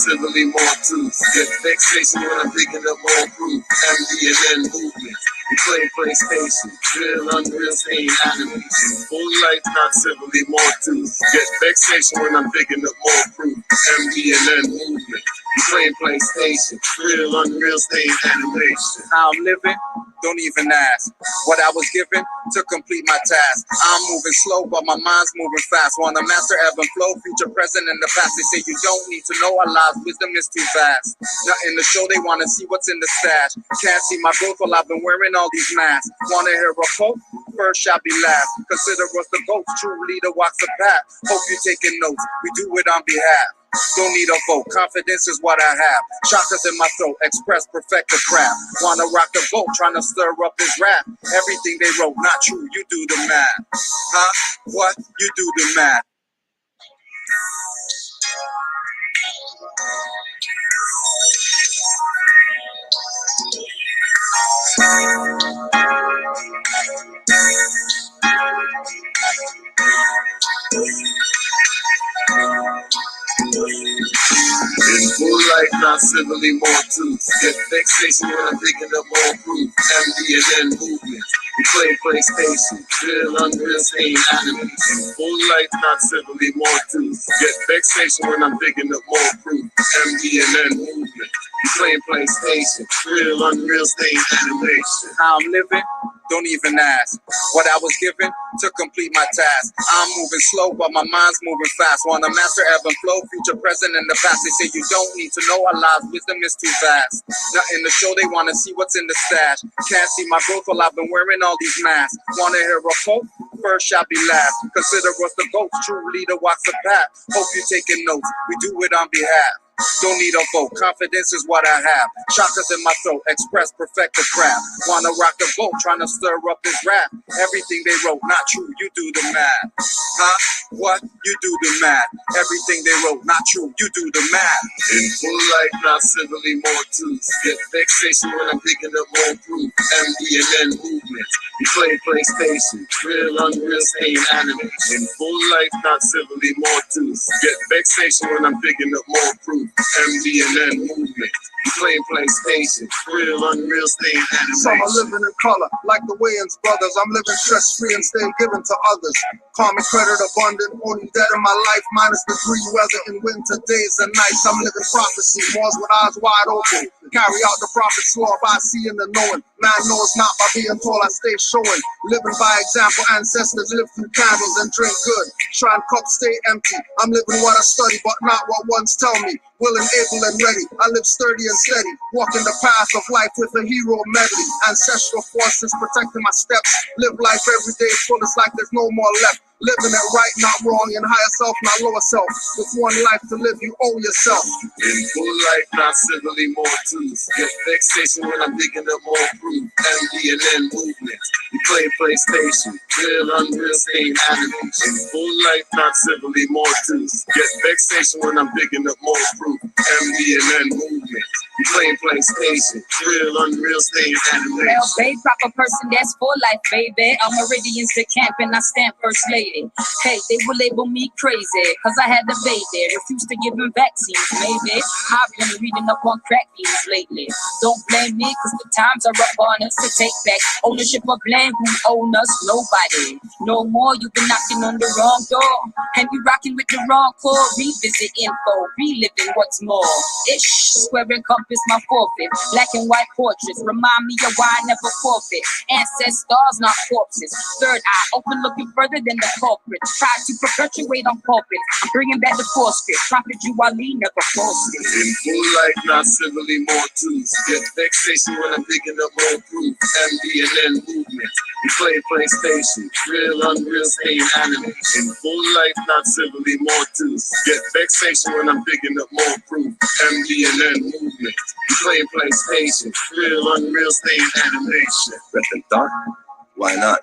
civilly more truth. Get vexation when I'm picking up more proof. MD&N movement. We play PlayStation. Real, unreal, sane animation. Full life, not civilly more truth. Get vexation when I'm picking up more proof. MD&N movement. We play PlayStation. Real, unreal, sane animation. How I'm living? Don't even ask. What I was given to complete my task. I'm moving slow, but my mind's moving fast. Wanna master ebb and flow, future, present, and the past. They say you don't need to know our lives. Wisdom is too vast. Nothing to show, they wanna see what's in the stash. Can't see my growth while I've been wearing all these masks. Wanna hear a quote? First shall be last. Consider us the ghost, true leader walks the path. Hope you taking notes. We do it on behalf. Don't need a vote, confidence is what I have. Chakras in my throat, express, perfect the craft. Wanna rock the boat, trying to stir up his rap. Everything they wrote, not true, you do the math. Huh? What? You do the math. In full life, not civilly more truth. Get vexation when I'm picking up more proof. MD&N movement. We play PlayStation. Real, unreal, sane animation. Full life, not civilly more truth. Get vexation when I'm picking up more proof. MD&N movement. We play PlayStation. Real, unreal, sane animation. How I'm living? Don't even ask. What I was given to complete my task. I'm moving slow, but my mind's moving fast. Wanna master ebb and flow, future, present, and the past. They say you don't need to know our lives. Wisdom is too vast. Nothing to show, they wanna see what's in the stash. Can't see my growth while I've been wearing all these masks. Wanna hear a quote? First shall be last. Consider us the ghost, true leader walks the path. Hope you taking notes. We do it on behalf. Don't need a vote, confidence is what I have. Chakras in my throat, express, perfect the craft. Wanna rock the boat, trying to stir up his rap. Everything they wrote, not true, you do the math. Huh? What? You do the math. Everything they wrote, not true, you do the math. In full life, not civilly more truth. Get vexation when I'm picking up more proof. MD&N movement. We play PlayStation. Real, unreal, sane animation. In full life, not civilly more truth. Get vexation when I'm picking up more proof. MD&N movement. We play PlayStation. Real, unreal, sane animation. So I'm living in color, like the Wayans brothers. I'm living stress-free and staying given to others. Calm and credit abundant, only dead in my life, minus the degree weather in winter days and nights. I'm living prophecy, Moors with eyes wide open. Carry out the prophet's law by seeing and knowing. Man knows not by being told, I stay showing. Living by example, ancestors live through candles and drink good. Shrine cups stay empty. I'm living what I study, but not what ones tell me. Willing, able, and ready. I live sturdy and steady. Walking the path of life with a hero medley. Ancestral forces protecting my steps. Live life every day full, it's like there's no more left. Living it right, not wrong, in higher self, not lower self. With one life to live, you owe yourself. In full life, not civilly more truth. Get vexation when I'm picking up more proof. MD&N movement. We play PlayStation. Real, unreal, sane animation. In full life, not civilly more truth. Get vexation when I'm picking up more proof. MD&N movement. We play PlayStation. Real, unreal, sane animation. Well, babe, proper person, that's for life, baby. I'm Meridian's the camp and I stand first lady. Hey, they will label me crazy, cause I had the baby. Refused to give him vaccines, maybe. I've been reading up on crack news lately. Don't blame me, cause the times are up on us to take back ownership of land. Who own us? Nobody. No more, you've been knocking on the wrong door. And you rocking with the wrong core. Revisit info, reliving what's more. Ish, square and compass, my forfeit. Black and white portraits, remind me of why I never forfeit. Ancestors, not corpses. Third eye, open looking further than the corporate. Try to perpetuate on pulpit. I'm bringing back the force-fit. Prophet you Ali never forced it. In full life, not civilly more truth. Get vexation when I'm picking up more proof. MD&N movement. We play PlayStation. Real, unreal, sane animation. In full life, not civilly more truth. Get vexation when I'm picking up more proof. MD&N movement. We play PlayStation. Real, unreal, sane animation. Reppin' dark? Why not?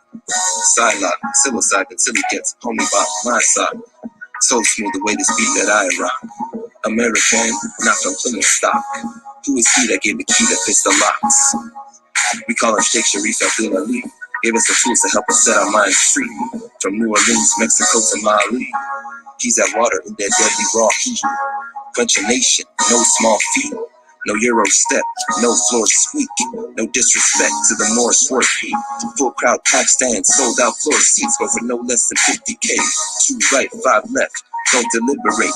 Sidelock, civil side until he gets homie by my side. So smooth the way this beat that I rock. American, not from Plymouth stock. Who is he that gave the key to pistol locks? We call him Sheikh Sharif Abdul Ali. Gave us the tools to help us set our minds free. From New Orleans, Mexico to Mali. He's that water in that deadly raw heat. Punch a nation, no small feat. No Euro step, no floor squeak. No disrespect to the Morris Work beat. Full crowd pack stand, sold out floor seats, but for no less than 50K. 2 right, 5 left, don't deliberate.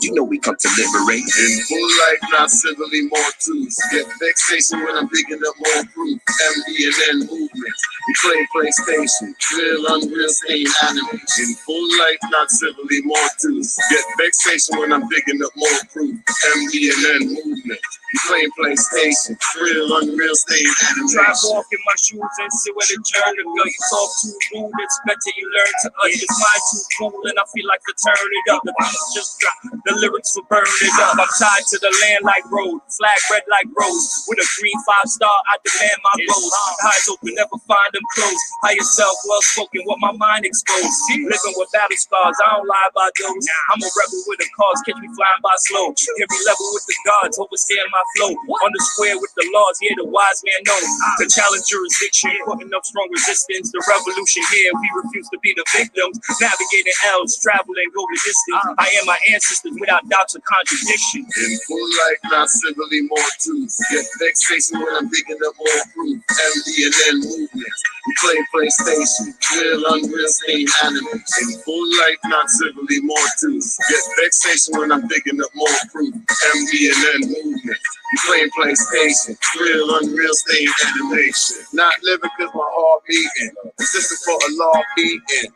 You know we come to liberate. In full life, not civilly more truths. Get vexation when I'm digging up more proof. MD&N movement. We play PlayStation. Real, unreal, stain anime. In full life, not civilly more truths. Get vexation when I'm digging up more proof. MD&N movement. We play PlayStation. Real, unreal, stain anime. Try walk in my shoes and see where the journey go. You talk too rude, it's better you learn to us. It's mine too cool and I feel like to turn it up. The beats just dropped. The lyrics will burn it up. I'm tied to the land like road, flag red like rose. With a green 5-star, I demand my goals. Eyes open, never find them closed. Higher self, well spoken, what my mind exposed. Living with battle scars, I don't lie about those. I'm a rebel with a cause, catch me flying by slow. Every level with the gods, overstand my flow. On the square with the laws, yeah, the wise man knows. To challenge jurisdiction, putting up strong resistance. The revolution here, we refuse to be the victims. Navigating L's, traveling, go the distance. I am my ancestors without doubts or contradiction. In full life, not civilly more truths. Get vexation when I'm digging up more proof. MD&N movement. We play PlayStation. Real, unreal, stain anime. In full life, not civilly more truths. Get vexation when I'm digging up more proof. MD&N movement. We play PlayStation. Real, unreal, stain animation. Not living cause my heart beating. Resisting for a law beating.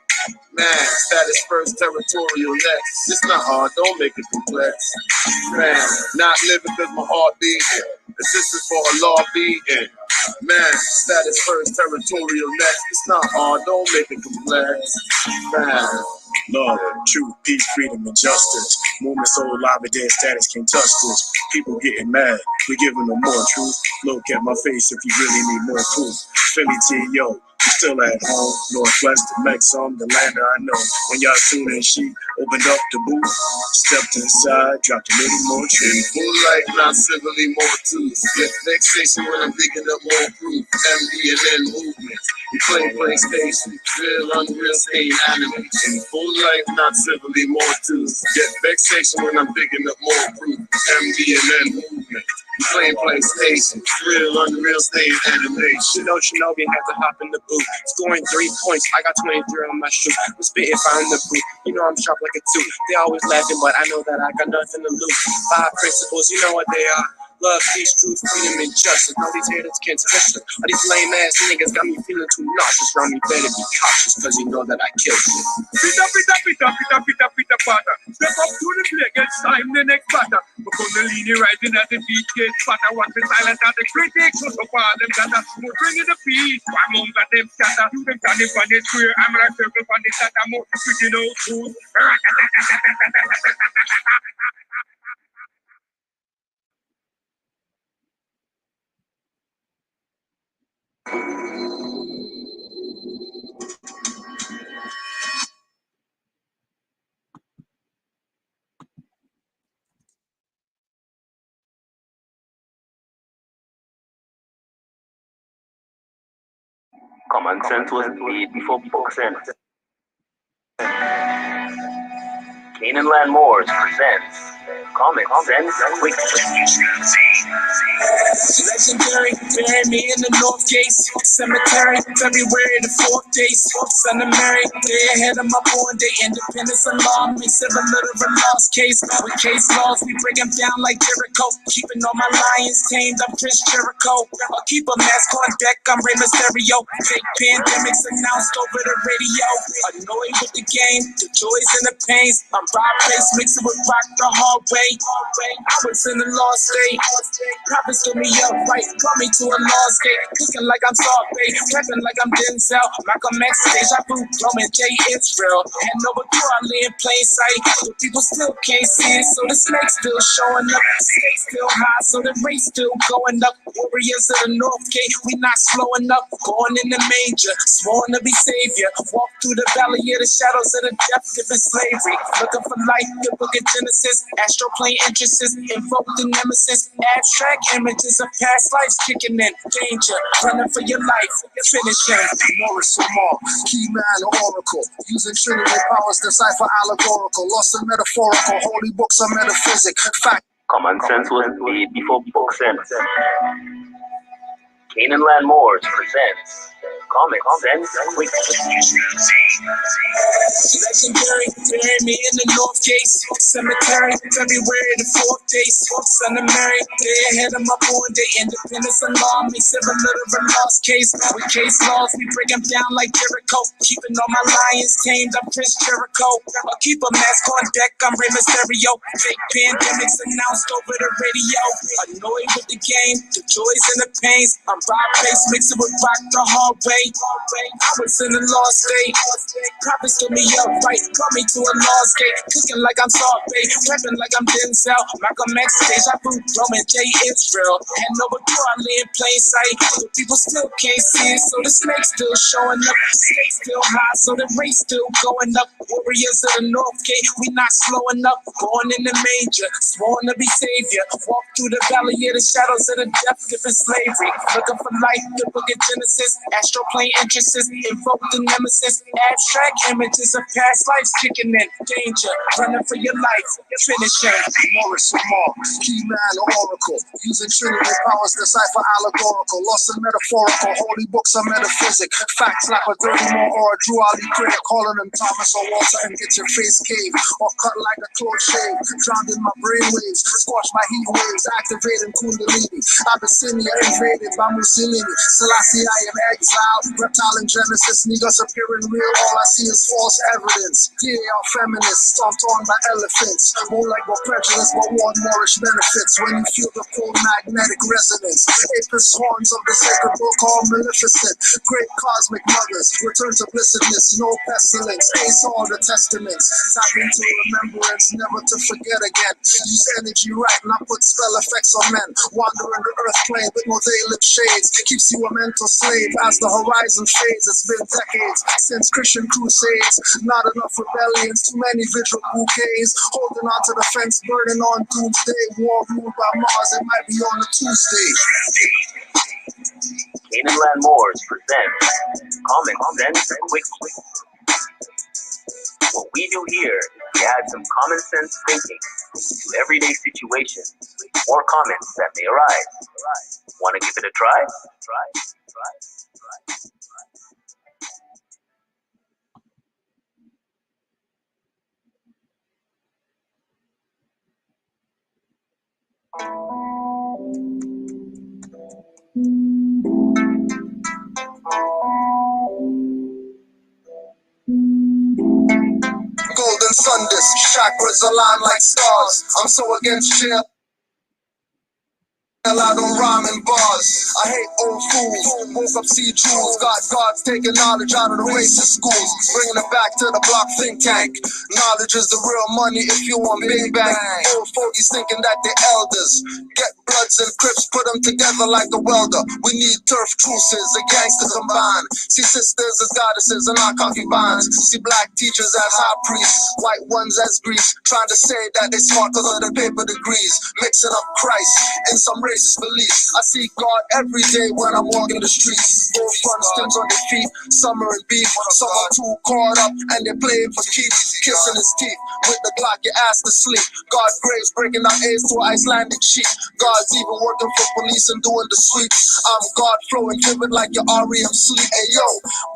Man, status first, territorial next. It's not hard, don't make it complex. Man, not living cause my heart beating. Assisting for a law beating. Man, status first, territorial next. It's not hard, don't make it complex. Man. Love, truth, peace, freedom, and justice. Movement so alive, but dead status can't touch this. People getting mad, we giving them more truth. Look at my face if you really need more proof. Philly T.O., we still at home. Northwest, the Mexum, the land I know. When y'all tuned in, she opened up the booth, stepped inside, dropped a little more In truth. full life, not civilly more truths. Get vexation when I'm digging up more proof. MD&N movement. We play PlayStation. Real, unreal, stain anime. In full life, not civilly more truths. Get vexation when I'm digging up more proof. MD&N movement. We play PlayStation. Real, unreal, stain animation. Shinobi had to hop in the booth. Scoring 3 points, I got 23 on my shoe. I'm spitting fire in the booth. You know I'm sharp like a tooth. They always laughing, but I know that I got nothing to lose. 5 principles, you know what they are. Love, peace, truth, freedom, and justice. All these haters can't touch us. All these lame ass niggas got me feeling too nauseous. Round me better be cautious, cause you know that I kill shit. Pita, pita, pita, pita, pita, pita, pata. Step up to the plate, get time the next batter. Kundalini rising as the beat gets fatter. Want the silence at the critics, so far them gather. More bringing the peace, one month that them scatter. You them standing on the square, I'm like circle on the scatter. More pretty no truth. Common sense was made before book sense. Canaanland Moors presents Comic Sense Quick. Legendary, bury me in the North Gate Cemetery, February the 4th day, Son of Mary, day ahead of my born day, independence alarm, makes it a little of a lost case. With case laws, we break them down like Jericho, keeping all my lions tamed, I'm Chris Jericho. I'll keep a mask on deck, I'm Rey Mysterio. Fake pandemics announced over the radio. Annoyed with the game, the joys and the pains. I'm Rob Face, mixing with rock the hard way. I was in the lost state. Prophets told me up right, brought me to a lost gate. Cooking like I'm Scarface, rapping like I'm Denzel. Malcolm X, Deja Vu, Roman J. Israel. And over Crowley in plain sight. But people still can't see it, so the snake's still showing up. Stakes still high, so the race still going up. Warriors of the North Gate, we not slowing up. Going in the manger, sworn to be savior. Walk through the valley of the shadows of the death, different slavery. Looking for life, the book of Genesis. Astral plane entrances, invoke the nemesis. Abstract images of past lives kicking in. Danger, running for your life. Finishing. Morris Lamar, key man oracle, using Trinity powers, decipher allegorical, lost and metaphorical, holy books of metaphysic, fact. Common sense was made before book sense. Canaanland Moors presents Common Sense Quick. Legendary, bury me in the North Gate Cemetery, February the 4th day, Son of Mary, day ahead of my born day, independence alarm me, civil literal lost case, with case laws, we break them down like Jericho, keeping all my lions tamed, I'm Prince Jericho, I'll keep a mask on deck, I'm Rey Mysterio, fake pandemics announced over the radio, annoyed with the game, the joys and the pains, I'm Bob Bass, mixing with rock the hard way, I was in a lost state, prophets told me up right, brought me to a lost gate, cooking like I'm Salt-Bay, rapping like I'm Denzel, Malcolm X, Deja Vu, Roman J. Israel, and over Dorley in plain sight, but people still can't see it, so the snake's still showing up, stakes still high, so the race still going up, warriors of the North Gate, we not slowing up, born in the manger, sworn to be savior, walk through the valley of the shadows of the death, different slavery, looking for life, the book of Genesis, astral plane entrances, invoke the nemesis, abstract images of past lives kicking in, danger, running for your life, finishing. Morris Lamar, key man oracle, using Trinity powers, decipher allegorical, lost and metaphorical, holy books of metaphysic, facts like a dirty more or a Drew Ali Craig, calling him Thomas or Walter and get your face caved, or cut like a close shave, drowned in my brainwaves, squash my heat waves, activating Kundalini, Abyssinia invaded by Mussolini, Selassie I am exiled, reptile in Genesis, niggas appearing real, all I see is false evidence, they are feminists, stomped on by elephants, more like what prejudice but want Moorish benefits, when you feel the full magnetic resonance, apis horns of the sacred book all maleficent, great cosmic mothers, return to blessedness, no pestilence, ace all the testaments, tap into remembrance, never to forget again, use energy right, not put spell effects on men, wandering the earth plane with no daily shades, keeps you a mental slave as the horizon fades, it's been decades since Christian crusades, not enough rebellions, too many vigil bouquets, holding on to the fence, burning on doomsday, war ruled by Mars, it might be on a Tuesday. Canaanland Moors presents Common Sense Quick. What we do here is we add some common sense thinking to everyday situations or comments that may arise. Want to give it a try? Golden sun disk, chakras align like stars, I'm so against jail. I don't rhyme in bars. I hate old fools. Woke up, see jewels. God's taking knowledge out of the racist schools. Bringing it back to the block think tank. Knowledge is the real money if you want Big Bang. Old fogies thinking that they're elders. Get Bloods and Crips, put them together like a welder. We need turf truces, a gangster combine. See sisters as goddesses and not concubines. See black teachers as high priests. White ones as grease. Trying to say that they smart cause of the paper degrees. Mixing up Christ in some racist beliefs. I see God every day when I'm walking the streets. Both front stems on their feet, summer and beef. Some are too caught up and they're playing for keeps. Kissing his teeth with the Glock, your ass to sleep. God graves breaking out AIDS to Icelandic sheep. God's even working for police and doing the sweeps. I'm God flowing vivid like your REM sleep. Hey yo,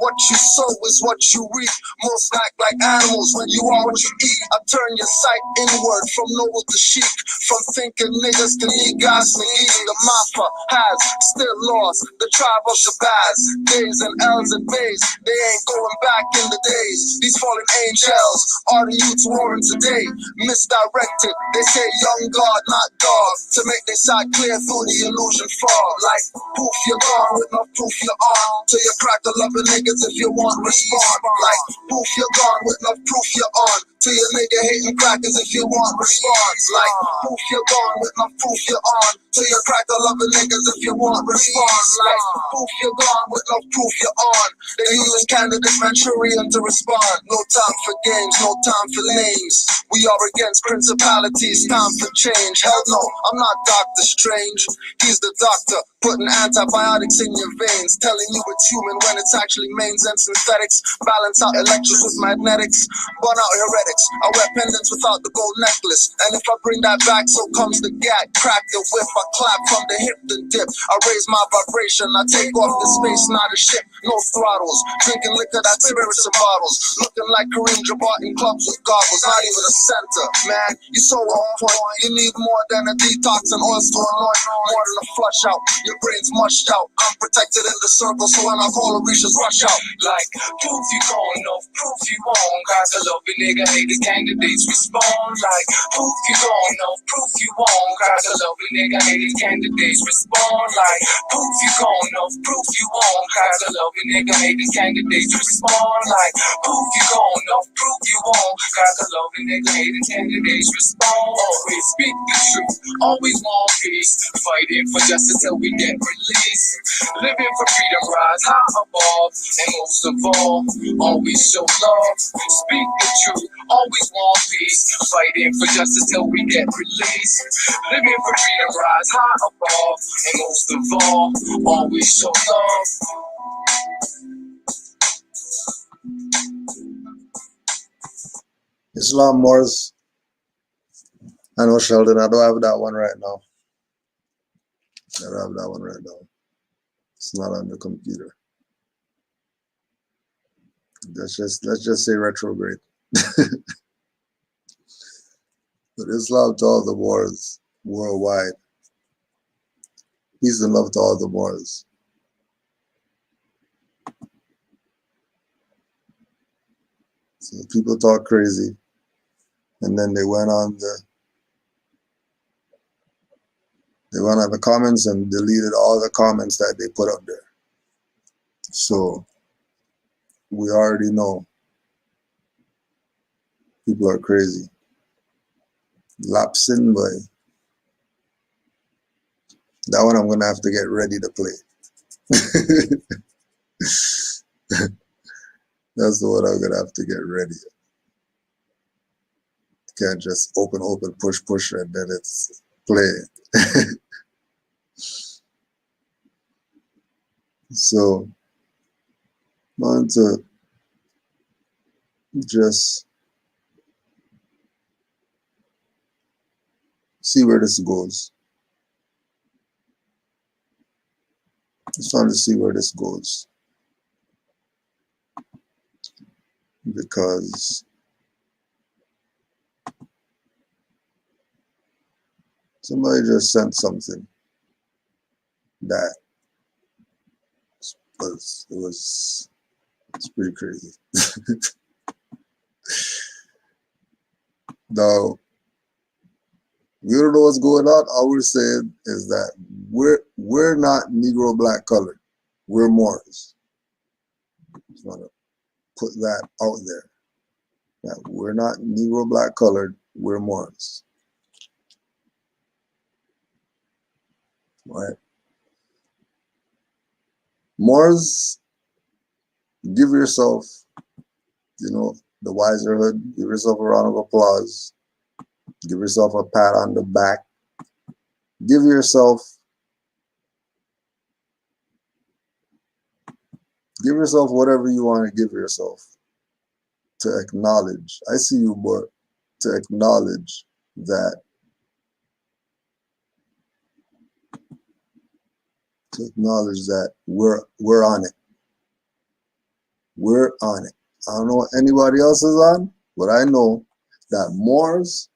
what you sow is what you reap. Most act like animals when you are what you eat. I turn your sight inward from noble to chic. From thinking niggas to niggas McGee. The Mafia has still lost the tribe of the Baz. Days and L's and Bays, they ain't going back in the days. These fallen angels are the youths warring today. Misdirected, they say young God, not dog. To make their side clear through the illusion fog. Like proof you're gone with no proof you're on. Till you crack the loving niggas if you want respond. Like proof you're gone with no proof you're on. Till you nigga hating crackers if you want response. Like proof you're gone with no proof you're on. Till you crack the loving niggas if you want response. Like proof you're gone with no proof you're on. They using candidate Manchurian to respond. No time for games, no time for lame. schemes. We are against principalities, time for change. Hell no, I'm not Doctor Strange. He's the doctor, putting antibiotics in your veins, telling you it's human when it's actually mains and synthetics. Balance out electrics with magnetics, burn out heretics. I wear pendants without the gold necklace, and if I bring that back, so comes the gat. Crack the whip, I clap from the hip, then dip. I raise my vibration, I take off the space, not a ship, no throttles. Drinking liquor, that's spirits and bottles. Looking like Kareem Jabbar in clubs with goggles, not even a center. Man, you so on point. You need more than a detox and oils to anoint, more than a flush out. Your brain's mushed out. I'm protected in the circle, so when I call Orishas, rush out. Like, proof you going off, proof you on. Guys, I love it, nigga, hate the candidates respond. Like, proof you going off, proof you on. Guys, I love it, nigga, hate the candidates respond. Like, proof you going off, proof you on. Guys, I love it, nigga, hate the candidates respond. Like, proof you going off, proof you on. Guys, I love it, nigga, hate the candidates respond. Always speak the truth, always want peace. Fighting for justice till we get released. Living for freedom, rise high above. And most of all, always show love. Speak the truth, always want peace. Fighting for justice till we get released. Living for freedom, rise high above. And most of all, always show love. Islam Wars. I know, Sheldon, I don't have that one right now. I don't have that one right now. It's not on the computer. Let's just say retrograde. But Islam to all the wars worldwide. Peace and love to all the wars. So people talk crazy, and then they went on the comments and deleted all the comments that they put up there. So we already know people are crazy. Lapsin, boy. That one I'm gonna have to get ready to play. That's the one I'm gonna have to get ready. Can't just open, push, and then it's play. So, I want to just see where this goes. Just want to see where this goes. Because somebody just sent something that it's pretty crazy. Now, we don't know what's going on. All we're saying is that we're not Negro black colored. We're Moors. Just want to put that out there. That we're not Negro black colored. We're Moors. Right? Moors, give yourself, the wiserhood. Give yourself a round of applause. Give yourself a pat on the back. Give yourself whatever you want to give yourself to acknowledge. I see you, but to acknowledge that. To acknowledge that we're on it. We're on it. I don't know what anybody else is on, but I know that Moors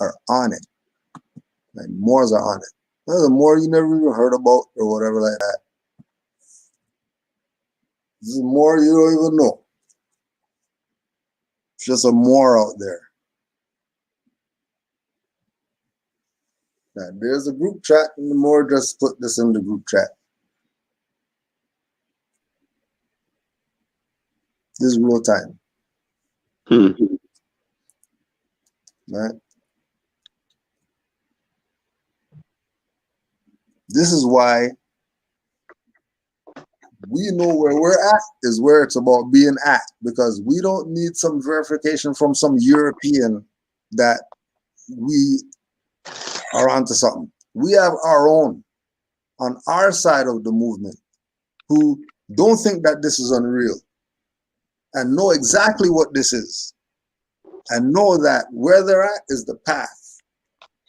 are on it. Like, Moors are on it. There's a Moor you never even heard about or whatever like that. This is Moor you don't even know. It's just a Moor out there. Now, there's a group chat, and the Moor just put this in the group chat. This is real time. Right? This is why we know where we're at is where it's about being at, because we don't need some verification from some European that we are onto something. We have our own on our side of the movement who don't think that this is unreal and know exactly what this is and know that where they're at is the path.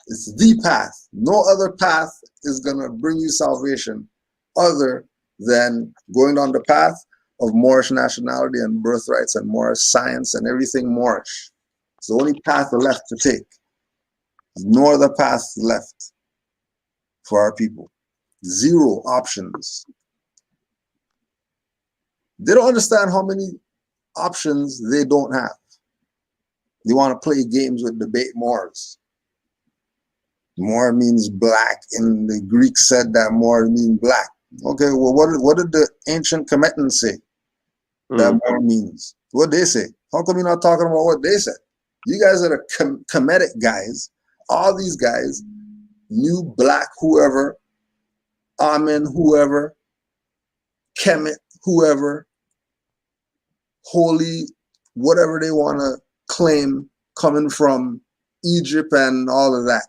It's the path. No other path is going to bring you salvation other than going on the path of Moorish nationality and birthrights and Moorish science and everything Moorish. It's the only path left to take. No other path left for our people. Zero options. They don't understand how many options they don't have. They want to play games with debate Moors. Moor means black, and the Greeks said that Moor means black. Okay, well, what did the ancient commitments say that Moor means? What they say? How come you're not talking about what they said? You guys are the Kemetic guys. All these guys knew black whoever, Amen whoever, Kemet whoever, holy, whatever they want to claim coming from Egypt and all of that.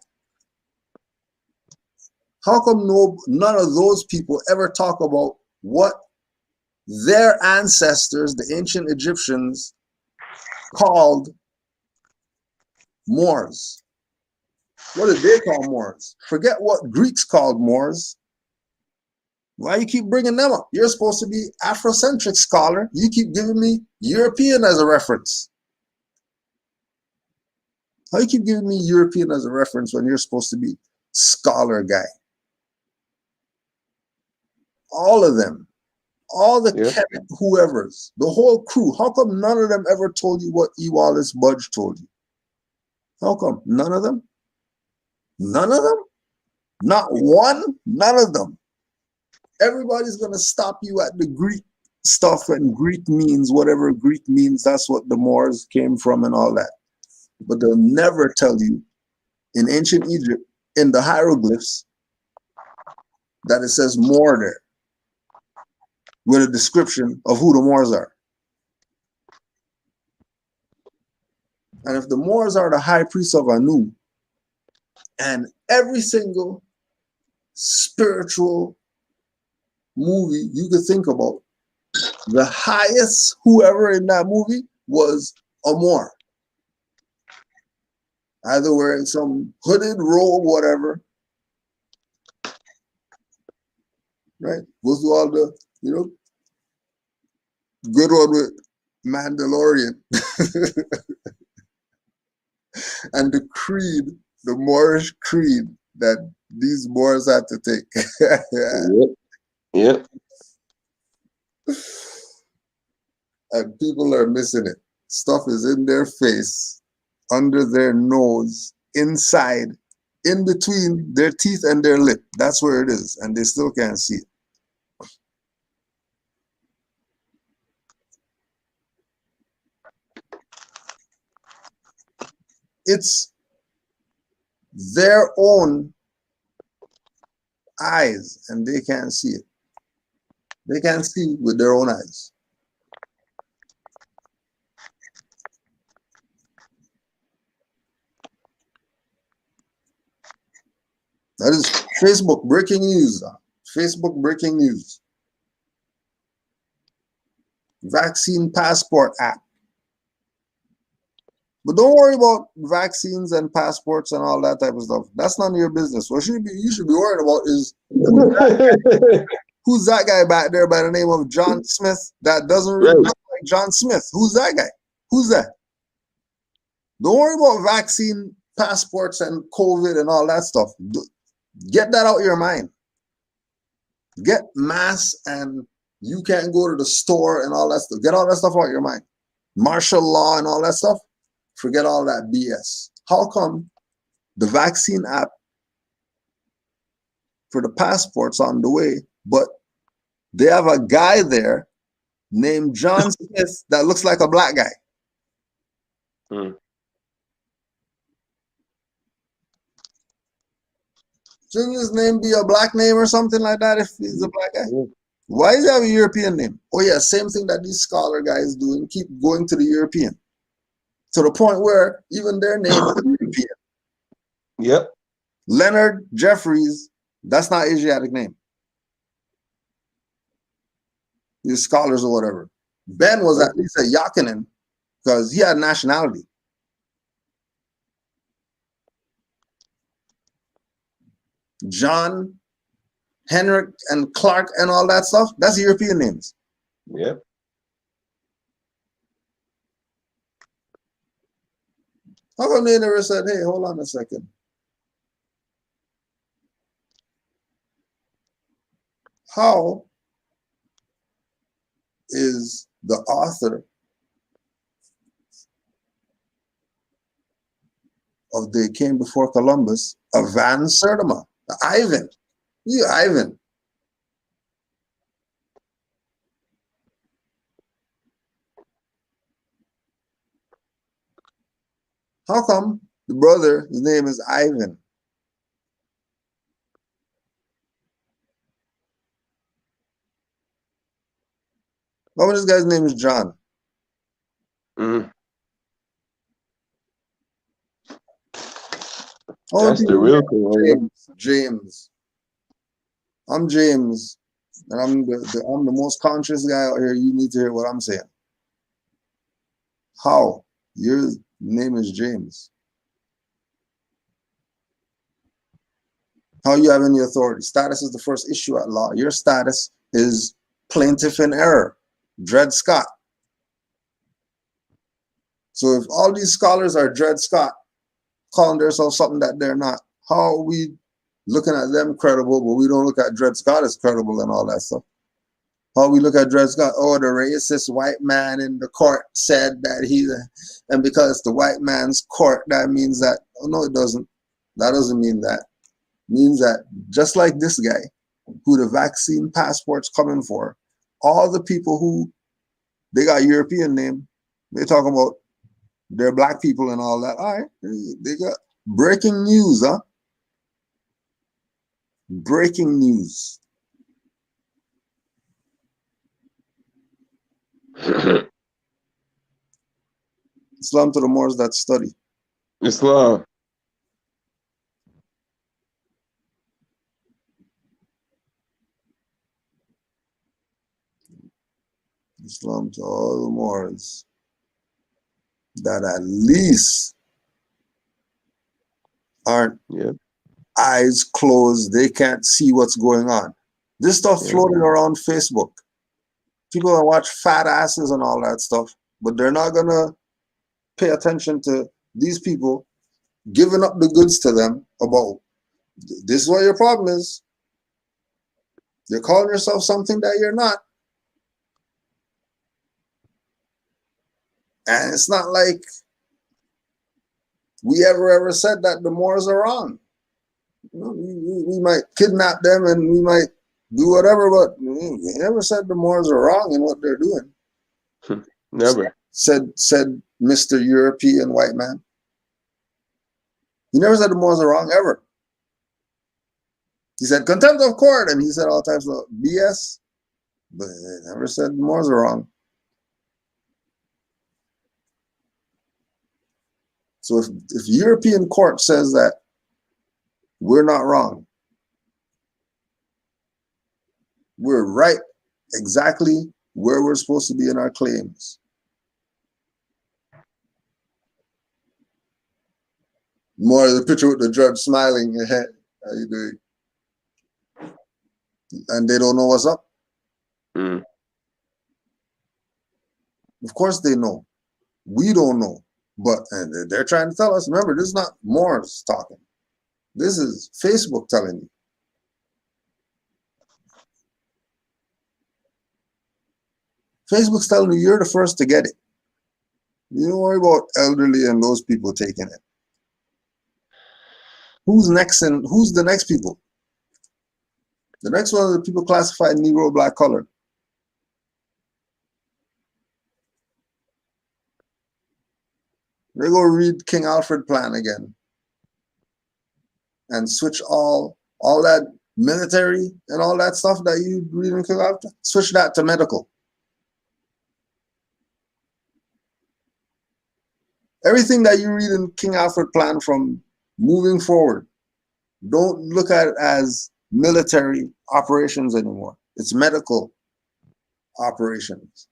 How come none of those people ever talk about what their ancestors, the ancient Egyptians, called Moors? What did they call Moors? Forget what Greeks called Moors. Why you keep bringing them up? You're supposed to be Afrocentric scholar. You keep giving me European as a reference. How you keep giving me European as a reference when you're supposed to be scholar guy? All of them, all the whoever's, the whole crew. How come none of them ever told you what E. Wallace Budge told you? How come? None of them? None of them? Not one? None of them. Everybody's going to stop you at the Greek stuff, and Greek means whatever Greek means. That's what the Moors came from and all that. But they'll never tell you in ancient Egypt, in the hieroglyphs, that it says Moor there, with a description of who the Moors are. And if the Moors are the high priests of Anu, and every single spiritual movie you could think about, the highest whoever in that movie was a Moor. Either wearing some hooded robe, whatever, right? Goes to all the, good one with Mandalorian. And the creed, the Moorish creed that these Moors had to take. Yep. And people are missing it. Stuff is in their face, under their nose, inside, in between their teeth and their lip. That's where it is, and they still can't see it. It's their own eyes, and they can't see it. They can't see with their own eyes. That is Facebook breaking news. Facebook breaking news. Vaccine passport app. But don't worry about vaccines and passports and all that type of stuff. That's none of your business. What you should be worried about is who's that guy back there by the name of John Smith that doesn't really look like John Smith? Who's that guy? Who's that? Don't worry about vaccine, passports, and COVID and all that stuff. Get that out of your mind. Get masks and you can't go to the store and all that stuff. Get all that stuff out of your mind. Martial law and all that stuff. Forget all that BS. How come the vaccine app for the passports on the way, but they have a guy there named John Smith that looks like a black guy? Shouldn't his name be a black name or something like that if he's a black guy? Why does it have a European name? Oh yeah, same thing that these scholar guys do and keep going to the European. To the point where even their name is European. Yep. Leonard Jeffries, that's not Asiatic name. These scholars or whatever. Ben was at least a Yakinen because he had nationality. John, Henrik, and Clark and all that stuff, that's European names. Yep. How come they never said, hey, hold on a second. How is the author of They Came Before Columbus a Van Sertima? Ivan. You Ivan. How come the brother, his name is Ivan? How come this guy's name is John? Mm. All That's the people real thing. James. I'm James, and I'm the most conscious guy out here. You need to hear what I'm saying. How? Your name is James. How you have any authority? Status is the first issue at law. Your status is plaintiff in error. Dred Scott. So if all these scholars are Dred Scott, calling themselves something that they're not, how are we looking at them credible, but we don't look at Dred Scott as credible and all that stuff? How we look at Dred Scott? Oh, the racist white man in the court said that and because it's the white man's court, that means that, oh, no, it doesn't. That doesn't mean that. It means that just like this guy, who the vaccine passport's coming for, all the people who, they got European name, they talking about they're black people and all that. All right, they got breaking news, huh? Breaking news. Islam to the Moors that study. Islam. Islam to all the Moors that at least aren't eyes closed. They can't see what's going on. This stuff floating around Facebook. People that watch fat asses and all that stuff, but they're not gonna pay attention to these people giving up the goods to them about this is what your problem is. You're calling yourself something that you're not. And it's not like we ever said that the Moors are wrong. You know, we might kidnap them and we might do whatever, but we never said the Moors are wrong in what they're doing. Never. Said Mr. European white man. He never said the Moors are wrong ever. He said contempt of court, and he said all types of BS, but he never said the Moors are wrong. So if European court says that we're not wrong, we're right exactly where we're supposed to be in our claims. More of the picture with the judge smiling, how you doing? And they don't know what's up. Mm. Of course they know. We don't know. But and they're trying to tell us, remember, this is not Moors talking. This is Facebook telling you. Facebook's telling you you're the first to get it. You don't worry about elderly and those people taking it. Who's next and who's the next people? The next one are the people classified Negro, black, color. They go read King Alfred plan again and switch all that military and all that stuff that you read in King Alfred, switch that to medical. Everything that you read in King Alfred plan from moving forward, don't look at it as military operations anymore. It's medical operations.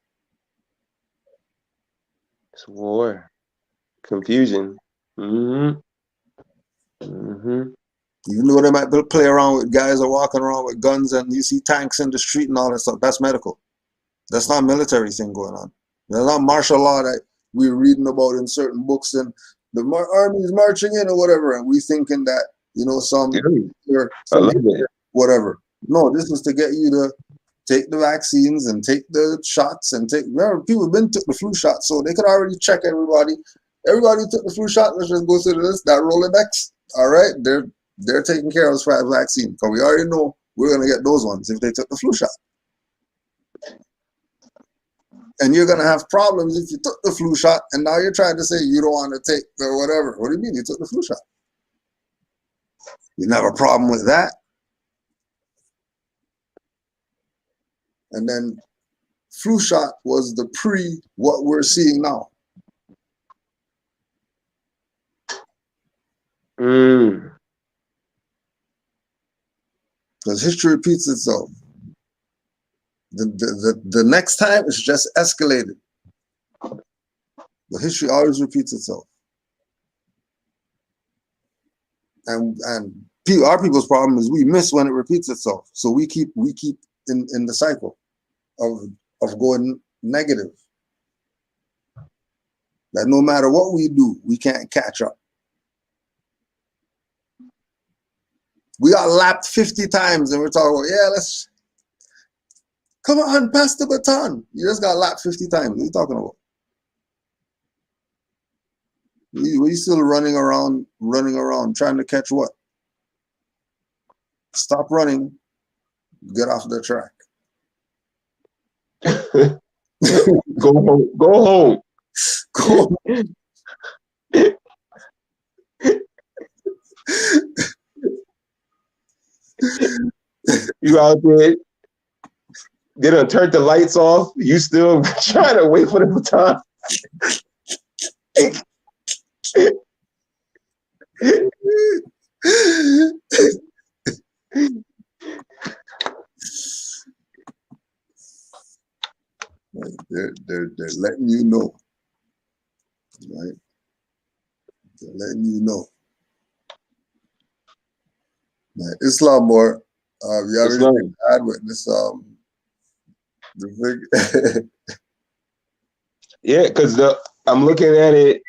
It's war, confusion. Mm-hmm. Mm-hmm. Even though they might play around with guys are walking around with guns and you see tanks in the street and all that stuff, that's medical. That's not a military thing going on. That's not martial law that we're reading about in certain books and the army is marching in or whatever, and we thinking that, you know, I love it. whatever. No, this was to get you to take the vaccines and take the shots and take. Remember, people been took the flu shot, so they could already check everybody. Everybody who took the flu shot. Let's just go through this. That Rolodex. All right, they're taking care of us for that vaccine because we already know we're gonna get those ones if they took the flu shot. And you're gonna have problems if you took the flu shot and now you're trying to say you don't want to take the whatever. What do you mean you took the flu shot? You have a problem with that. And then flu shot was the pre what we're seeing now. Because history repeats itself. The next time it's just escalated. The history always repeats itself. And our people's problem is we miss when it repeats itself. So we keep in the cycle of going negative. That no matter what we do, we can't catch up. We got lapped 50 times and we're talking about, yeah, let's come on, pass the baton. You just got lapped 50 times. What are you talking about? Were you still running around, trying to catch what? Stop running, get off the track. Go home. Go home. Go. You out there, they done turned the lights off. You still trying to wait for the baton. They're letting you know, right? They're letting you know. Right. Islam more. You have anything to add with this? The thing. Yeah, because I'm looking at it.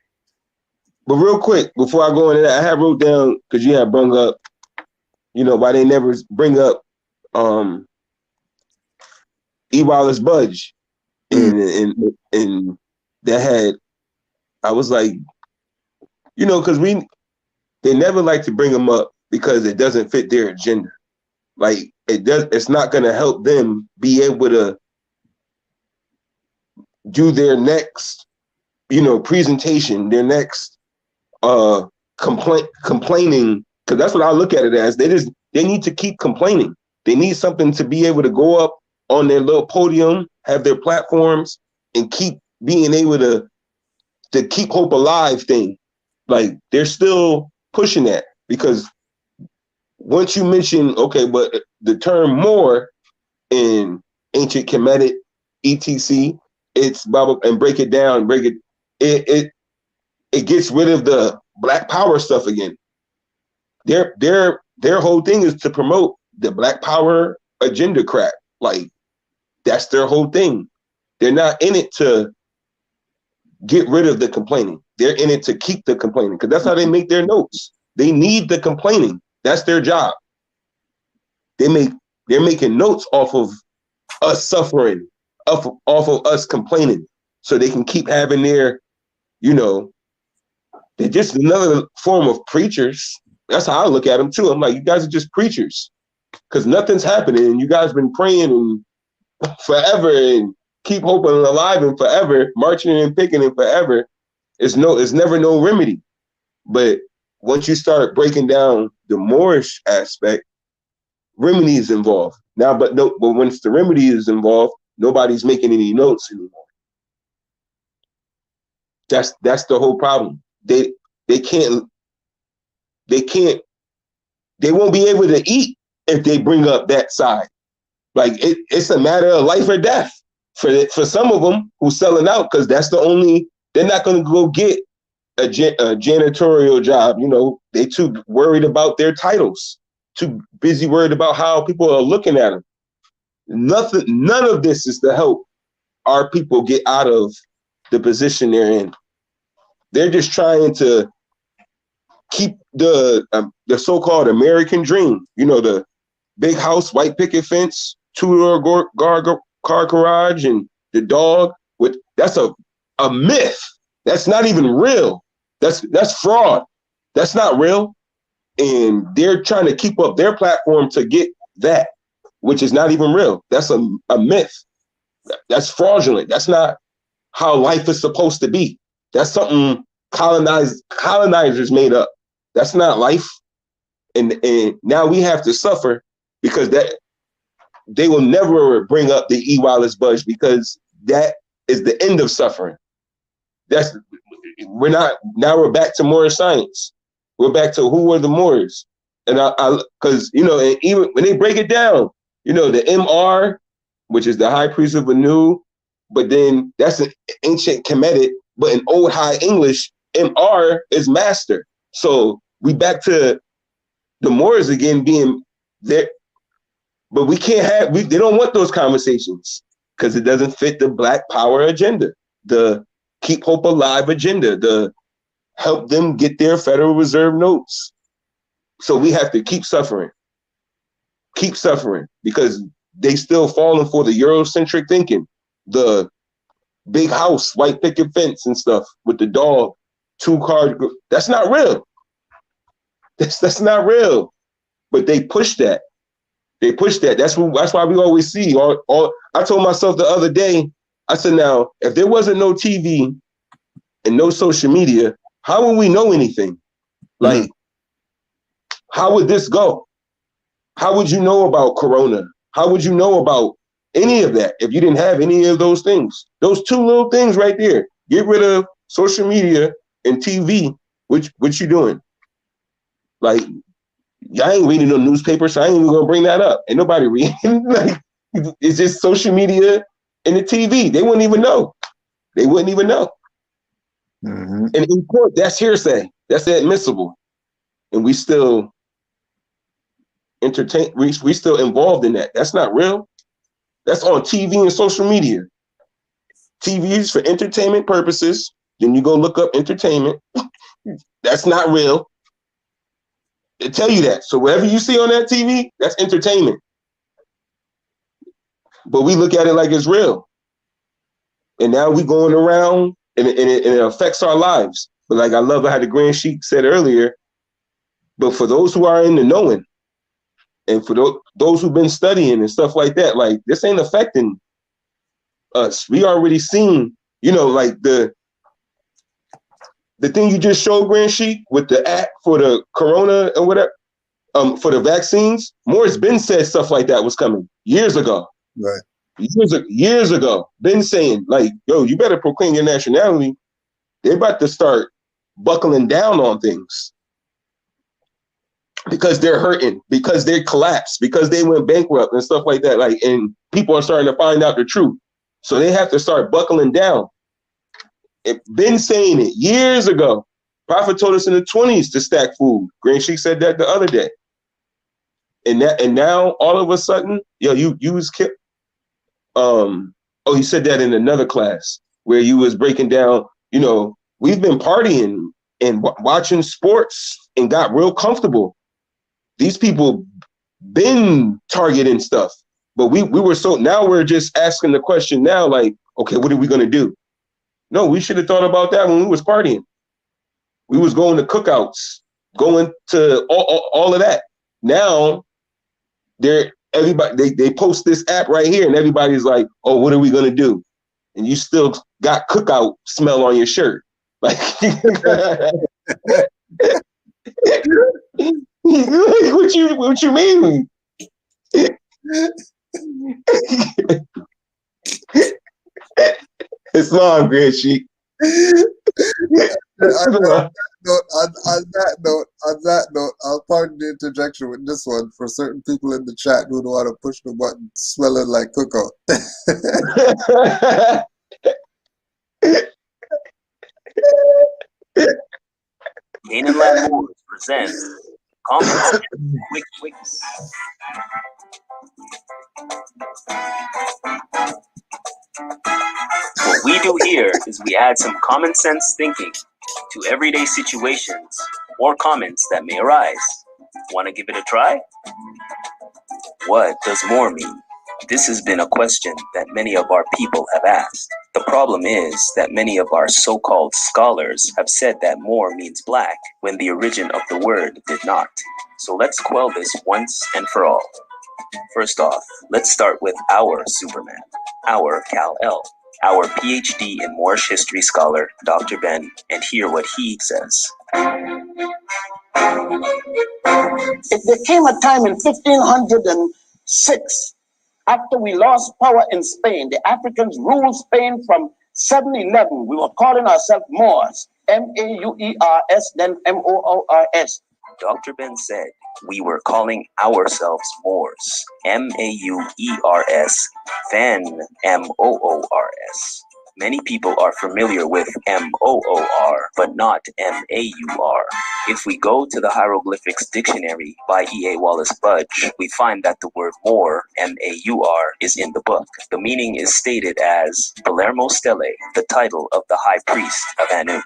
But real quick, before I go into that, I have wrote down because you had brought up, you know, why they never bring up E-Wireless Budge. And that had, I was like, you know, because they never like to bring them up because it doesn't fit their agenda. Like it's not going to help them be able to do their next, you know, presentation, their next complaining, because that's what I look at it as. They need to keep complaining. They need something to be able to go up on their little podium, have their platforms, and keep being able to keep hope alive thing. Like they're still pushing that, because once you mention, okay, but the term more in ancient Kemetic, etc., it's Bible, and break it down, it gets rid of the Black Power stuff again. Their whole thing is to promote the Black Power agenda crap. Like that's their whole thing. They're not in it to get rid of the complaining. They're in it to keep the complaining, because that's how they make their notes. They need the complaining. That's their job. They're making notes off of us suffering, off of us complaining, so they can keep having their, you know, they're just another form of preachers. That's how I look at them too. I'm like, you guys are just preachers, because nothing's happening, and you guys been praying and forever and keep hoping alive and forever, marching and picking and forever. It's never no remedy. But once you start breaking down the Moorish aspect, remedy is involved now. But once the remedy is involved, nobody's making any notes anymore. That's the whole problem. They won't be able to eat if they bring up that side. Like it's a matter of life or death for some of them who's selling out, because that's the only, they're not going to go get a janitorial job. You know, they too worried about their titles, too busy worried about how people are looking at them. None of this is to help our people get out of the position they're in. They're just trying to keep the so-called American dream. You know, the big house, white picket fence, two-door car garage, and the dog. That's a myth. That's not even real. That's fraud. That's not real. And they're trying to keep up their platform to get that, which is not even real. That's a myth. That's fraudulent. That's not how life is supposed to be. That's something colonizers made up. That's not life. And now we have to suffer because that they will never bring up the E. Wallace Budge, because that is the end of suffering. We're back to Moorish science. We're back to who were the Moors. And because, you know, and even when they break it down, you know, the MR, which is the high priest of Anu, but then that's an ancient Kemetic, but in Old High English, MR is master. So we back to the Moors again being there, but we can't have, they don't want those conversations because it doesn't fit the Black Power agenda, the keep hope alive agenda, the help them get their Federal Reserve notes. So we have to keep suffering because they still falling for the Eurocentric thinking, the big house, white picket fence and stuff with the dog, 2-car. That's not real. That's not real. But they push that. That's why we always see all. I told myself the other day, I said, now, if there wasn't no TV and no social media, how would we know anything? Like, how would this go? How would you know about Corona? How would you know about any of that if you didn't have any of those things? Those two little things right there. Get rid of social media and TV. What you doing? Like, y'all ain't reading no newspaper, so I ain't even gonna bring that up. Ain't nobody reading. Like, it's just social media and the TV. They wouldn't even know. Mm-hmm. And in court, that's hearsay. That's admissible. And we still entertain. We still involved in that. That's not real. That's on TV and social media. TV is for entertainment purposes. Then you go look up entertainment. That's not real. They tell you that. So whatever you see on that TV, that's entertainment. But we look at it like it's real. And now we going around and it affects our lives. But like I love how the Grand Sheik said earlier, but for those who are in the knowing, and for those who've been studying and stuff like that, like this ain't affecting us. We already seen, you know, like the thing you just showed, Grand Sheik, with the app for the Corona and whatever, for the vaccines. Moore's been said stuff like that was coming years ago. Right. Years ago, been saying like, yo, you better proclaim your nationality. They're about to start buckling down on things because they're hurting, because they collapsed, because they went bankrupt and stuff like that. Like, and people are starting to find out the truth. So they have to start buckling down. It been saying it years ago. Prophet told us in the 20s to stack food. Grand Sheik said that the other day. And now all of a sudden, yo, you was kept. He said that in another class where you was breaking down, you know, we've been partying and watching sports and got real comfortable. These people been targeting stuff, but we were now we're just asking the question now, like, okay, what are we going to do? No, we should have thought about that when we was partying. We was going to cookouts, going to all of that. Now everybody they post this app right here and everybody's like, oh, what are we going to do? And you still got cookout smell on your shirt. Like, what you mean? It's long, Grand Sheik. On that note, I'll pardon the interjection with this one for certain people in the chat who don't want to push the button smelling like cocoa. Canaanland Wars presents Common Quick Quick. What we do here is we add some common sense thinking to everyday situations or comments that may arise. Want to give it a try? What does more mean? This has been a question that many of our people have asked. The problem is that many of our so-called scholars have said that more means black when the origin of the word did not. So let's quell this once and for all. First off, let's start with our Superman, our Kal-El, our PhD in Moorish history scholar, Dr. Ben, and hear what he says. There came a time in 1506, after we lost power in Spain. The Africans ruled Spain from 711. We were calling ourselves Moors, M-A-U-E-R-S, then M-O-O-R-S. Dr. Ben said we were calling ourselves Moors, M-A-U-E-R-S, then M-O-O-R-S. Many people are familiar with M-O-O-R, but not M-A-U-R. If we go to the Hieroglyphics Dictionary by E.A. Wallace Budge, we find that the word Moor, M-A-U-R, is in the book. The meaning is stated as Palermo Stele, the title of the high priest of Anu.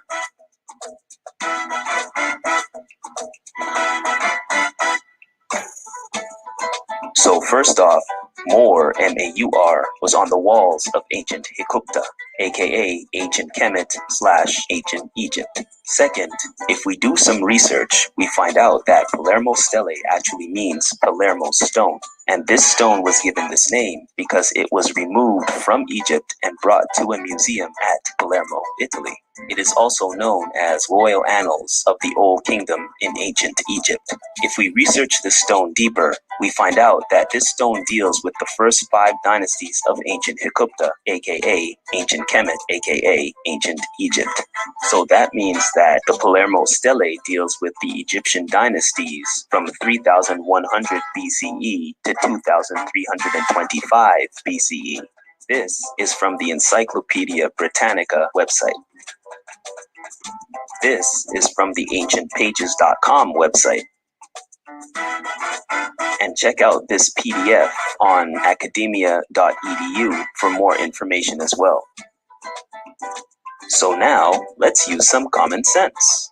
So first off, Moor, M-A-U-R, was on the walls of ancient Hikupta, aka ancient Kemet / ancient Egypt. Second, if we do some research, we find out that Palermo Stele actually means Palermo stone. And this stone was given this name because it was removed from Egypt and brought to a museum at Palermo, Italy. It is also known as Royal Annals of the Old Kingdom in ancient Egypt. If we research this stone deeper, we find out that this stone deals with the first 5 dynasties of ancient Hikupta, aka ancient Kemet, aka ancient Egypt. So that means that the Palermo Stele deals with the Egyptian dynasties from 3100 BCE to 2325 BCE. This is from the Encyclopedia Britannica website. This is from the ancientpages.com website. And check out this PDF on academia.edu for more information as well. So now, let's use some common sense.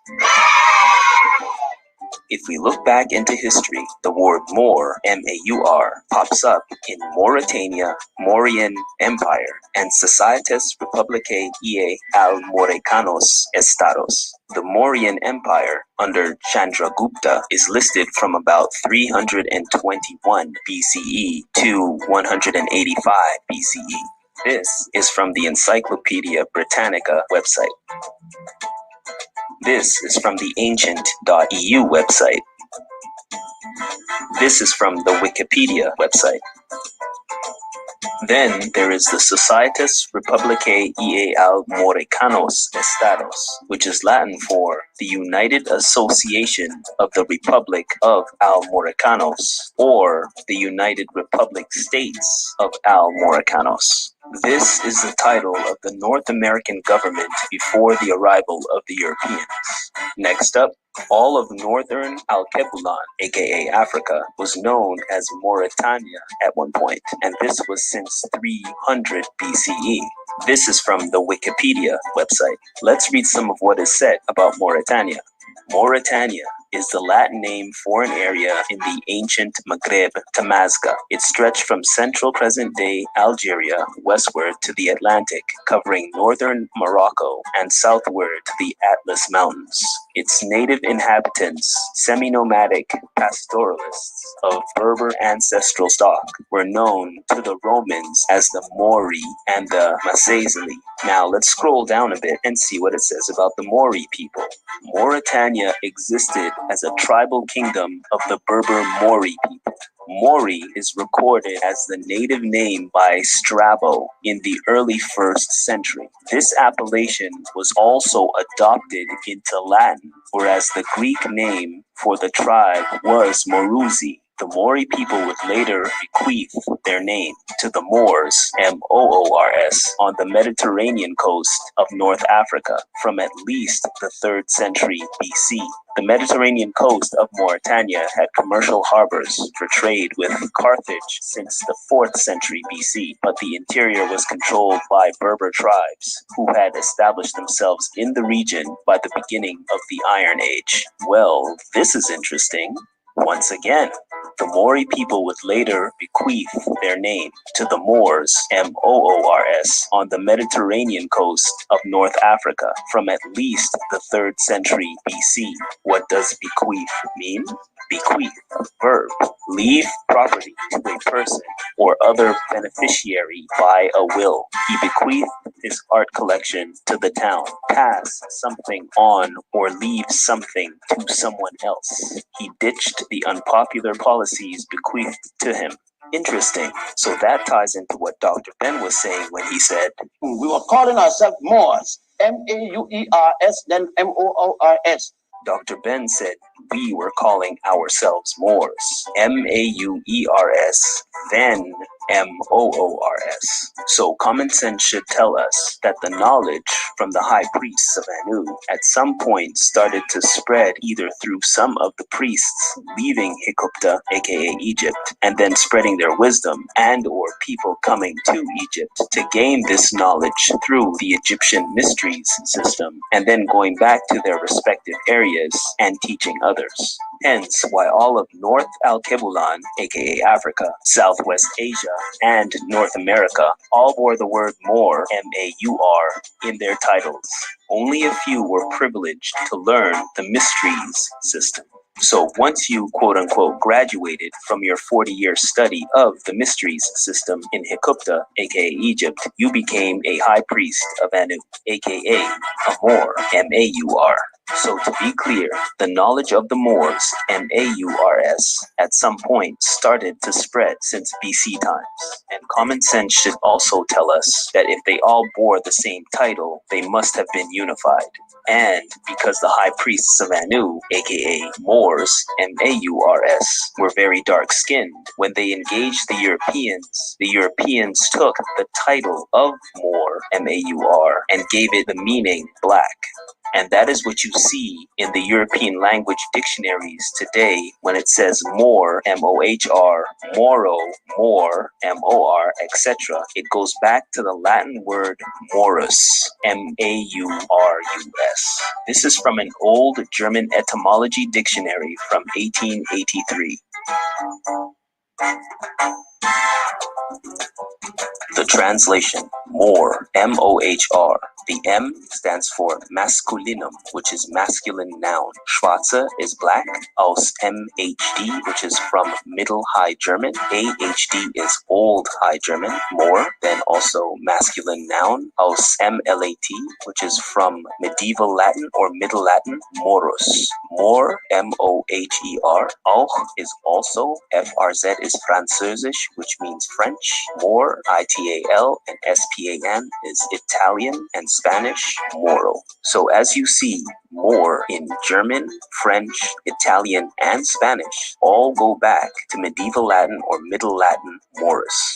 If we look back into history, the word Moor, M-A-U-R, pops up in Mauritania, Mauryan Empire, and Societas Republicae y Almorecanos Estados. The Mauryan Empire, under Chandragupta, is listed from about 321 BCE to 185 BCE. This is from the Encyclopedia Britannica website. This is from the ancient.eu website. This is from the Wikipedia website. Then there is the Societas Republicae y Almorecanos Estados, which is Latin for the United Association of the Republic of Almorecanos, or the United Republic States of Almorecanos. This is the title of the North American government before the arrival of the Europeans. Next up, all of northern Alkebulan, aka Africa, was known as Mauritania at one point, and this was since 300 BCE. This is from the Wikipedia website. Let's read some of what is said about Mauritania. Mauritania is the Latin name for an area in the ancient Maghreb, Tamazgha. It stretched from central present-day Algeria westward to the Atlantic, covering northern Morocco and southward to the Atlas Mountains. Its native inhabitants, semi-nomadic pastoralists of Berber ancestral stock, were known to the Romans as the Mori and the Masazili. Now let's scroll down a bit and see what it says about the Mori people. Mauritania existed as a tribal kingdom of the Berber Mori people. Mori is recorded as the native name by Strabo in the early 1st century. This appellation was also adopted into Latin, whereas the Greek name for the tribe was Moruzi. The Mori people would later bequeath their name to the Moors, Moors, on the Mediterranean coast of North Africa from at least the 3rd century BC. The Mediterranean coast of Mauritania had commercial harbors for trade with Carthage since the 4th century BC, but the interior was controlled by Berber tribes who had established themselves in the region by the beginning of the Iron Age. Well, this is interesting. Once again, the Mori people would later bequeath their name to the Moors, Moors, on the Mediterranean coast of North Africa from at least the 3rd century BC. What does bequeath mean? Bequeath, verb, leave property to a person or other beneficiary by a will. He bequeathed his art collection to the town, pass something on, or leave something to someone else. He ditched the unpopular policies bequeathed to him. Interesting. So that ties into what Dr. Ben was saying when he said, we were calling ourselves Moors, Mauers, then Moors. Dr. Ben said we were calling ourselves Moors, Maures, then Moors. So common sense should tell us that the knowledge from the high priests of Anu at some point started to spread either through some of the priests leaving Hikupta, aka Egypt, and then spreading their wisdom, and or people coming to Egypt to gain this knowledge through the Egyptian mysteries system, and then going back to their respective areas and teaching others. Hence why all of North Al-Kebulan, aka Africa, Southwest Asia, and North America all bore the word Moor, M-A-U-R, in their titles. Only a few were privileged to learn the mysteries system. So once you quote-unquote graduated from your 40-year study of the mysteries system in Hikupta, aka Egypt, you became a high priest of Anu, aka a Moor, M-A-U-R. So to be clear, the knowledge of the Moors, M-A-U-R-S, at some point started to spread since BC times. And common sense should also tell us that if they all bore the same title, they must have been unified. And because the high priests of Anu, aka Moors, M-A-U-R-S, were very dark-skinned, when they engaged the Europeans took the title of Moor, M-A-U-R, and gave it the meaning black. And that is what you see in the European language dictionaries today when it says Moor, M-O-H-R, Moro, Moor, M-O-R, etc. It goes back to the Latin word morus, M-A-U-R-U-S. This is from an old German etymology dictionary from 1883. The translation, Moor, M-O-H-R. The M stands for masculinum, which is masculine noun. Schwarze is black. Aus M-H-D, which is from Middle High German. A-H-D is Old High German. Moor, then also masculine noun. Aus M-L-A-T, which is from Medieval Latin or Middle Latin, morus. Moor, M-O-H-E-R. Auch is also, F-R-Z is Französisch, which means French. Moor, I-T-A-L, and S-P-A-N is Italian, and Spanish, Moro. So as you see, Moor in German, French, Italian, and Spanish all go back to Medieval Latin or Middle Latin, Morus.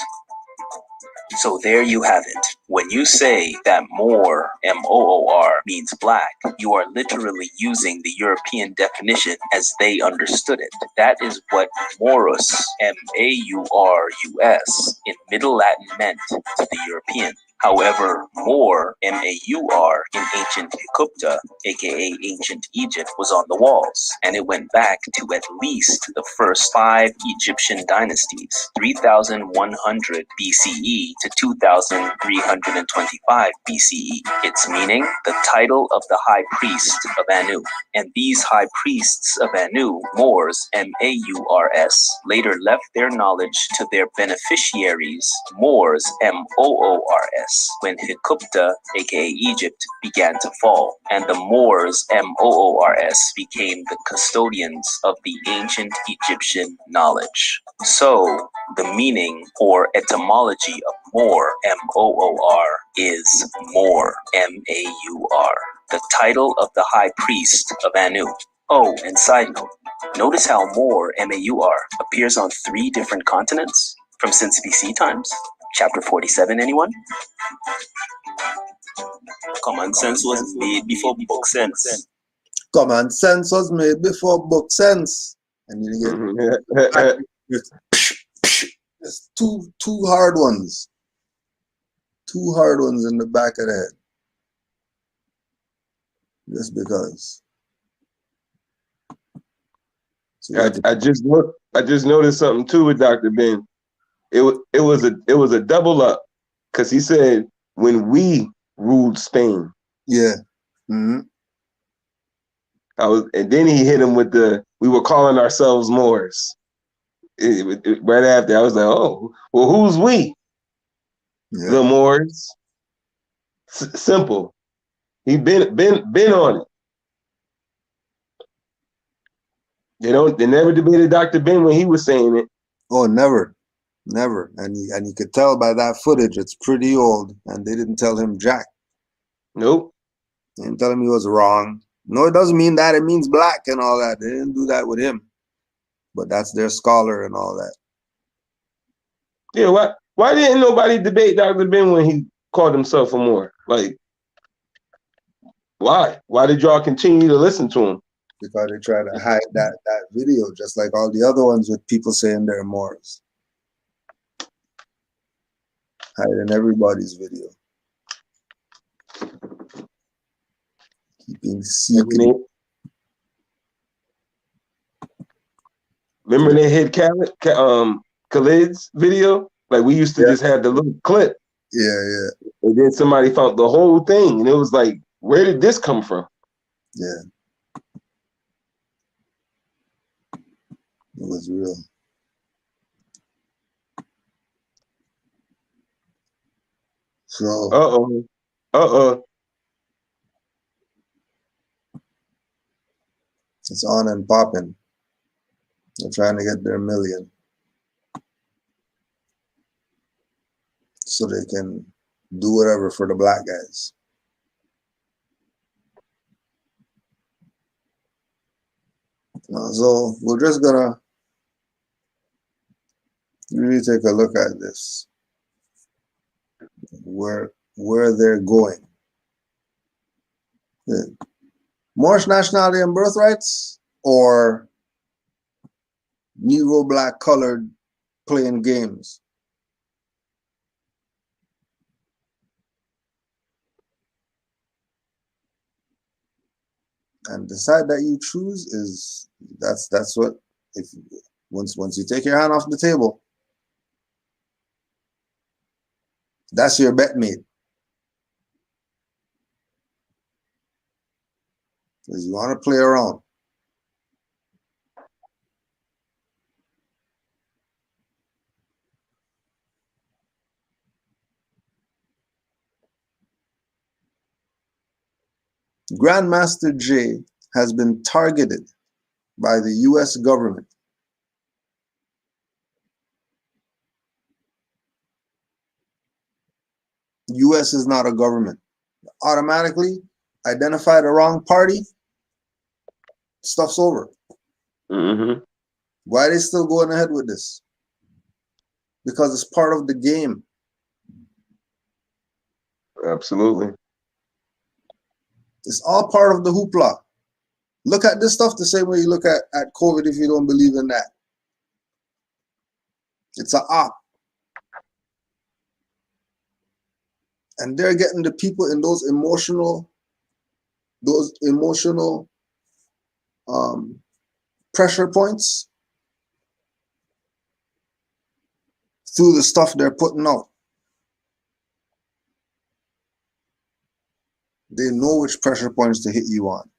So there you have it. When you say that Moor, M-O-O-R, means black, you are literally using the European definition as they understood it. That is what Morus, M-A-U-R-U-S, in Middle Latin meant to the European. However, Moor, M-A-U-R, in ancient Hikupta, aka ancient Egypt, was on the walls, and it went back to at least the first 5 Egyptian dynasties, 3100 BCE to 2325 BCE. Its meaning, the title of the high priest of Anu. And these high priests of Anu, Moors, M-A-U-R-S, later left their knowledge to their beneficiaries, Moors, M-O-O-R-S. Moors when Hykupta, aka Egypt, began to fall, and the Moors, Moors, became the custodians of the ancient Egyptian knowledge. So, the meaning or etymology of Moor, Moor, is Maur, Maur, the title of the high priest of Anu. Oh, and side note, notice how Maur, Maur, appears on 3 different continents from since BC times? Chapter 47, anyone? Common sense was made before book sense. Common sense was made before book sense. And you get just two hard ones. 2 hard ones in the back of the head. Just because. So I just noticed something too with Dr. Ben. It was a double up, because he said when we ruled Spain. Yeah. Mm-hmm. And then he hit him with we were calling ourselves Moors. Right after, I was like, oh, well, who's we? Yeah. The Moors. Simple. He been on it. They never debated Dr. Ben when he was saying it. Oh, never. And you could tell by that footage it's pretty old, and they didn't tell him jack. Nope. They didn't tell him he was wrong. No, it doesn't mean that. It means black and all that. They didn't do that with him. But that's their scholar and all that. Yeah, why didn't nobody debate Dr. Ben when he called himself a Moor? Like, why? Why did y'all continue to listen to him? Because they try to hide that video, just like all the other ones with people saying they're Moors. Hiding everybody's video. Keeping secret. Remember they hid Khalid's video? Like, we used to just have the little clip. Yeah. And then somebody found the whole thing, and it was like, where did this come from? Yeah. It was real. So. It's on and popping. They're trying to get their million. So they can do whatever for the black guys. So we're just gonna really take a look at this. Where they're going. Yeah. Moorish nationality and birthrights, or Negro black colored playing games? And the side that you choose is that's what, if once you take your hand off the table, that's your bet made. Because you want to play around. Grandmaster Jay has been targeted by the US government. US is not a government. Automatically identify the wrong party, stuff's over. Mm-hmm. Why are they still going ahead with this? Because it's part of the game. Absolutely. It's all part of the hoopla. Look at this stuff the same way you look at COVID if you don't believe in that. It's an op. And they're getting the people in those emotional pressure points through the stuff they're putting out. They know which pressure points to hit you on.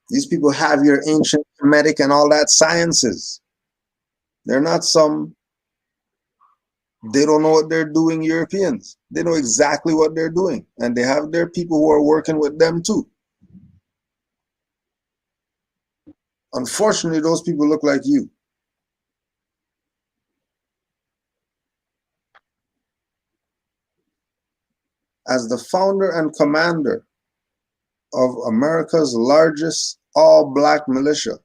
These people have your ancient Kemetic and all that sciences. They're not some They don't know what they're doing, Europeans. They know exactly what they're doing. And they have their people who are working with them too. Unfortunately, those people look like you. As the founder and commander of America's largest all-black militia,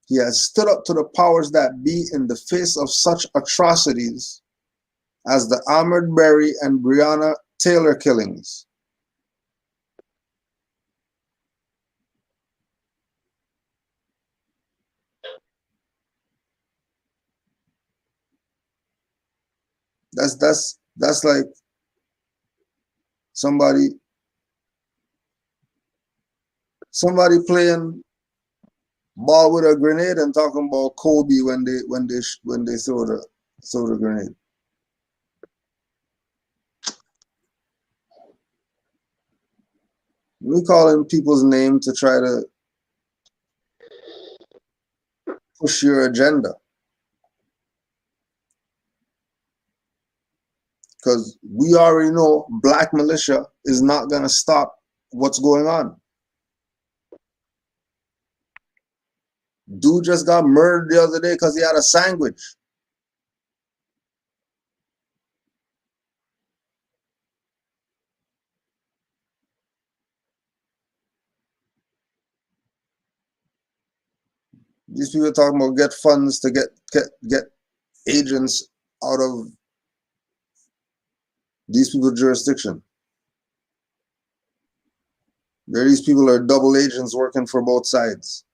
he has stood up to the powers that be in the face of such atrocities as the Ahmaud Berry and Breonna Taylor killings. That's like somebody playing ball with a grenade and talking about Kobe when they throw the grenade. We calling people's name to try to push your agenda. Because we already know black militia is not going to stop what's going on. Dude just got murdered the other day because he had a sandwich. These people are talking about get funds to get agents out of these people's jurisdiction. These people are double agents working for both sides.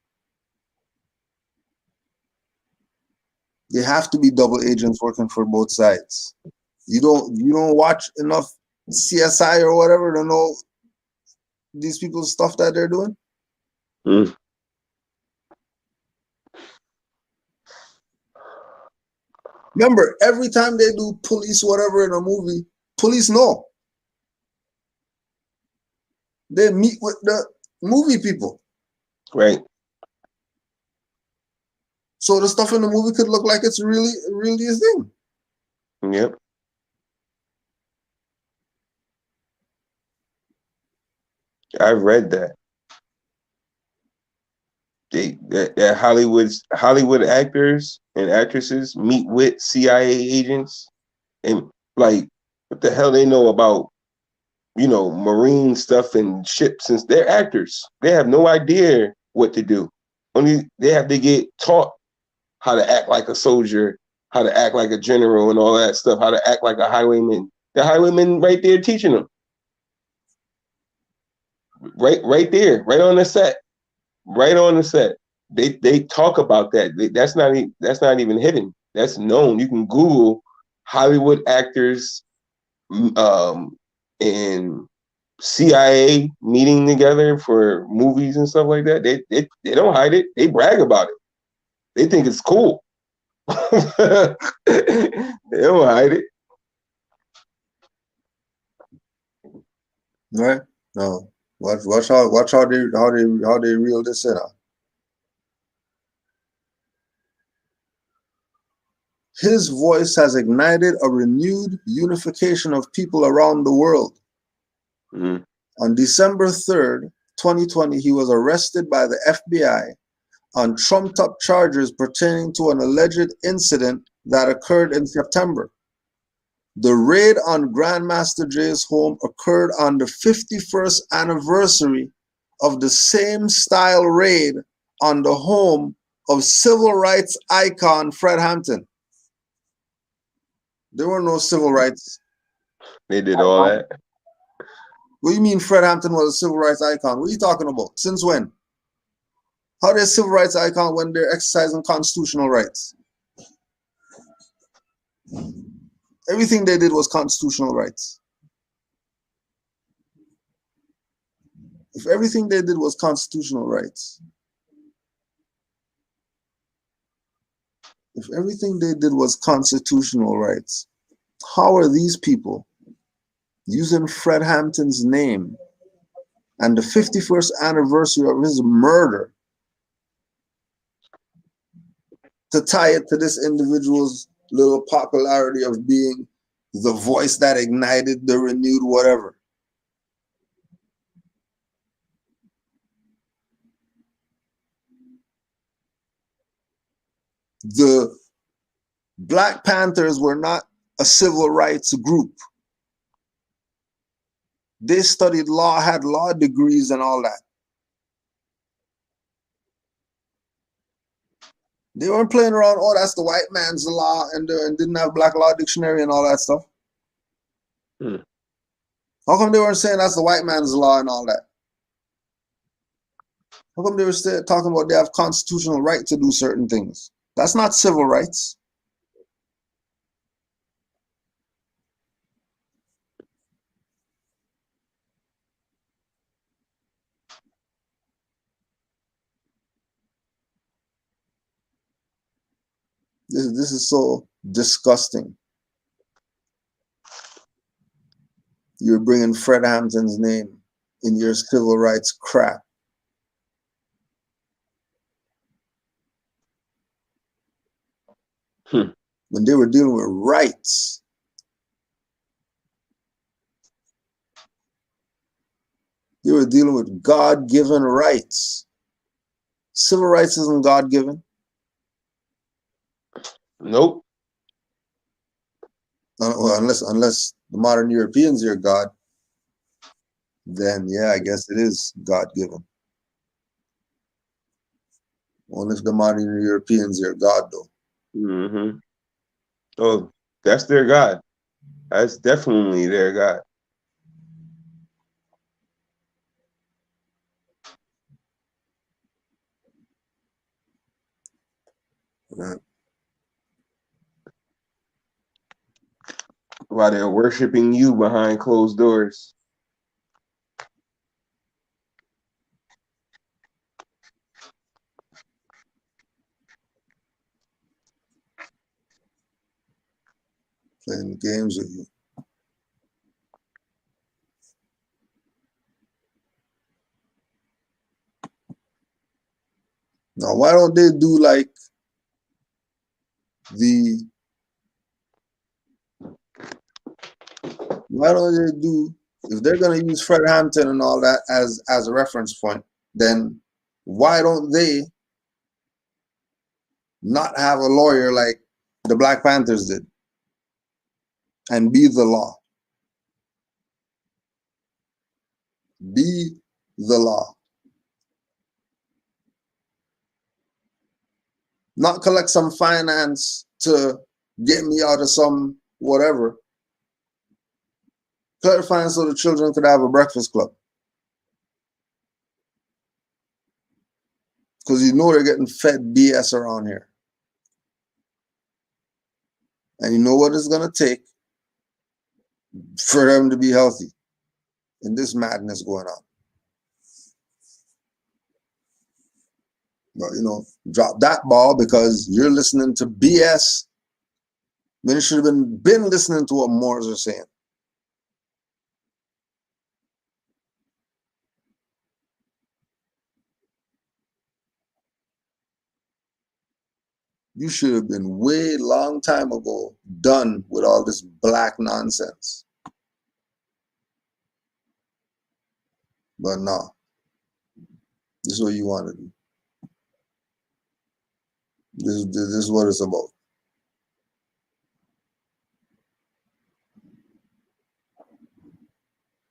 They have to be double agents working for both sides. You don't watch enough CSI or whatever to know these people's stuff that they're doing. Mm. Remember, every time they do police whatever in a movie, police know. They meet with the movie people. Right. So the stuff in the movie could look like it's really a thing. Yep. I've read that. That Hollywood actors and actresses meet with CIA agents and like what the hell they know about, marine stuff and ships, since they're actors. They have no idea what to do. Only they have to get taught how to act like a soldier, how to act like a general and all that stuff, how to act like a highwayman. The highwayman right there teaching them. Right there, right on the set. Right on the set. They talk about that. That's not even hidden. That's known. You can Google Hollywood actors and CIA meeting together for movies and stuff like that. They don't hide it. They brag about it. They think it's cool. They don't hide it. Right? No. Watch how they reel this in. His voice has ignited a renewed unification of people around the world. Mm-hmm. On December 3rd, 2020, he was arrested by the FBI on trumped-up charges pertaining to an alleged incident that occurred in September. The raid on Grandmaster Jay's home occurred on the 51st anniversary of the same style raid on the home of civil rights icon Fred Hampton. There were no civil rights. They did all that. What do you mean Fred Hampton was a civil rights icon? What are you talking about? Since when? How are they a civil rights icon when they're exercising constitutional rights? Everything they did was constitutional rights. If everything they did was constitutional rights, how are these people using Fred Hampton's name and the 51st anniversary of his murder to tie it to this individual's little popularity of being the voice that ignited the renewed whatever. The Black Panthers were not a civil rights group. They studied law, had law degrees and all that. They weren't playing around, oh, that's the white man's law, and didn't have black law dictionary and all that stuff. How come they weren't saying that's the white man's law and all that? How come they were still talking about they have constitutional right to do certain things? That's not civil rights. This is so disgusting. You're bringing Fred Hampton's name in your civil rights crap. When they were dealing with rights. They were dealing with God-given rights. Civil rights isn't God-given. Nope. Well, unless the modern Europeans are God, then yeah, I guess it is God-given. Only if the modern Europeans are God, though. Mm-hmm. Oh, that's their God. That's definitely their God. Yeah. While they're worshiping you behind closed doors. Playing games with you. Now, why don't they do like why don't they do, if they're going to use Fred Hampton and all that as a reference point, then why don't they not have a lawyer like the Black Panthers did and be the law? Be the law. Not collect some finance to get me out of some whatever. Collect finance so the children could have a breakfast club. Because you know they're getting fed BS around here. And you know what it's going to take for them to be healthy in this madness going on. But, drop that ball because you're listening to BS when you should have been listening to what Moors are saying. You should have been way long time ago done with all this black nonsense. But no, this is what you want to do. This is what it's about.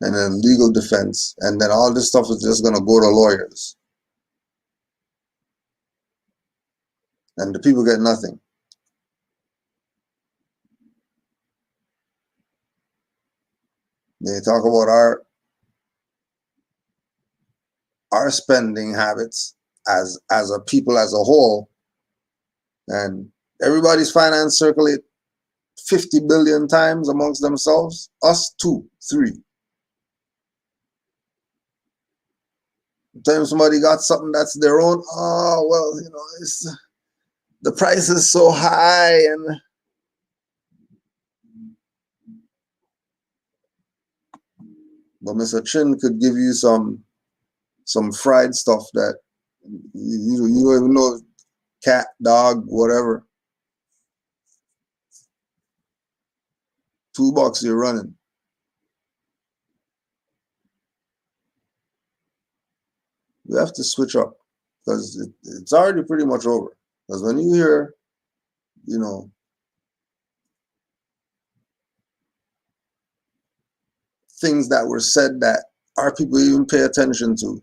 And then legal defense, and then all this stuff is just going to go to lawyers. And the people get nothing. They talk about our spending habits as a people as a whole, and everybody's finance circulate 50 billion times amongst themselves. Us 2, 3. Sometimes somebody got something that's their own. Oh well, it's the price is so high, and but Mr. Chin could give you some fried stuff that you don't even know, cat, dog, whatever. toolbox you're running. We have to switch up because it's already pretty much over. Because when you hear, you know, things that were said that our people even pay attention to,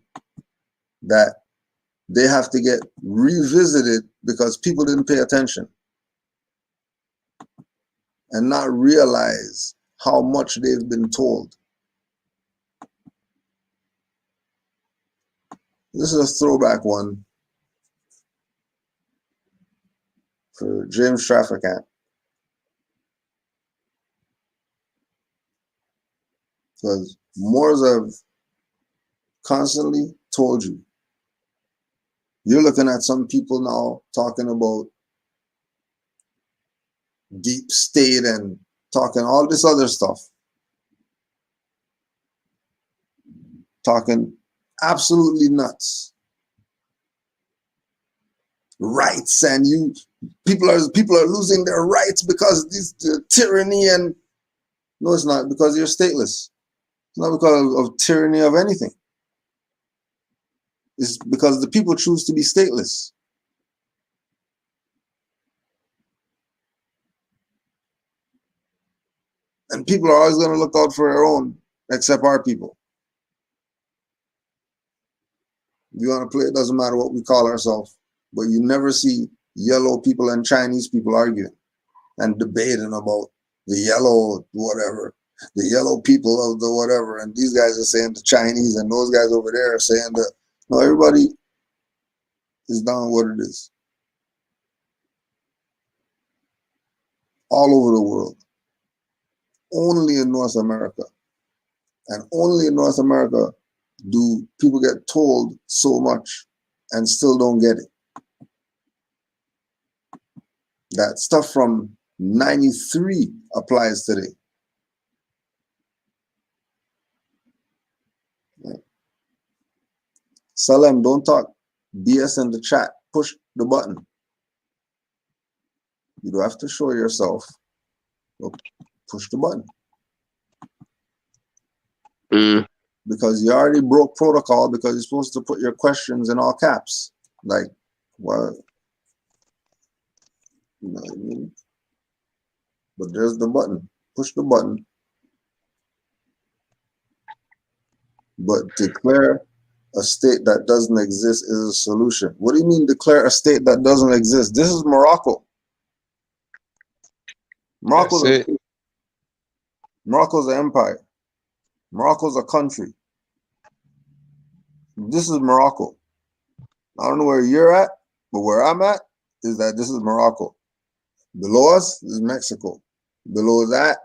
that they have to get revisited because people didn't pay attention and not realize how much they've been told. This is a throwback one for James Trafficant. Because Moors have constantly told you. You're looking at some people now talking about deep state and talking all this other stuff. Talking absolutely nuts. Rights, and people are losing their rights because of this tyranny. And no, it's not, because you're stateless. It's not because of tyranny of anything. It's because the people choose to be stateless. And people are always going to look out for their own, except our people. If you want to play, it doesn't matter what we call ourselves. But you never see yellow people and Chinese people arguing and debating about the yellow whatever, the yellow people of the whatever. And these guys are saying the Chinese, and those guys over there are saying that. No, everybody is down what it is. All over the world. Only in North America. And only in North America do people get told so much and still don't get it. That stuff from 93 applies today. Salem, don't talk BS in the chat. Push the button. You don't have to show yourself. Push the button. Because you already broke protocol because you're supposed to put your questions in all caps. Like, what? You know what I mean? But there's the button. Push the button. But declare a state that doesn't exist is a solution. What do you mean declare a state that doesn't exist? This is Morocco. Morocco's an empire. Morocco's a country. This is Morocco. I don't know where you're at, but where I'm at is that this is Morocco. Below us is Mexico. Below that,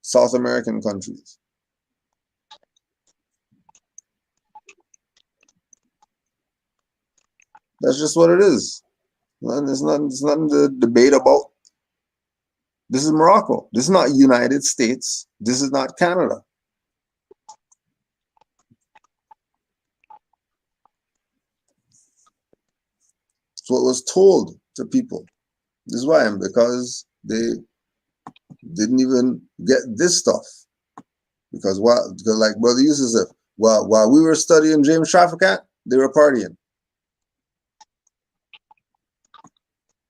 South American countries. That's just what it is. There's nothing to debate about. This is Morocco. This is not United States. This is not Canada. It's what was told to people. This is why, because they didn't even get this stuff. Because like Brother Yusuf said, while we were studying James Trafficant, they were partying.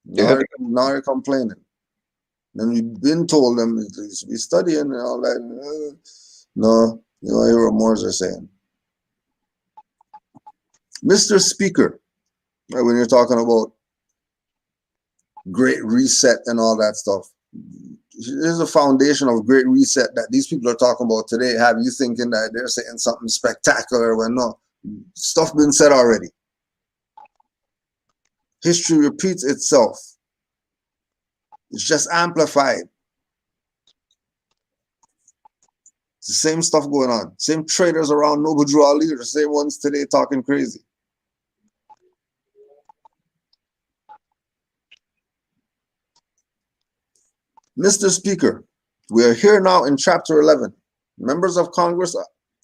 Now they're complaining. And we've been told them to be studying and all that. No, you know, hear what Moors are saying. Mr. Speaker, right, when you're talking about Great Reset and all that stuff, there's a foundation of Great Reset that these people are talking about today. Have you thinking that they're saying something spectacular when no, stuff been said already. History repeats itself. It's just amplified. It's the same stuff going on. Same traders around Noble Drew Ali are the same ones today talking crazy. Mr. Speaker, we are here now in Chapter 11. Members of Congress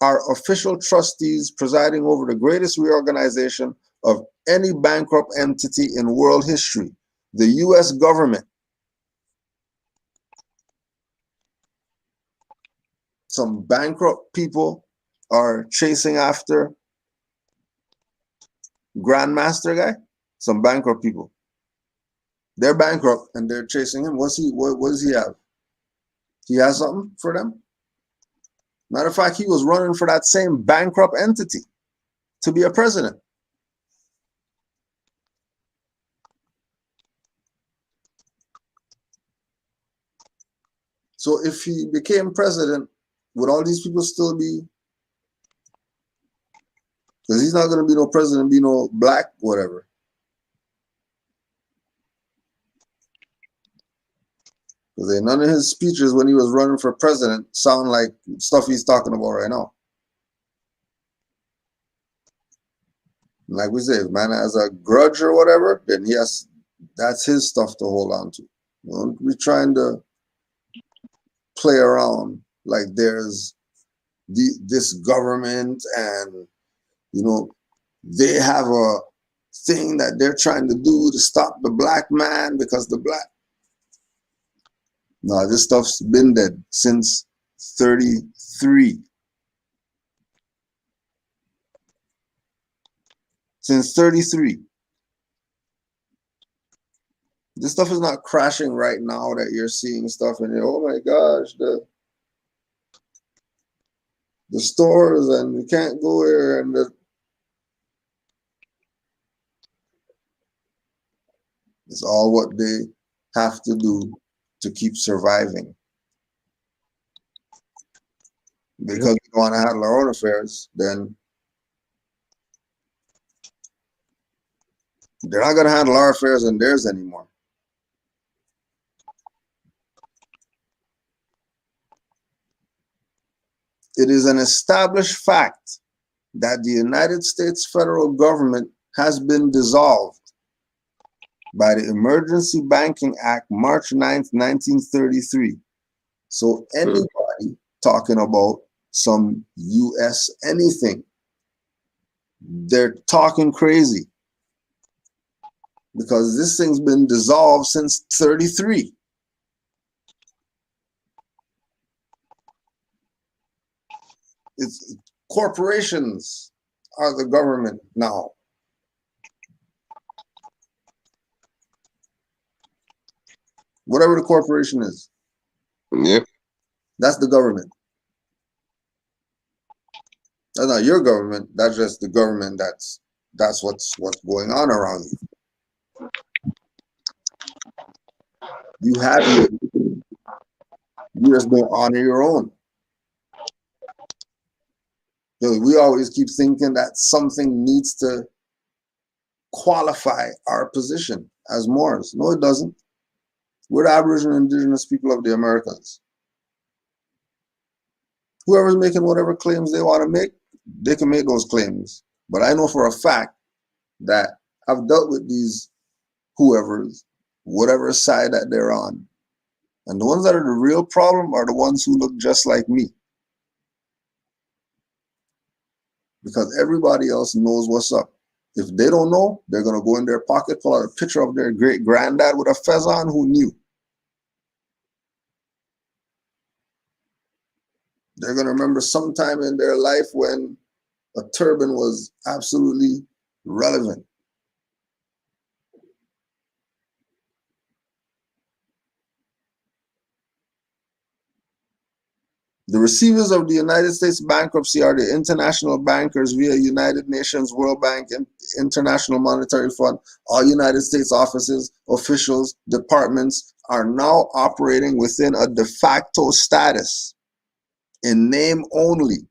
are official trustees presiding over the greatest reorganization of any bankrupt entity in world history, the U.S. government. Some bankrupt people are chasing after Grandmaster guy. Some bankrupt people. They're bankrupt and they're chasing him. What does he have? He has something for them? Matter of fact, he was running for that same bankrupt entity to be a president. So if he became president, would all these people still be? Because he's not going to be no president, be no black, whatever. Because none of his speeches when he was running for president sound like stuff he's talking about right now. Like we say, if man has a grudge or whatever, then that's his stuff to hold on to. Don't be trying to play around like there's this government and they have a thing that they're trying to do to stop the black man because the black. No, this stuff's been dead since 33. Since 33. This stuff is not crashing right now that you're seeing stuff and oh my gosh, the stores and we can't go here and it's all what they have to do to keep surviving. Because we don't want to handle our own affairs, then they're not going to handle our affairs and theirs anymore. It is an established fact that the United States federal government has been dissolved by the Emergency Banking Act, March 9th, 1933. So anybody talking about some U.S. anything, they're talking crazy. Because this thing's been dissolved since 33. It's corporations are the government now. Whatever the corporation is. Yep. That's the government. That's not your government. That's just the government. That's what's going on around you. You have you just don't honor your own. We always keep thinking that something needs to qualify our position as Moors. No, it doesn't. We're the Aboriginal indigenous people of the Americas. Whoever's making whatever claims they want to make, they can make those claims. But I know for a fact that I've dealt with these whoever's, whatever side that they're on. And the ones that are the real problem are the ones who look just like me. Because everybody else knows what's up. If they don't know, they're going to go in their pocket, pull out a picture of their great granddad with a fez on who knew. They're going to remember sometime in their life when a turban was absolutely relevant. The receivers of the United States bankruptcy are the international bankers via United Nations, World Bank, and International Monetary Fund. All United States offices, officials, departments are now operating within a de facto status in name only.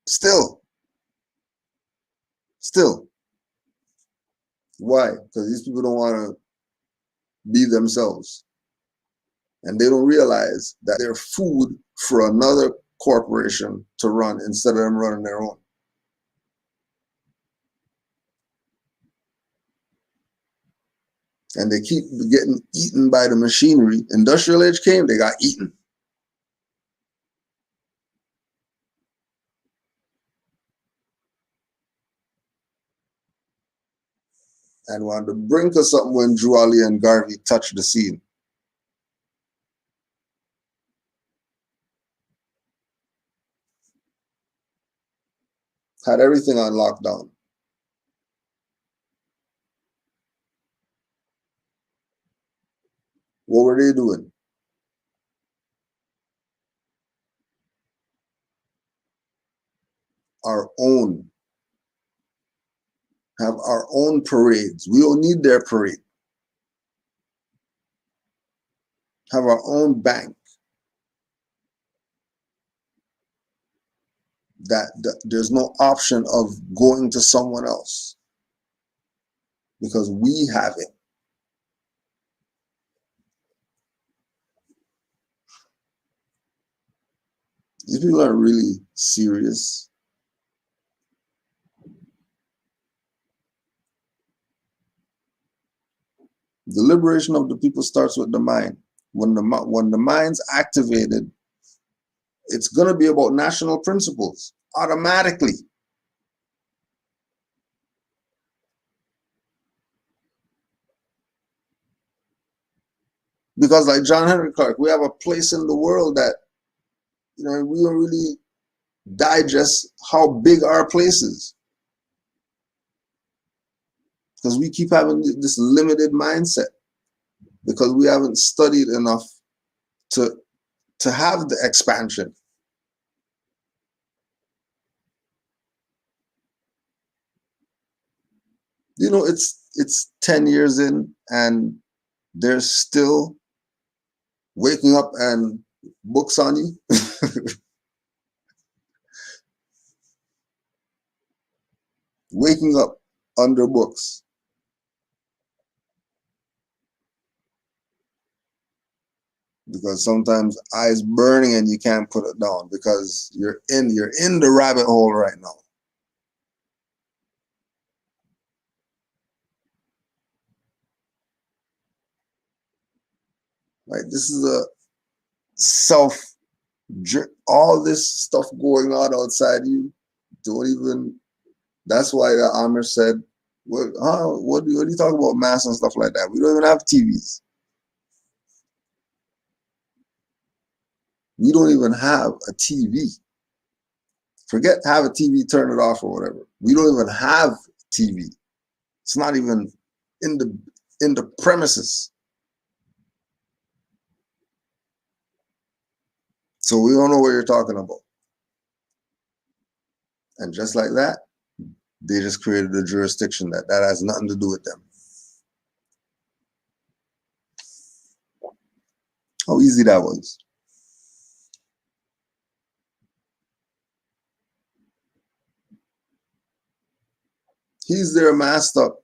Still. Why? Because these people don't want to be themselves. And they don't realize that they're food for another corporation to run instead of them running their own. And they keep getting eaten by the machinery. Industrial age came, they got eaten. And we're on the brink of something when Drew Ali and Garvey touched the scene. had everything on lockdown. What were they doing? Our own. Have our own parades. We don't need their parade. Have our own bank. That there's no option of going to someone else because we have it. These people aren't really serious. The liberation of the people starts with the mind. When the mind's activated, it's going to be about national principles automatically. Because like John Henry Clark, we have a place in the world that, we don't really digest how big our place is. Because we keep having this limited mindset because we haven't studied enough to have the expansion. It's 10 years in and they're still waking up and books on you. Waking up under books. Because sometimes eyes burning and you can't put it down because you're in the rabbit hole right now. Right? This is a all this stuff going on outside you. That's why the Amir said, what do you talk about mass and stuff like that? We don't even have TVs. We don't even have a TV. Forget have a TV, turn it off or whatever. We don't even have TV. It's not even in the premises. So we don't know what you're talking about. And just like that, they just created a jurisdiction that has nothing to do with them. How easy that was. He's there masked up.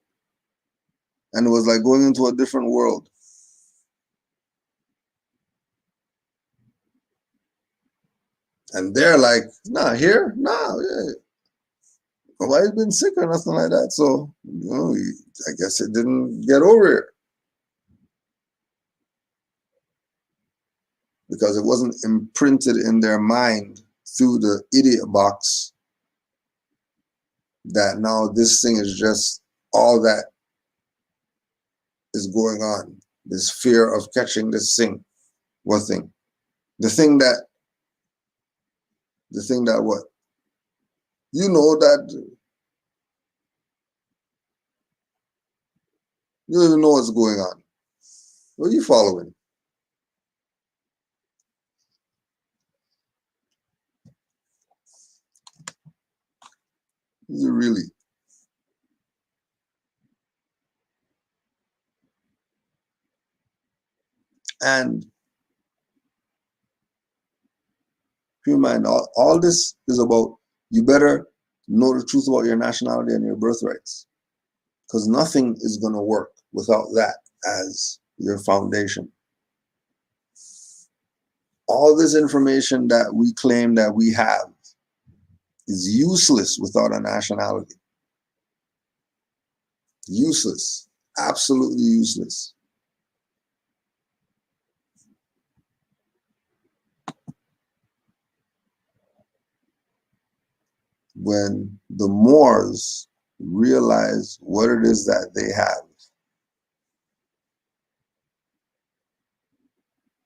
And it was like going into a different world. And they're like, nah, here? Nah, yeah. Nobody's been sick or nothing like that. So, I guess it didn't get over here. Because it wasn't imprinted in their mind through the idiot box that now this thing is just all that is going on. This fear of catching this thing. What thing? The thing that what? You know that you don't even know what's going on. What are you following? You really. And keep in mind, all this is about you better know the truth about your nationality and your birthrights. Because nothing is going to work without that as your foundation. All this information that we claim that we have is useless without a nationality. Useless. Absolutely useless. When the Moors realize what it is that they have,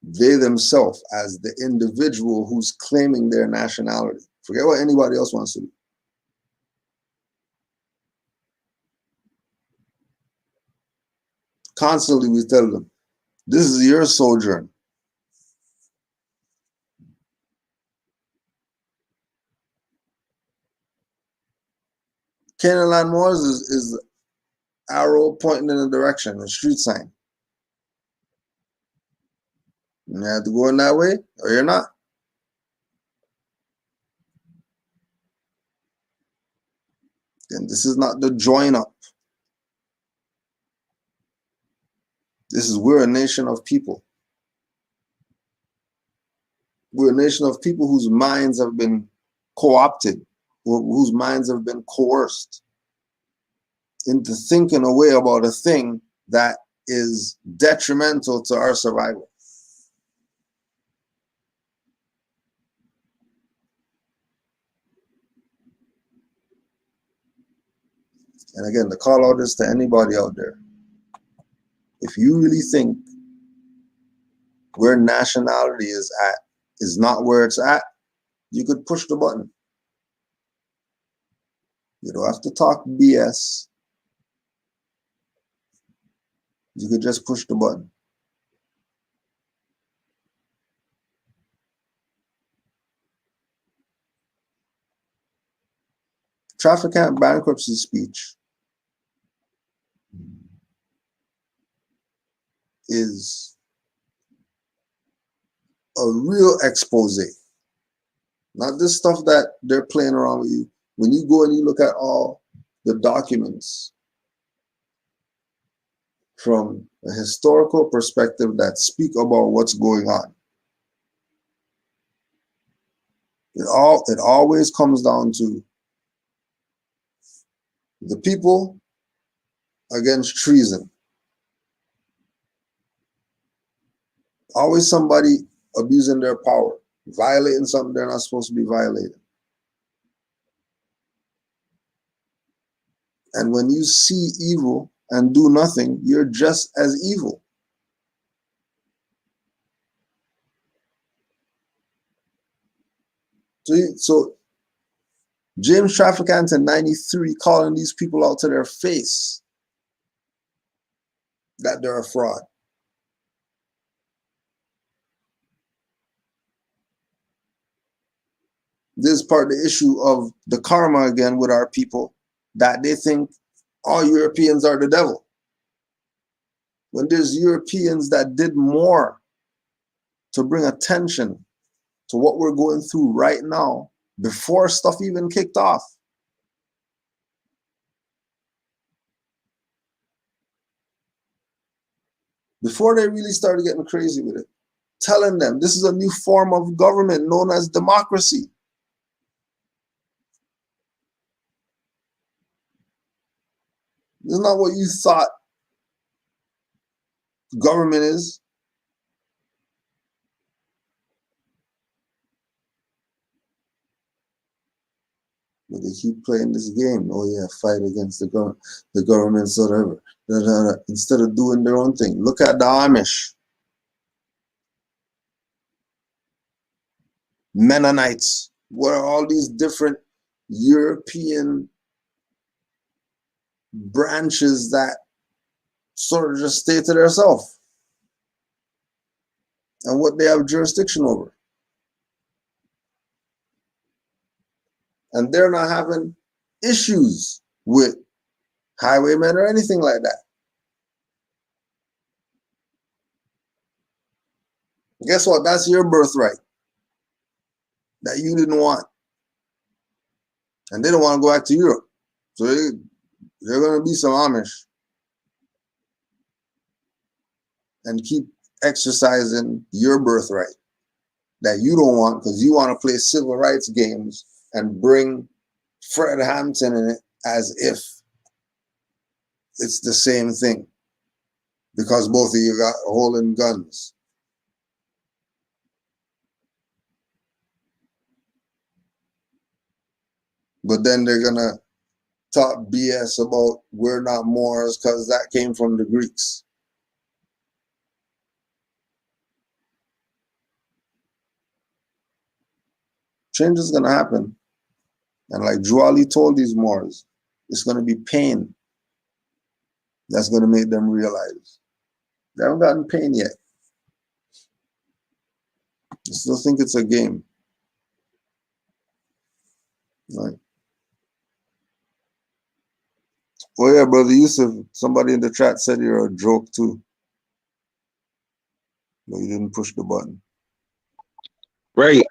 they themselves, as the individual who's claiming their nationality, forget what anybody else wants to do. constantly we tell them, this is your sojourn. Canaanland Moors is the arrow pointing in a direction, a street sign. You have to go in that way, or you're not. And this is not the join up. This is we're a nation of people. We're a nation of people whose minds have been co-opted, whose minds have been coerced into thinking a way about a thing that is detrimental to our survival. And again, the call out is to anybody out there. If you really think where nationality is at is not where it's at, you could push the button. You don't have to talk BS. You could just push the button. Trafficant bankruptcy speech is a real expose. Not this stuff that they're playing around with you. When you go and you look at all the documents from a historical perspective that speak about what's going on, it always comes down to the people against treason. Always somebody abusing their power, violating something they're not supposed to be violating. And when you see evil and do nothing, you're just as evil. So James Trafficant in 93 calling these people out to their face that they're a fraud. This is part of the issue of the karma again with our people, that they think all Europeans are the devil. When there's Europeans that did more to bring attention to what we're going through right now before stuff even kicked off. Before they really started getting crazy with it, telling them this is a new form of government known as democracy. This is not what you thought government is. But they keep playing this game. Oh yeah, fight against the government, whatever. Instead of doing their own thing. Look at the Amish, Mennonites. What are all these different European branches that sort of just stay to themselves and what they have jurisdiction over? And they're not having issues with highwaymen or anything like that. Guess what? That's your birthright that you didn't want. And they don't want to go back to Europe. So they're going to be some Amish and keep exercising your birthright that you don't want because you want to play civil rights games and bring Fred Hampton in it as if it's the same thing because both of you got holding guns. But then they're going to talk BS about we're not Moors because that came from the Greeks. Change is going to happen. And like Juali told these Moors, it's going to be pain that's going to make them realize They haven't gotten pain yet. I still think it's a game. Like, oh yeah, brother Yusuf, somebody in the chat said you're a joke too. But you didn't push the button. Right.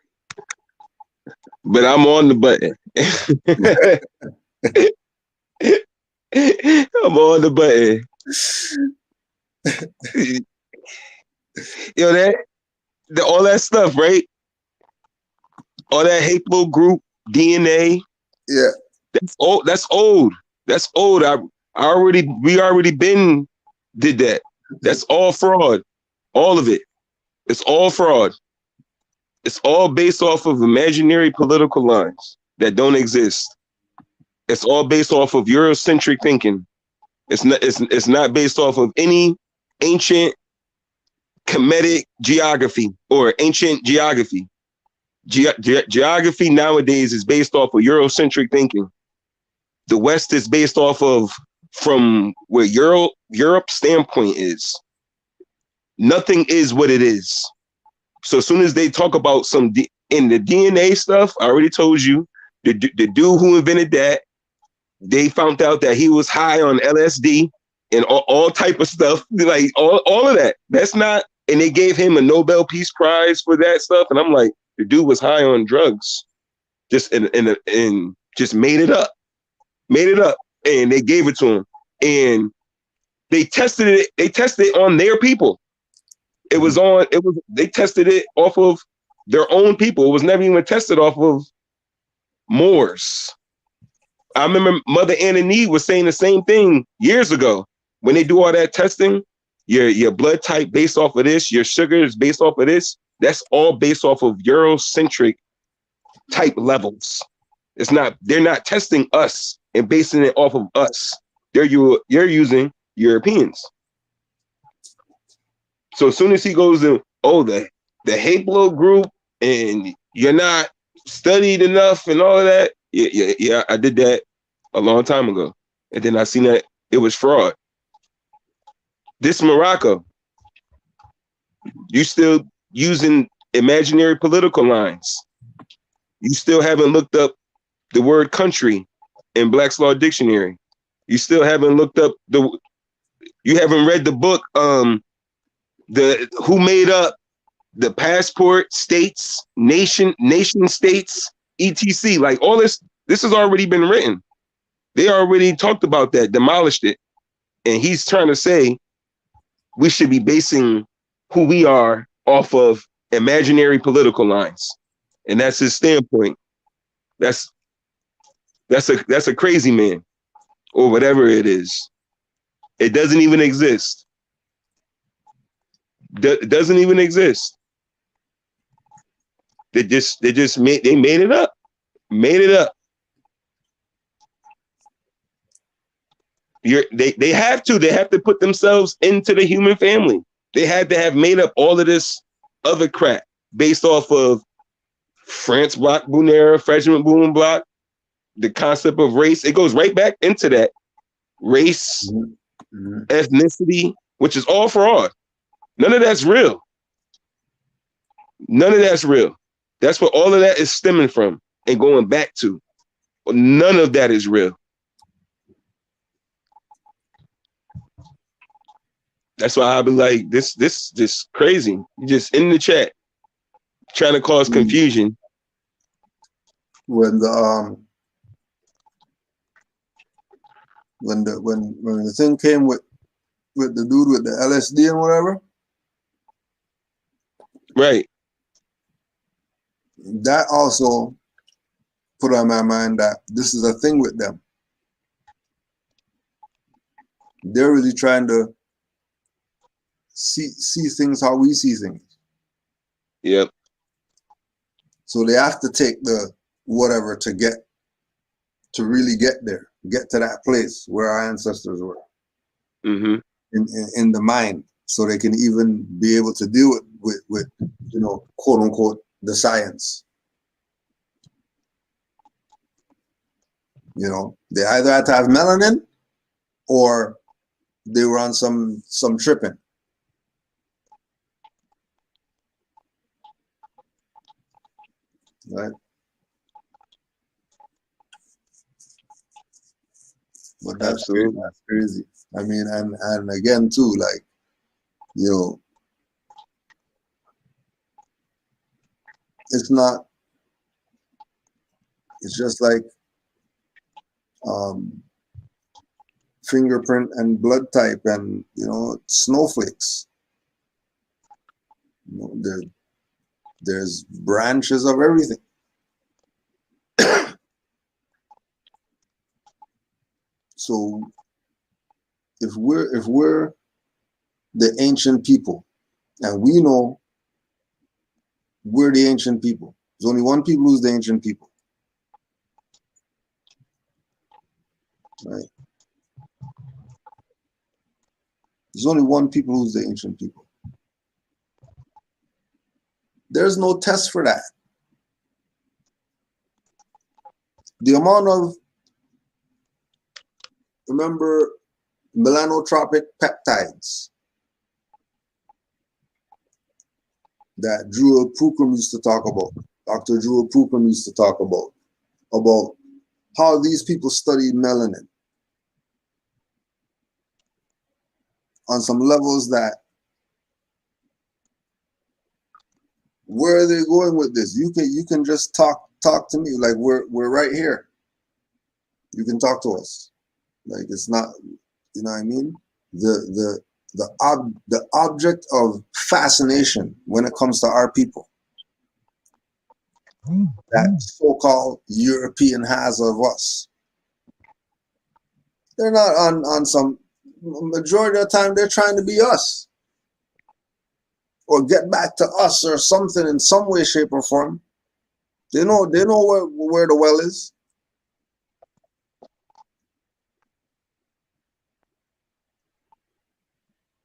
But I'm on the button. I'm on the button. Yo, all that stuff, right? All that hateful group DNA. Yeah. That's old. That's old. That's old. We already been did that. That's all fraud. All of it. It's all fraud. It's all based off of imaginary political lines that don't exist. It's all based off of Eurocentric thinking. It's not based off of any ancient Kemetic geography or ancient geography. Geography nowadays is based off of Eurocentric thinking. The West is based off of from where Europe's standpoint is. Nothing is what it is. So as soon as they talk about in the DNA stuff, I already told you, the dude who invented that, they found out that he was high on LSD and all type of stuff, like all of that. That's not, and they gave him a Nobel Peace Prize for that stuff. And I'm like, the dude was high on drugs, just and just made it up, and they gave it to him, and they tested it. They tested it on their people. They tested it off of their own people. It was never even tested off of Moors. I remember Mother Anna Need was saying the same thing years ago. When they do all that testing, your blood type based off of this, your sugar is based off of this. That's all based off of Eurocentric type levels. They're not testing us and basing it off of us. You're using Europeans. So as soon as he goes in, the Haplo group and you're not studied enough and all of that, yeah, I did that a long time ago. And then I seen that it was fraud. This Morocco, you still using imaginary political lines. You still haven't looked up the word country in Black's Law Dictionary. You still haven't looked up you haven't read the book, who made up the passport states, nation states, etc. Like all this has already been written. They already talked about that, demolished it. And he's trying to say we should be basing who we are off of imaginary political lines. And that's his standpoint. That's a crazy man, or whatever it is. It doesn't even exist. It doesn't even exist. They made it up. Made it up. They have to put themselves into the human family. They had to have made up all of this other crap based off of France Block Bunera, Frederick Boom Block, the concept of race. It goes right back into that. Race, ethnicity, which is all fraud. None of that's real. None of that's real. That's what all of that is stemming from and going back to. None of that is real. That's why I'll be like, this just crazy. You just in the chat trying to cause confusion. When the thing came with the dude with the LSD and whatever, right? That also put on my mind that this is a thing with them. They're really trying to see things how we see things. Yep. So they have to take the whatever to really get there, get to that place where our ancestors were. Mm-hmm. In the mind, so they can even be able to deal with quote unquote the science. They either had to have melanin or they were on some tripping. right? But that's crazy. Absolutely. That's crazy. I mean, and again too, like, you know, it's not. It's just like um, fingerprint and blood type, and snowflakes. There's branches of everything. So if we're the ancient people, and we know we're the ancient people, there's only one people who's the ancient people, right? There's only one people who's the ancient people. There's no test for that. The amount of, remember, melanotropic peptides that Drew Pookum used to talk about, Dr. Drew Pookum used to talk about how these people studied melanin on some levels that, where are they going with this? You can just talk to me, like we're right here. You can talk to us. Like, it's not, you know what I mean? The object of fascination when it comes to our people, that so-called European has of us, they're not on some, majority of the time they're trying to be us or get back to us or something in some way, shape, or form. They know where the well is.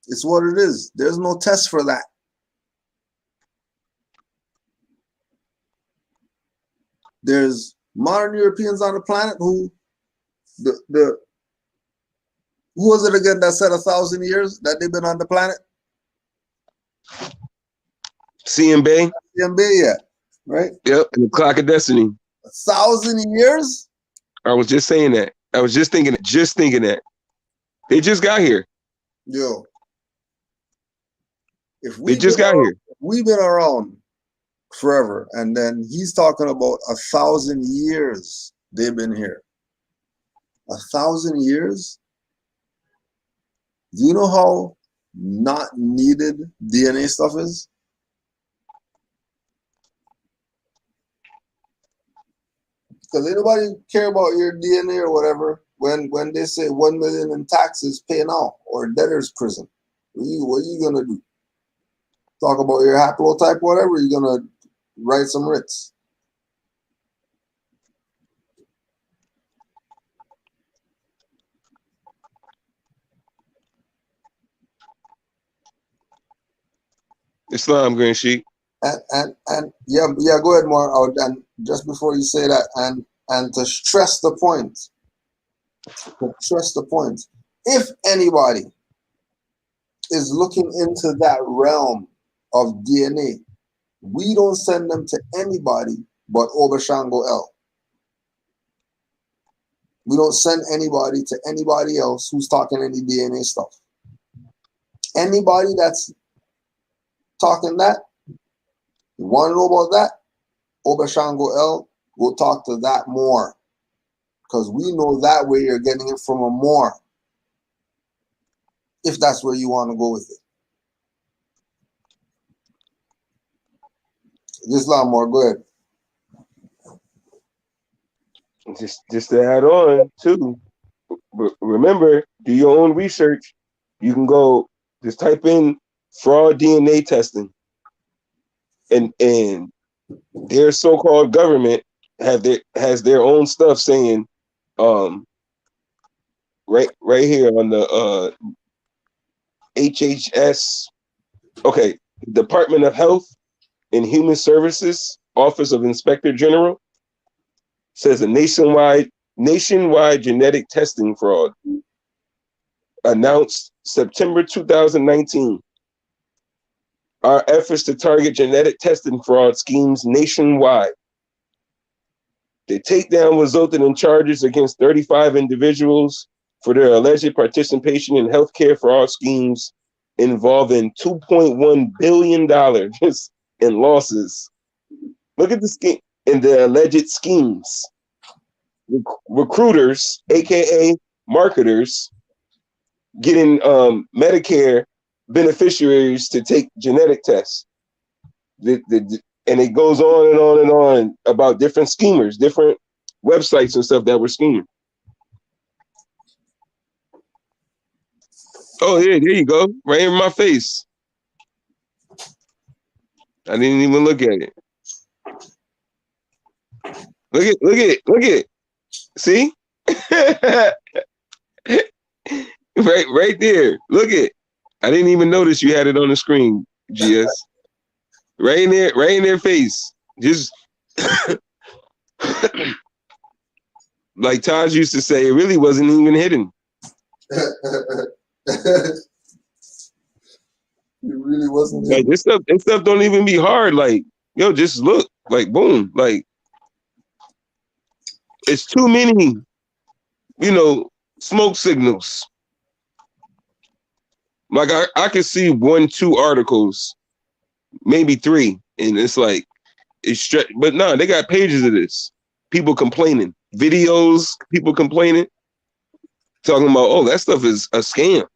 It's what it is. There's no test for that. There's modern Europeans on the planet who who was it again that said 1,000 years that they've been on the planet? CMB? CMB, yeah. Right? Yep, and the clock of destiny. 1,000 years? I was just saying that. I was just thinking that. They just got here. Yo. They just got here. We've been around forever, and then he's talking about 1,000 years they've been here. 1,000 years? Do you know how not needed DNA stuff is? Because anybody care about your DNA or whatever when they say 1 million in taxes pay now or debtor's prison. What are you gonna do? Talk about your haplotype, whatever, you're gonna write some writs. Islam, Green Sheik. And yeah, go ahead, more. And just before you say that, and to stress the point, if anybody is looking into that realm of DNA, we don't send them to anybody but Obashango L. We don't send anybody to anybody else who's talking any DNA stuff. Anybody that's talking that, you want to know about that? Obashango L will talk to that more, because we know that way you're getting it from a more, if that's where you want to go with it. Islam, more, go ahead. Just to add on too, remember, do your own research. You can go just type in fraud DNA testing, and their so-called government has their own stuff saying, right here on the HHS, okay, Department of Health and Human Services, Office of Inspector General, says a nationwide genetic testing fraud announced September 2019. Our efforts to target genetic testing fraud schemes nationwide The takedown resulted in charges against 35 individuals for their alleged participation in healthcare fraud schemes involving $2.1 billion in losses. Look at the scheme in the alleged schemes. Recruiters, aka marketers, getting Medicare beneficiaries to take genetic tests. And it goes on and on and on about different schemers, different websites and stuff that were scheming. Oh yeah, there you go, right in my face. I didn't even look at it. Look at. See? right there. Look at. I didn't even notice you had it on the screen, GS. Right in their face. Just like Taj used to say, it really wasn't even hidden. It really wasn't Like this stuff don't even be hard. Like, yo, just look. Like, boom. Like, it's too many, smoke signals. Like I could see 1, 2 articles, maybe 3, and it's like but no, they got pages of this. People complaining, videos, people complaining, talking about, oh, that stuff is a scam.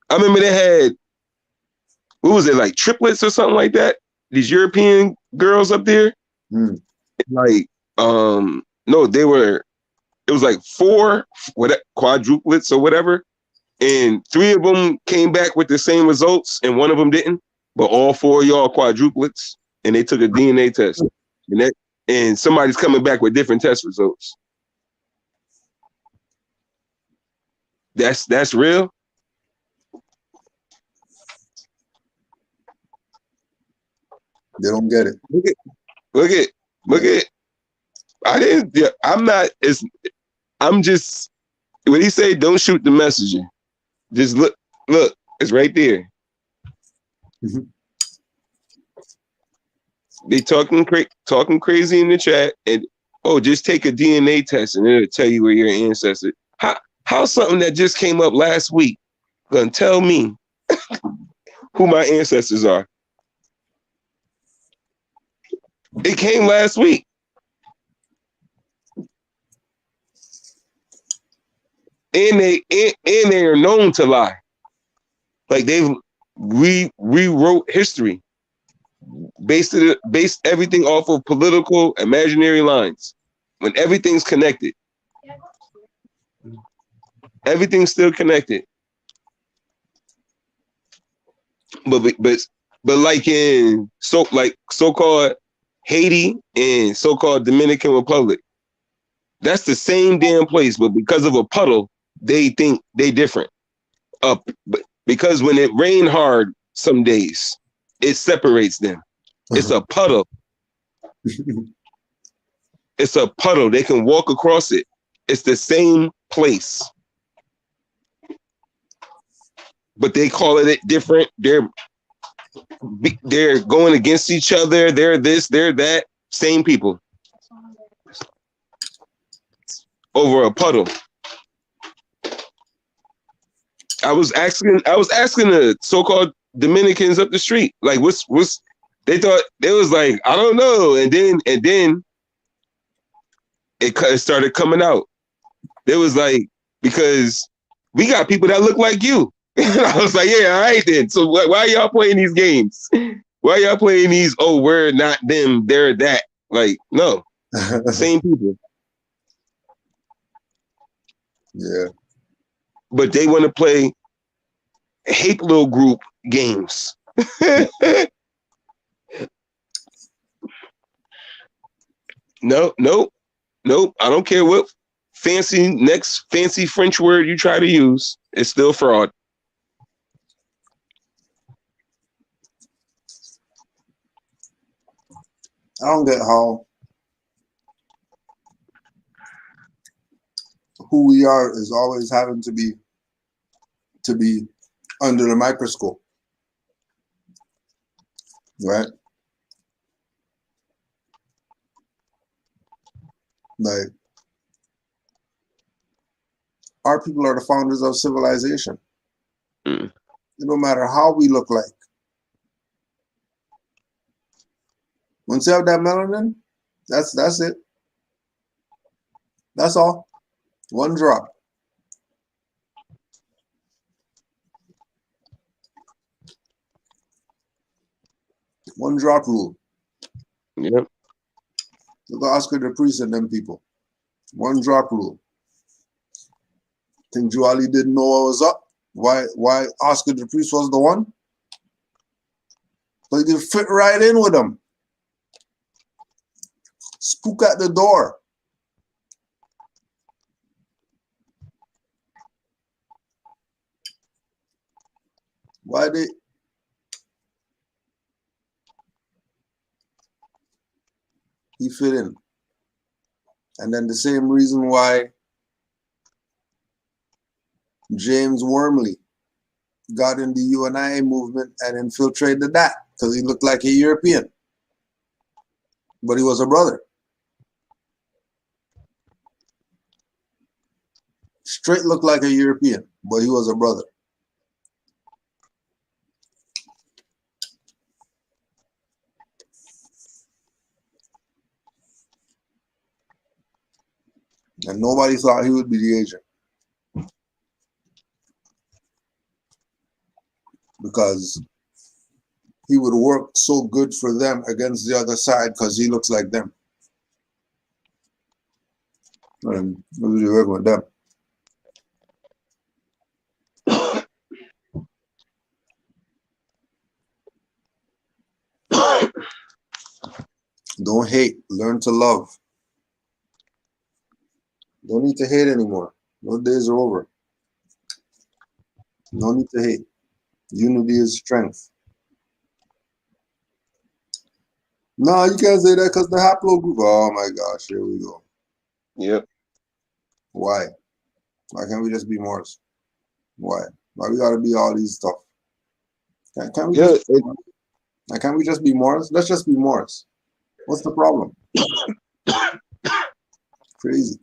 I remember they had, what was it, like triplets or something like that? These European girls up there, like, no, it was like 4 quadruplets or whatever, and 3 of them came back with the same results, and 1 of them didn't. But all 4 of y'all quadruplets, and they took a DNA test, and somebody's coming back with different test results. That's real. They don't get it. Look at. I'm just, when he say don't shoot the messenger, just look, it's right there. They talking crazy in the chat, and just take a DNA test and it'll tell you where your ancestors. How something that just came up last week gonna tell me who my ancestors are? It came last week. And they are known to lie. Like they've rewrote history, based everything off of political imaginary lines. When everything's connected, everything's still connected. But like in so-called Haiti and so-called Dominican Republic, that's the same damn place, but because of a puddle, they think they different. Because when it rained hard some days, it separates them. It's a puddle. It's a puddle. They can walk across it. It's the same place. But they call it different. They're going against each other. They're this, they're that. Same people. Over a puddle. I was asking the so-called Dominicans up the street, like, what's they thought. They was like, I don't know, and then it started coming out. It was like, because we got people that look like you. And I was like, yeah, all right then. So why are y'all playing these games? Why are y'all playing these? Oh, we're not them, they're that. Like, no, same people. Yeah. But they want to play hate little group games. Nope. I don't care what next fancy French word you try to use. It's still fraud. I don't get how who we are is always having to be under the microscope, right? Like, our people are the founders of civilization. Mm. It don't matter how we look like. Once you have that melanin, that's it. That's all. One drop. One drop rule. Yep. Look at Oscar the Priest and them people. One drop rule. Think Juali didn't know what was up? Why Oscar the Priest was the one? But he could fit right in with them. Spook at the door. Why they? He fit in. And then the same reason why James Wormley got in the UNI movement and infiltrated that because he looked like a European. But he was a brother. Straight looked like a European, but he was a brother. And nobody thought he would be the agent. Because he would work so good for them against the other side because he looks like them. And he was working with them. Don't hate. Learn to love. Don't need to hate anymore. Those days are over. No need to hate. Unity is strength. No, you can't say that because the haplogroup. Oh my gosh, here we go. Yep. Why? Why can't we just be Morris? Why? Why we gotta be all these stuff? Can't we just? Like, can't we just be Morris? Let's just be Morris. What's the problem? Crazy.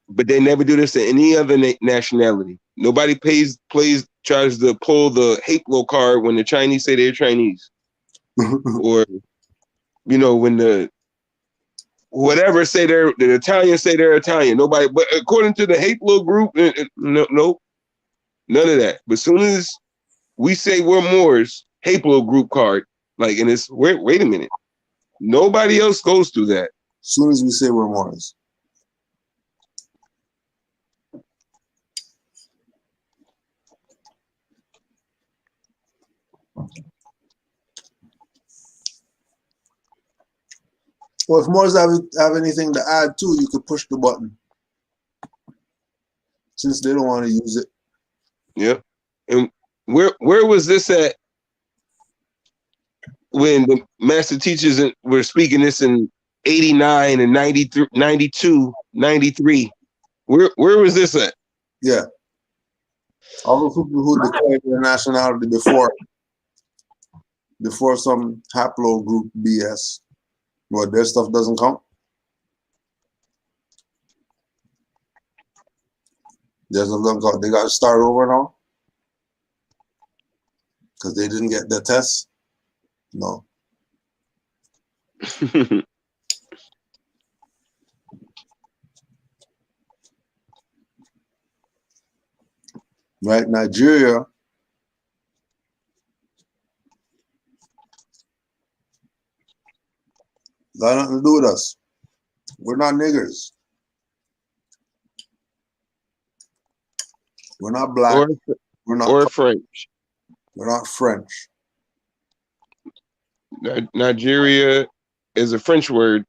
But they never do this to any other nationality. Nobody tries to pull the hate-low card when the Chinese say they're Chinese. Or, when the whatever say the Italians say they're Italian. Nobody, but according to the hate-low group, no, none of that. But as soon as we say we're Moors, hate-low group card, like, and it's, wait a minute. Nobody else goes through that. As soon as we say we're Moors. Well, if Moors have anything to add too, you could push the button. Since they don't want to use it. Yeah. And where was this at when the master teachers were speaking this in 89 and 93, 92, 93? Where was this at? Yeah. All the people who declared their nationality before some haplogroup BS. What, their stuff doesn't count? Their stuff doesn't count. They got to start over now? Because they didn't get the test? No. Right, Nigeria got nothing to do with us. We're not niggers. We're not black. We're not French. We're not French. Nigeria is a French word.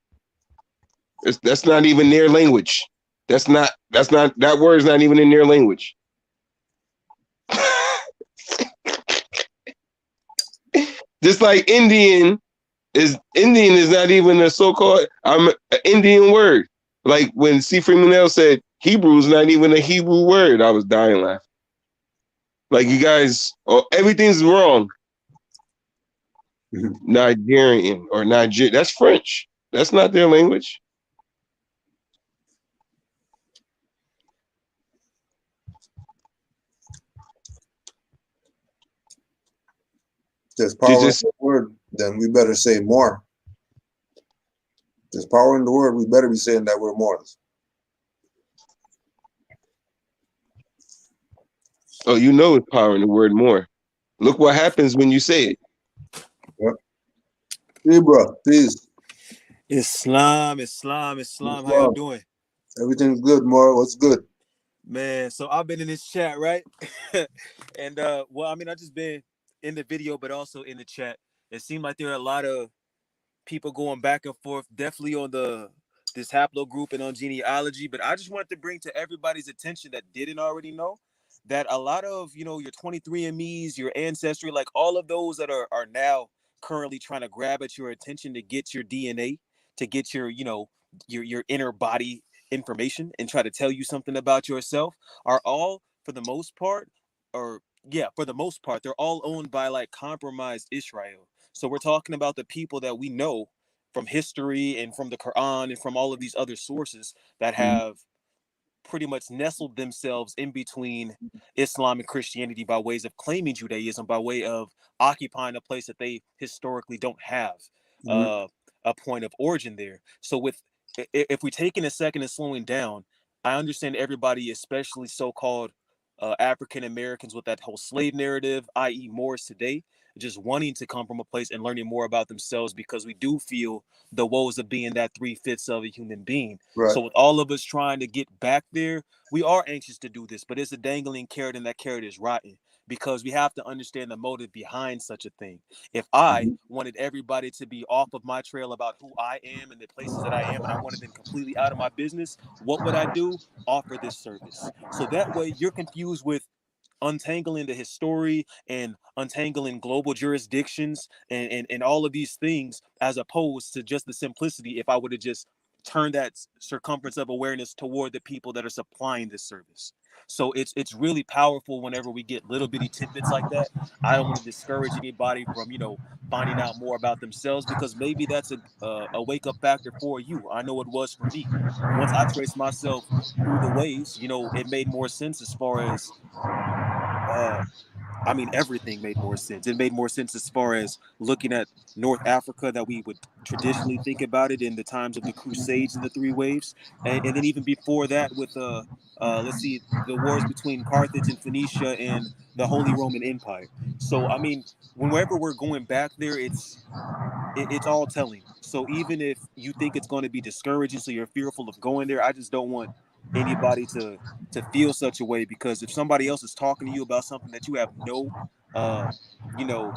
That's not even their language. That word's not even in their language. Just like Indian is not even a so-called Indian word. Like when C. Freeman said Hebrew is not even a Hebrew word, I was dying laughing. Like, you guys, everything's wrong. Nigerian or Niger, that's French. That's not their language. There's power in Just the word, then we better say more. There's power in the word, we better be saying that we're Moors. oh, you know it's power in the word more. Look what happens when you say it. Yep. Hey, bro, peace. Islam. How y'all doing? Everything's good, More. What's good? Man, so I've been in this chat, right? And well, I mean, I just been in the video, but also in the chat. It seemed like there are a lot of people going back and forth, definitely on this haplogroup and on genealogy. But I just wanted to bring to everybody's attention that didn't already know that a lot of your 23andMe's, your ancestry, like all of those that are now currently trying to grab at your attention to get your DNA, to get your your inner body information and try to tell you something about yourself, are all for the most part, or yeah, for the most part, they're all owned by like compromised Israel. So we're talking about the people that we know from history and from the Quran and from all of these other sources that have pretty much nestled themselves in between Islam and Christianity by ways of claiming Judaism, by way of occupying a place that they historically don't have Mm-hmm. a point of origin there. So if we're taking a second and slowing down, I understand everybody, especially so-called African Americans with that whole slave narrative, i.e. Moors today, just wanting to come from a place and learning more about themselves because we do feel the woes of being that 3/5 of a human being. Right. So with all of us trying to get back there, we are anxious to do this, but it's a dangling carrot and that carrot is rotten because we have to understand the motive behind such a thing. If I Mm-hmm. wanted everybody to be off of my trail about who I am and the places that I am, and I wanted them completely out of my business, what would I do? Offer this service. So that way you're confused with untangling the history and untangling global jurisdictions and all of these things, as opposed to just the simplicity if I would have just turned that circumference of awareness toward the people that are supplying this service. So it's really powerful whenever we get little bitty tidbits like that. I don't want to discourage anybody from finding out more about themselves, because maybe that's a wake up factor for you. I know it was for me. Once I traced myself through the ways, it made more sense as far as uh I mean, everything made more sense. It made more sense as far as looking at North Africa, that we would traditionally think about it in the times of the Crusades and the Three Waves, and then even before that with let's see, the wars between Carthage and Phoenicia and the Holy Roman Empire. So I mean, whenever we're going back there, it's all telling. So even if you think it's going to be discouraging, so you're fearful of going there, I just don't want anybody to feel such a way, because if somebody else is talking to you about something that you have no uh you know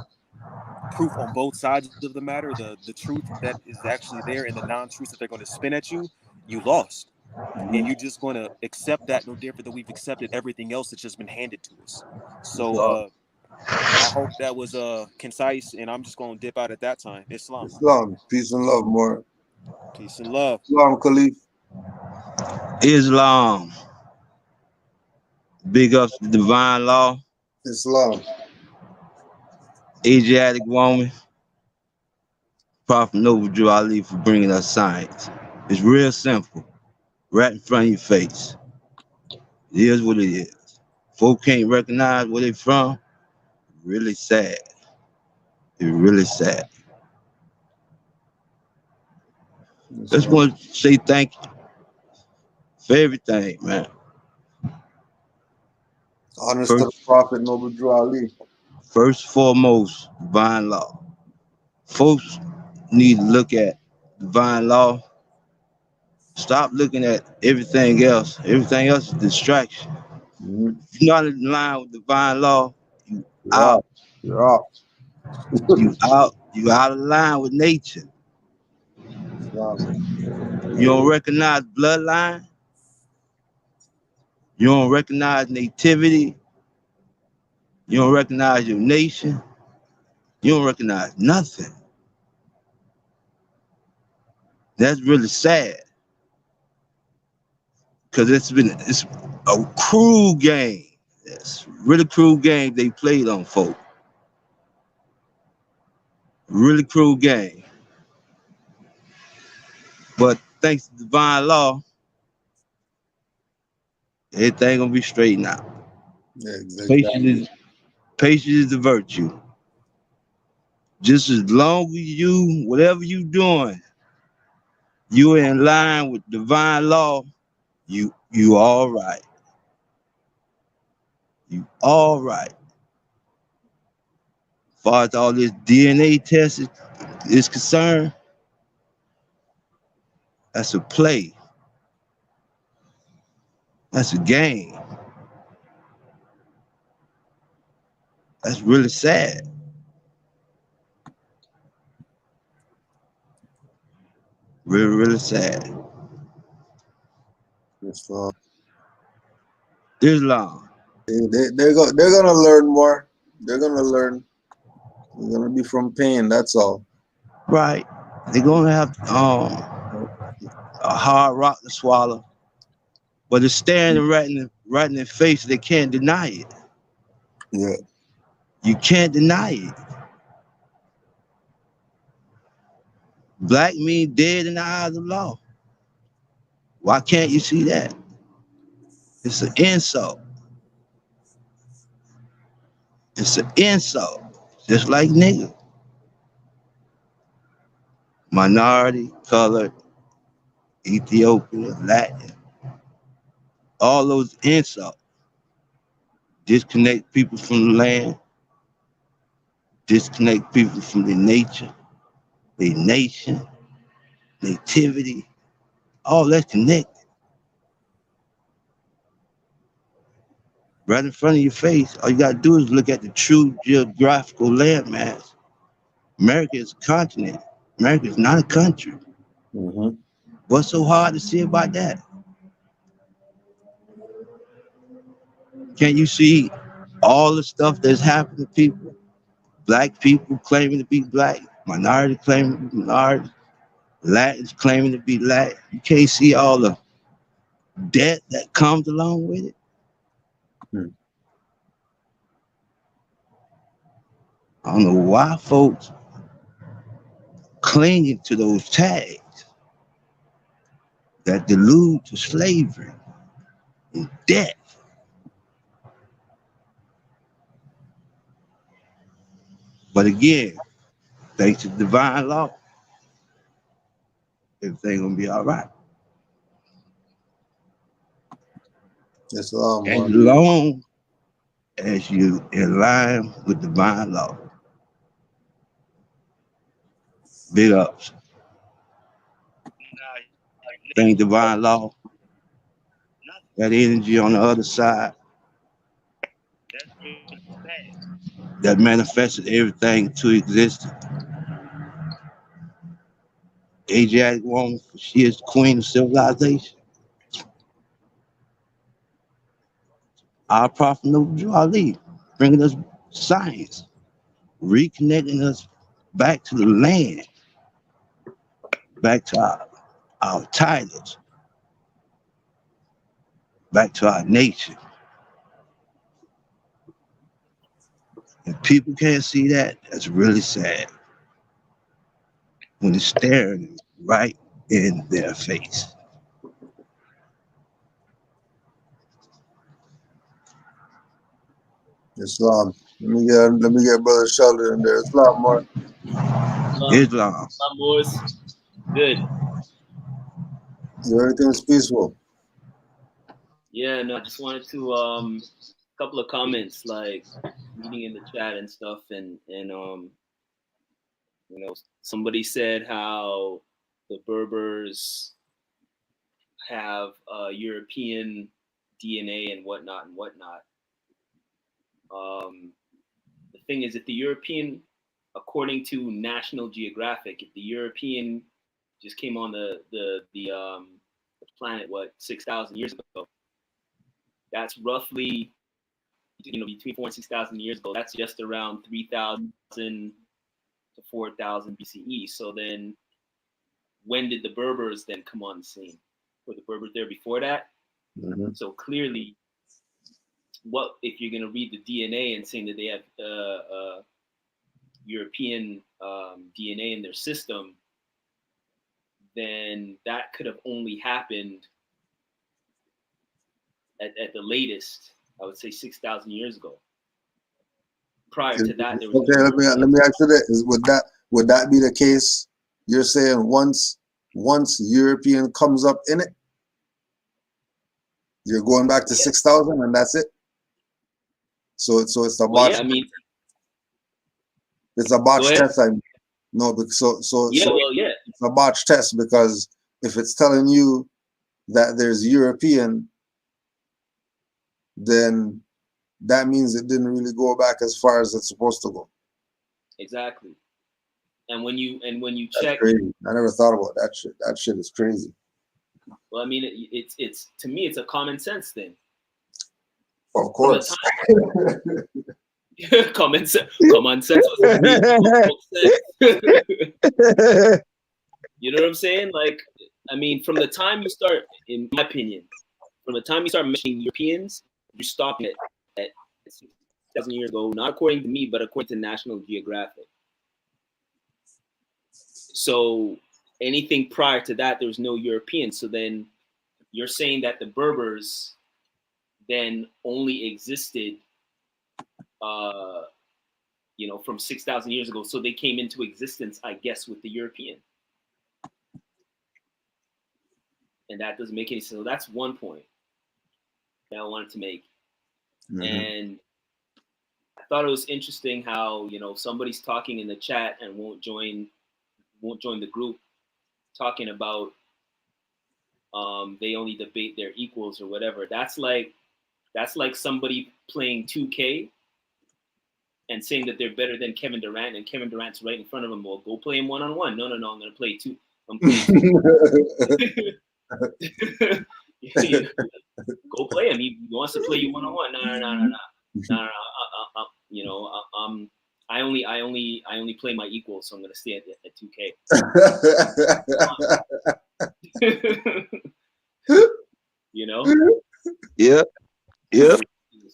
proof on both sides of the matter, the truth that is actually there and the non-truth that they're going to spin at you, you lost. And Mm-hmm. you're just going to accept that, no different than we've accepted everything else that's just been handed to us. So Islam. I hope that was concise, and I'm just going to dip out at that time. Islam. Islam. Peace and love, More. Peace and love. Islam, Khalif. Islam, big ups to divine law, Islam. Asiatic woman, Prophet Noble Drew Ali for bringing us science. It's real simple, right in front of your face. It is what it is. Folk can't recognize where they from. Really sad. It's really sad. Just Islam. want to say thank you for everything, man. Honest to the First, Prophet, Noble Drew Ali. first foremost, divine law. Folks need to look at divine law. Stop looking at everything else. Everything else is distraction. Mm-hmm. If you're not in line with divine law, you You're out. up. You're up. You out. You out of line with nature. Islam. You don't recognize bloodline. You don't recognize nativity. You don't recognize your nation. You don't recognize nothing. That's really sad. Because it's a cruel game. It's really cruel game they played on folk. Really cruel game. But thanks to divine law, everything gonna be straightened out. Yeah, Patience exactly. is patience is the virtue. Just as long as you, whatever you doing, you in line with divine law, you all right. You all right. As far as all this DNA test is concerned, that's a play. That's a game. That's really sad. Really, really sad. Yes, Islam. they're gonna learn more. They're gonna learn. They're gonna be from pain. That's all. Right. They're gonna have a hard rock to swallow. But it's staring right in their face, they can't deny it. Yeah. You can't deny it. Black means dead in the eyes of law. Why can't you see that? It's an insult. It's an insult. Just like nigga. Minority, colored, Ethiopian, Latin. All those insults. Disconnect people from the land. Disconnect people from their nature, their nation, nativity. All that's connected. Right in front of your face, all you gotta do is look at the true geographical landmass. America is a continent. America is not a country. Mm-hmm. What's so hard to see about that? Can't you see all the stuff that's happened to people? Black people claiming to be black, minority claiming to be minority, Latins claiming to be Latin. You can't see all the debt that comes along with it. Hmm. I don't know why folks clinging to those tags that delude to slavery and debt. But again, thanks to divine law, everything gonna be all right. Yes, As more. long as you in line with divine law. Big ups. Thank divine law. That energy on the other side that manifested everything to existence. Asiatic woman, she is the queen of civilization. Our prophet Noble Ali, bringing us science, reconnecting us back to the land, back to our titles, back to our nation. If people can't see that, that's really sad. When it's staring right in their face. Islam. Let me get Brother Sheldon in there. Islam, more. Islam. Good. Everything's peaceful. Yeah, no, I just wanted to couple of comments like reading in the chat and stuff and somebody said how the Berbers have European DNA and whatnot and whatnot. The thing is, if the European, according to National Geographic, if the European just came on the planet 6,000 years ago, that's roughly between 4,000 and 6,000 years ago. That's just around 3,000 to 4,000 BCE. So then, when did the Berbers then come on the scene? Were the Berbers there before that? Mm-hmm. So clearly, what if you're going to read the DNA and saying that they have European DNA in their system, then that could have only happened at the latest, I would say 6,000 years ago. Prior to that, there was okay. Let me ask you this: would that be the case? You're saying once European comes up in it, you're going back to 6,000 and that's it. So it's a well, botch. yeah, I mean, it's a botch test. No, because yeah. It's a botch test because if it's telling you that there's European, then that means it didn't really go back as far as it's supposed to go. Exactly. And when you That's check, crazy. I never thought about that shit. That shit is crazy. Well, I mean, it's to me, it's a common sense thing. Of course. Common sense was me. You know what I'm saying? Like, I mean, from the time you start, in my opinion, from the time you start mentioning Europeans, you're stopping it at 6,000 years ago, not according to me, but according to National Geographic. So anything prior to that, there was no Europeans. So then you're saying that the Berbers then only existed, from 6,000 years ago. So they came into existence, I guess, with the European. And that doesn't make any sense. So that's one point that I wanted to make. Mm-hmm. And I thought it was interesting how, somebody's talking in the chat and won't join the group, talking about they only debate their equals or whatever. That's like somebody playing 2K and saying that they're better than Kevin Durant, and Kevin Durant's right in front of them. Well, go play him one-on-one. No, I'm going to play two. I'm playing two. Go play him. He wants to play you one-on-one. No. I only play my equals, so I'm going to stay at 2K. Yeah.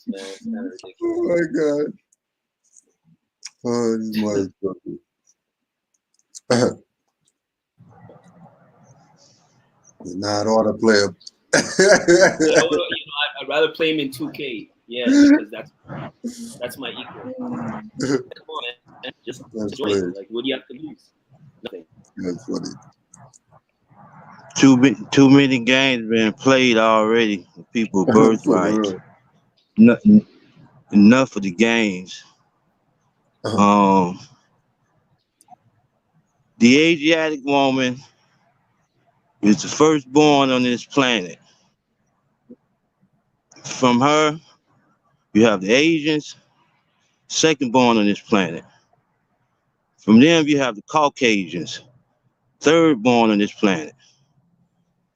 Man, it's kind of ridiculous. Oh my God. Oh, these motherfuckers. Nah, I don't want to play him. I'd rather play him in 2K. Yeah, because that's my equal. Come on, man. Just enjoy it. Like, what do you have to lose? Nothing. That's funny. Too many games been played already. People birthright. Enough of the games. The Asiatic woman is the firstborn on this planet. From her, you have the Asians, second-born on this planet. From them, you have the Caucasians, third-born on this planet.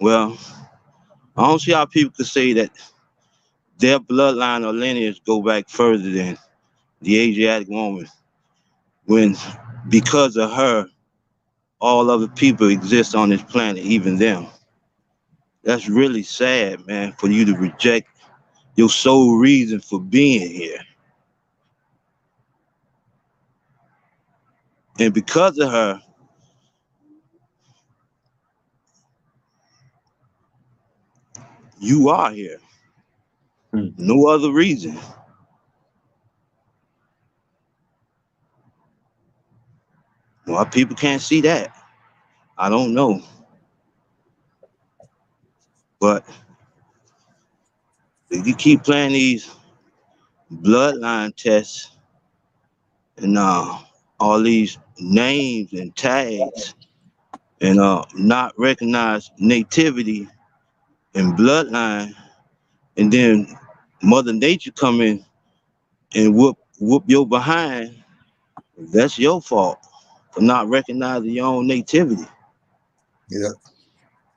Well, I don't see how people could say that their bloodline or lineage go back further than the Asiatic woman, when because of her, all other people exist on this planet, even them. That's really sad, man, for you to reject your sole reason for being here. And because of her, you are here. No other reason. Why people can't see that, I don't know. But if you keep playing these bloodline tests and all these names and tags and not recognize nativity and bloodline, and then Mother Nature come in and whoop your behind, that's your fault for not recognizing your own nativity. Yeah.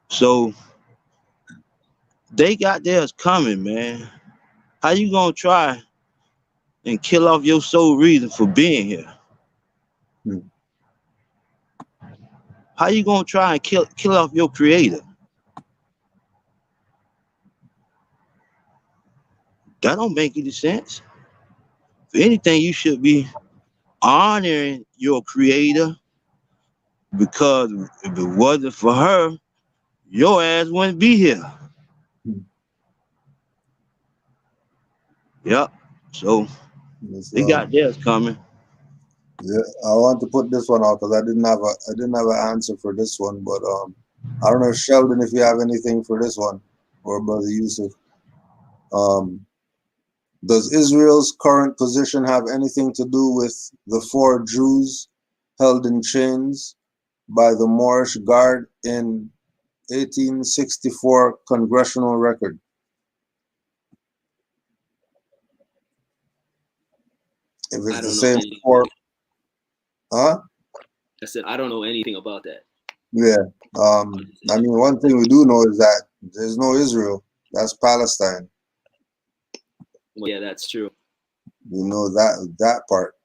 So they got theirs coming, man. How you gonna try and kill off your sole reason for being here? How you gonna try and kill off your creator? That don't make any sense. If anything, you should be honoring your creator Because if it wasn't for her, your ass wouldn't be here. Yep. So they got theirs coming. Yeah, I want to put this one out because I didn't have an answer for this one, but I don't know, Sheldon, if you have anything for this one, or Brother Yusuf. Does Israel's current position have anything to do with the 4 Jews held in chains by the Moorish Guard in 1864 congressional record? If it's the same 4, huh? I said I don't know anything about that. Yeah. I mean, one thing we do know is that there's no Israel. That's Palestine. Well, yeah, that's true. You know that part.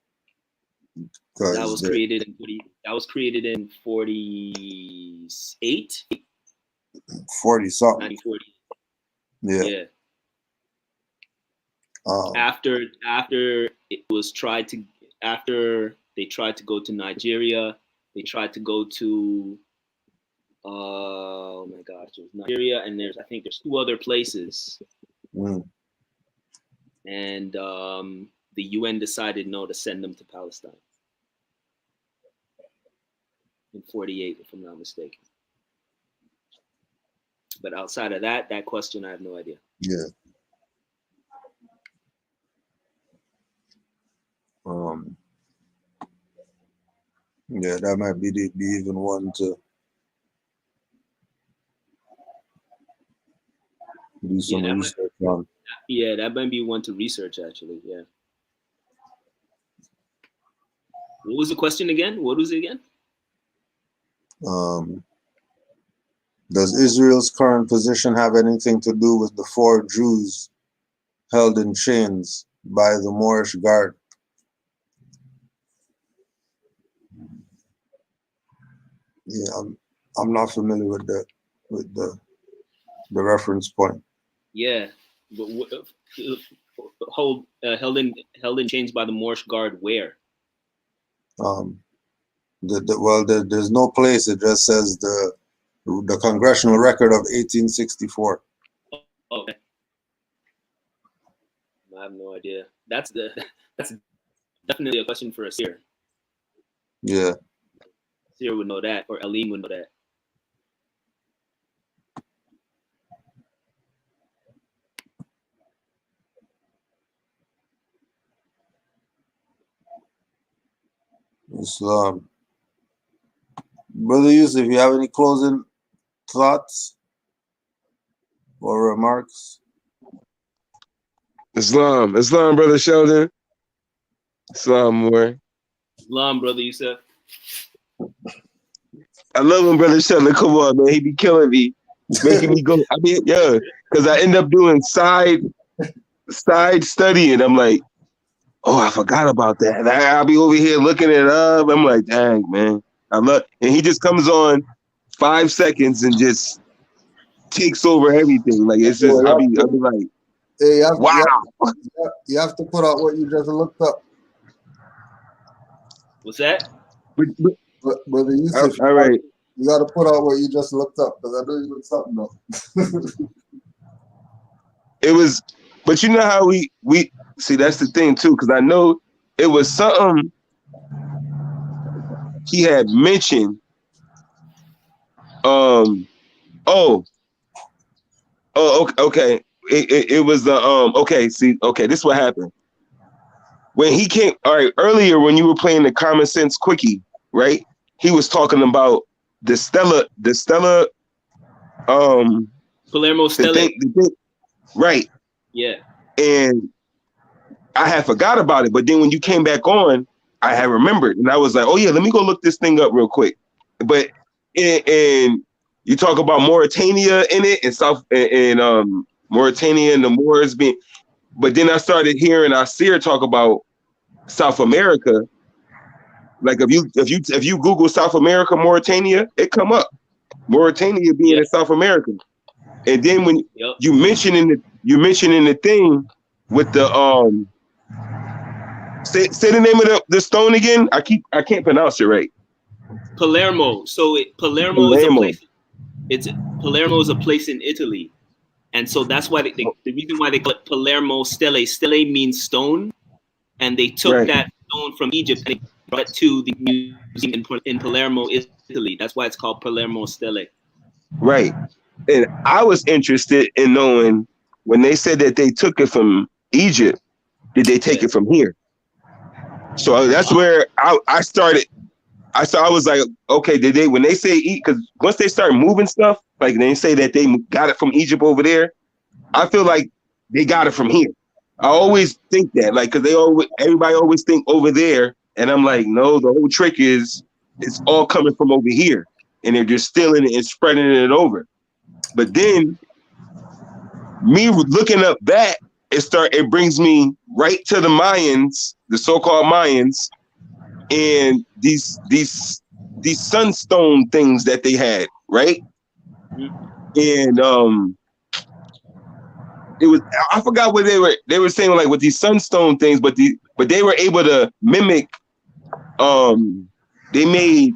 That was created in 48. 40 something. 1940. Yeah. After they tried to go to Nigeria, they tried to go to oh my gosh, it was Nigeria, and I think there's 2 other places. And the UN decided no to send them to Palestine in 48, if I'm not mistaken. But outside of that question, I have no idea. Yeah. Yeah, that might be even one to do some research on. Yeah, that might be one to research, actually. Yeah. What was the question again? What was it again? Does Israel's current position have anything to do with the 4 Jews held in chains by the Moorish Guard? Yeah, I'm not familiar with the reference point. Yeah, but held in chains by the Moorish Guard where? There's no place. It just says the congressional record of 1864. Okay. I have no idea. That's definitely a question for a seer. Yeah. Seer would know that, or Alim would know that. Islam. Brother Yusuf, you have any closing thoughts or remarks? Islam, Brother Sheldon. Islam, more. Islam, Brother Yusuf. I love him, Brother Sheldon. Come on, man. He be killing me. Making me go. I mean, yeah, because I end up doing side studying. I'm like, oh, I forgot about that. And I'll be over here looking it up. I'm like, dang, man. And he just comes on 5 seconds and just takes over everything. Like, it's just, I'll be like, hey, wow. You have to put out what you just looked up. What's that? Brother Yusuf, all right. You got to put out what you just looked up, because I know you looked something up. It was, but you know how we see, that's the thing too, because I know it was something he had mentioned. Okay. It was the okay, see, okay, this is what happened. When he came, all right, earlier when you were playing the Common Sense Quickie, right? He was talking about the Stella Palermo Stella. Right. Yeah. And I had forgot about it, but then when you came back on, I had remembered, and I was like, oh yeah, let me go look this thing up real quick. But and you talk about Mauritania in it, and Mauritania and the Moors being, but then I started hearing Asir talk about South America. Like if you Google South America, Mauritania, it come up. Mauritania being in South America. And then when you mentioning the thing with the say the name of the stone again. I can't pronounce it right. Palermo. So Palermo is a Palermo. place. Palermo is a place in Italy, and so that's why the reason why they call it Palermo Stele. Stele means stone, and they took Right. that stone from Egypt and they brought it to the museum in Palermo, Italy. That's why it's called Palermo Stele. Right. And I was interested in knowing when they said that they took it from Egypt, did they take it from here? So that's where I started. I was like, okay, did they, when they say eat, because once they start moving stuff, like they say that they got it from Egypt over there, I feel like they got it from here. I always think that, like, because everybody always think over there, and I'm like, no, the whole trick is it's all coming from over here, and they're just stealing it and spreading it over. But then me looking up that, it brings me right to the Mayans, the so-called Mayans, and these sunstone things that they had, right? And it was, I forgot what they were saying, like with these sunstone things, but they were able to mimic, they made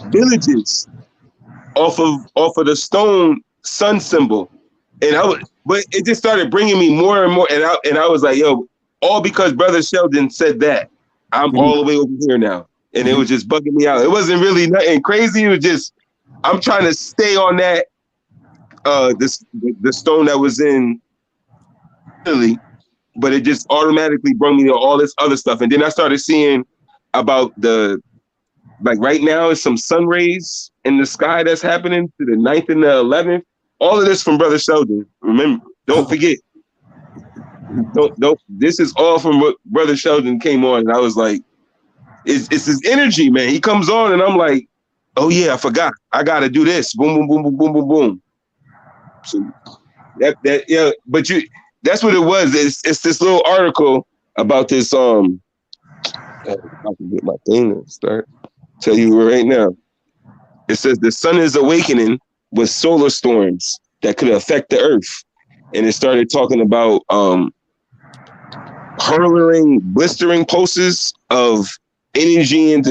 villages off of the stone sun symbol. And but it just started bringing me more and more, and I was like, yo, all because Brother Sheldon said that, I'm all the way over here now, and it was just bugging me out. It wasn't really nothing crazy. It was just, I'm trying to stay on that, the stone that was in Italy, but it just automatically brought me to all this other stuff, and then I started seeing about like right now is some sun rays in the sky that's happening to the 9th and the 11th. All of this from Brother Sheldon. Remember, don't forget. Don't. This is all from what Brother Sheldon came on, and I was like, it's his energy, man. He comes on, and I'm like, oh yeah, I forgot. I got to do this. Boom, boom, boom, boom, boom, boom, boom. So that yeah, but that's what it was. It's this little article about this. I can get my thing to start. Tell you right now. It says the sun is awakening with solar storms that could affect the earth. And it started talking about hurling, blistering pulses of energy and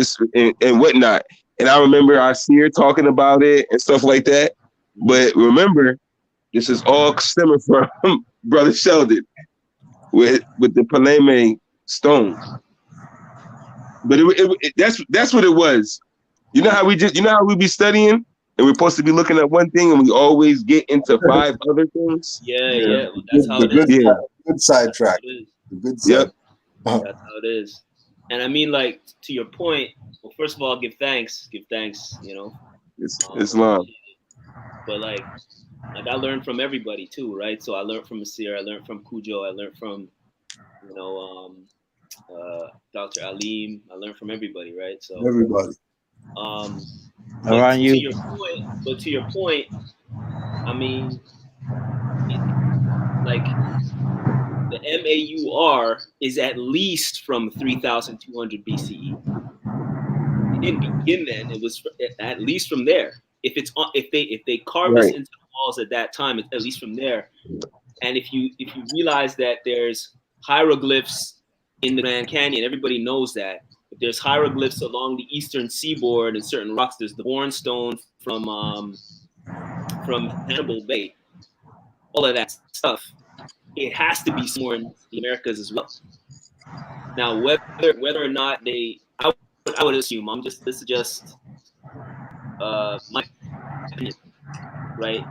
whatnot. And I remember I see her talking about it and stuff like that. But remember, this is all stemming from Brother Sheldon with the Paleme stone. But that's what it was. You know how we be studying and we're supposed to be looking at one thing and we always get into 5 other things. Yeah. Well, that's how it is. Good sidetrack. The good side. Yep. That's how it is. And I mean, like, to your point, well, first of all, give thanks, you know. It's Islam. But like I learned from everybody too, right? So I learned from Asir, I learned from Cujo, I learned from, you know, Dr. Alim, I learned from everybody, right? So everybody. Around you. To your point, I mean, like the MAUR is at least from 3,200 BCE. It didn't begin then; it was at least from there. If they carved this into the walls at that time, it's at least from there. And if you realize that there's hieroglyphs in the Grand Canyon, everybody knows that. But there's hieroglyphs along the eastern seaboard and certain rocks. There's the Bornstone from Hannibal Bay. All of that stuff. It has to be somewhere in the Americas as well. Now, whether or not I would assume this is just my opinion, right?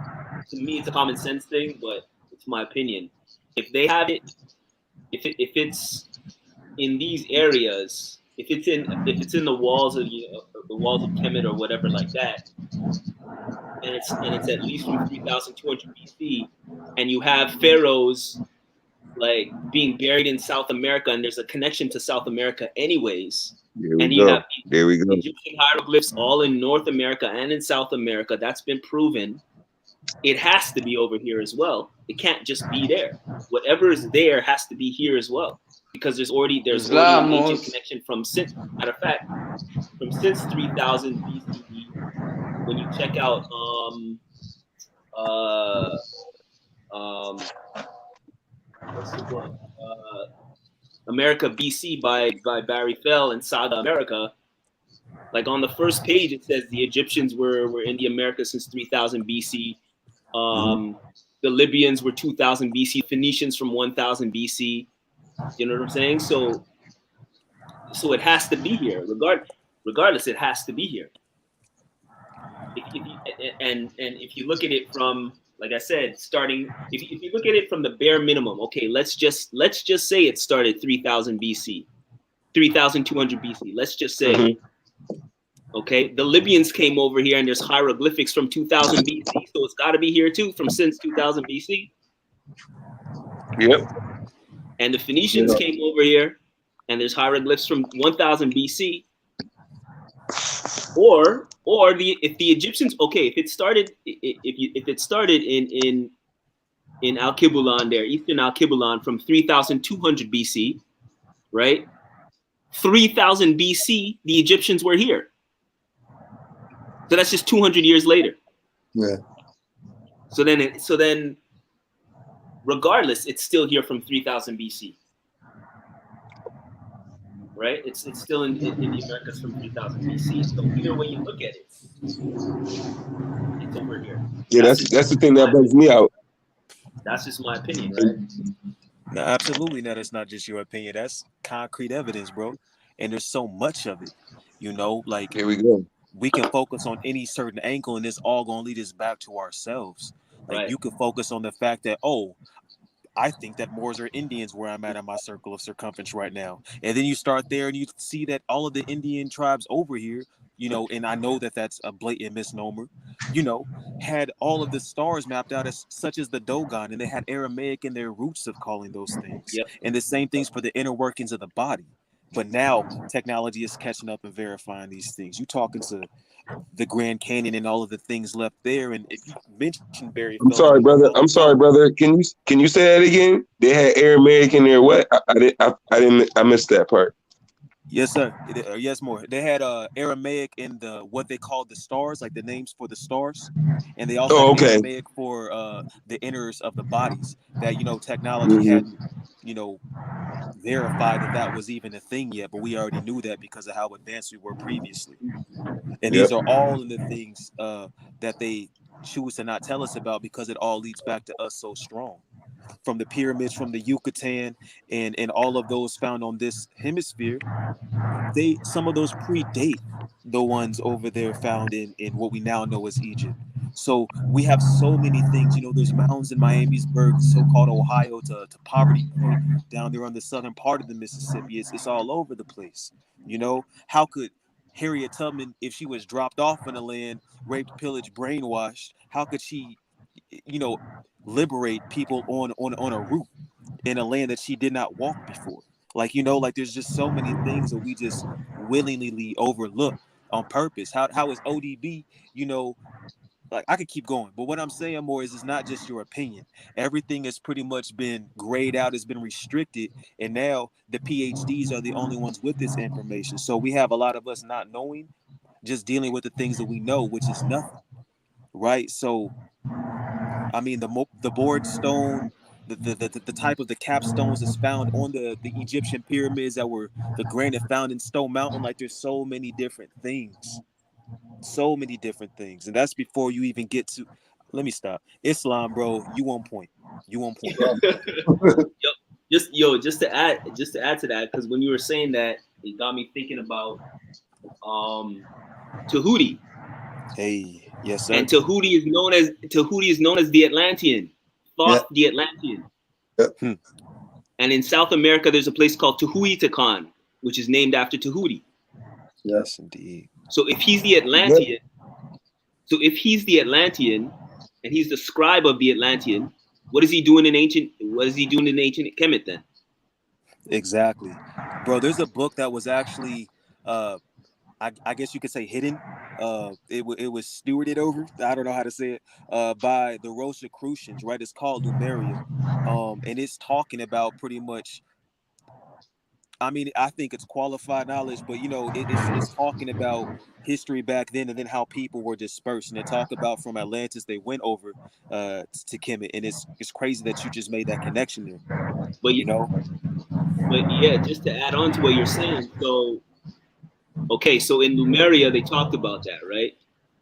To me, it's a common sense thing, but it's my opinion. If they have it, if it's in these areas, if it's in the walls of the walls of Kemet or whatever like that, and it's at least from 3,200 BC, and you have pharaohs like being buried in South America, and there's a connection to South America anyways. You have Egyptian hieroglyphs all in North America and in South America. That's been proven. It has to be over here as well. It can't just be there. Whatever is there has to be here as well, because there's already an ancient connection from since 3000 BCE. When you check out what's the book? America BC by Barry Fell and Saga America, Like on the first page, it says the Egyptians were in the Americas since 3000 BC. The Libyans were 2000 BC. Phoenicians from 1000 BC. You know what I'm saying? So it has to be here. Regardless, it has to be here. If you look at it from, like I said, starting, if you look at it from the bare minimum, okay, let's just say it started 3000 BC, 3200 BC. Let's just say, okay, the Libyans came over here and there's hieroglyphics from 2000 BC, so it's got to be here too from since 2000 BC. Yep. And the Phoenicians came over here and there's hieroglyphs from 1000 BC. Or if the Egyptians, okay, if it started in Al-Kibulan there, Eastern Al-Kibulan from 3200 BC, right? 3000 BC, the Egyptians were here. So that's just 200 years later. Yeah. So then regardless, it's still here from 3000 BC. Right? It's still in the Americas from 3000 BC. So either way you look at it, it's over here. Yeah, that's the thing that brings me out. That's just my opinion, right? No, absolutely. No, that's not just your opinion. That's concrete evidence, bro. And there's so much of it. You know, like here we go. We can focus on any certain angle, and it's all gonna lead us back to ourselves. Like you could focus on the fact that, oh, I think that Moors are Indians where I'm at in my circle of circumference right now. And then you start there and you see that all of the Indian tribes over here, you know, and I know that that's a blatant misnomer, you know, had all of the stars mapped out as such as the Dogon, and they had Aramaic in their roots of calling those things. Yep. And the same things for the inner workings of the body. But now technology is catching up and verifying these things. You talking to the Grand Canyon and all of the things left there. And if you mentioned Barry, I'm sorry, brother. Can you say that again? They had Aramaic in there. What? I missed that part. Yes, sir. Yes, more. They had Aramaic in the what they called the stars, like the names for the stars, and they also had Aramaic for the inners of the bodies. That technology hadn't verified that was even a thing yet, but we already knew that because of how advanced we were previously. And these are all of the things that they choose to not tell us about because it all leads back to us so strong. From the pyramids, from the Yucatan, and all of those found on this hemisphere, some of those predate the ones over there found in what we now know as Egypt. So we have so many things. There's mountains in Miamisburg, so-called Ohio, to Poverty Point down there on the southern part of the Mississippi. It's all over the place. How could Harriet Tubman, if she was dropped off in a land, raped, pillaged, brainwashed, how could she, liberate people on a route in a land that she did not walk before? Like there's just so many things that we just willingly overlook on purpose. How is ODB, like I could keep going, but what I'm saying more is it's not just your opinion. Everything has pretty much been grayed out, has been restricted, and now the PhDs are the only ones with this information. So we have a lot of us not knowing, just dealing with the things that we know, which is nothing, right? So, I mean, the board stone, the type of the capstones that's found on the Egyptian pyramids that were the granite found in Stone Mountain, like there's so many different things. So many different things, and that's before you even get to. Let me stop. Islam, bro. You on point. Just to add to that, because when you were saying that, it got me thinking about Tahuti. Hey, yes, sir. And Tahuti is known as the Atlantean, Thoth the Atlantean. Yep. And in South America, there's a place called Tehuitican, which is named after Tahuti. Yes, indeed. So if he's the Atlantean, and he's the scribe of the Atlantean, what is he doing in ancient Kemet then? Exactly, bro. There's a book that was actually, I guess you could say hidden. It was stewarded over. I don't know how to say it. By the Rosicrucians, right? It's called Lumeria, and it's talking about pretty much. I mean, I think it's qualified knowledge, but it's talking about history back then and then how people were dispersed. And they talk about from Atlantis they went over to Kemet, and it's crazy that you just made that connection there. But yeah, just to add on to what you're saying, so Okay, so in Lemuria they talked about that, right?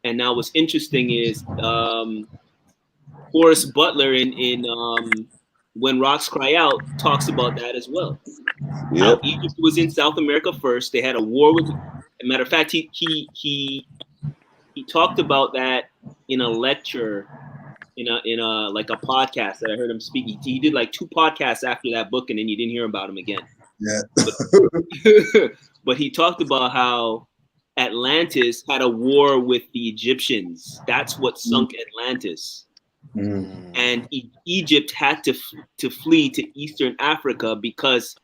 And now what's interesting is Horace Butler in When Rocks Cry Out talks about that as well. How Yep. Egypt was in South America first. They had a war with. As a matter of fact, he talked about that in a lecture in a like a podcast that I heard him speak. He did like 2 podcasts after that book, and then you didn't hear about him again. Yeah. But but he talked about how Atlantis had a war with the Egyptians. That's what sunk Atlantis. And Egypt had to flee to Eastern Africa because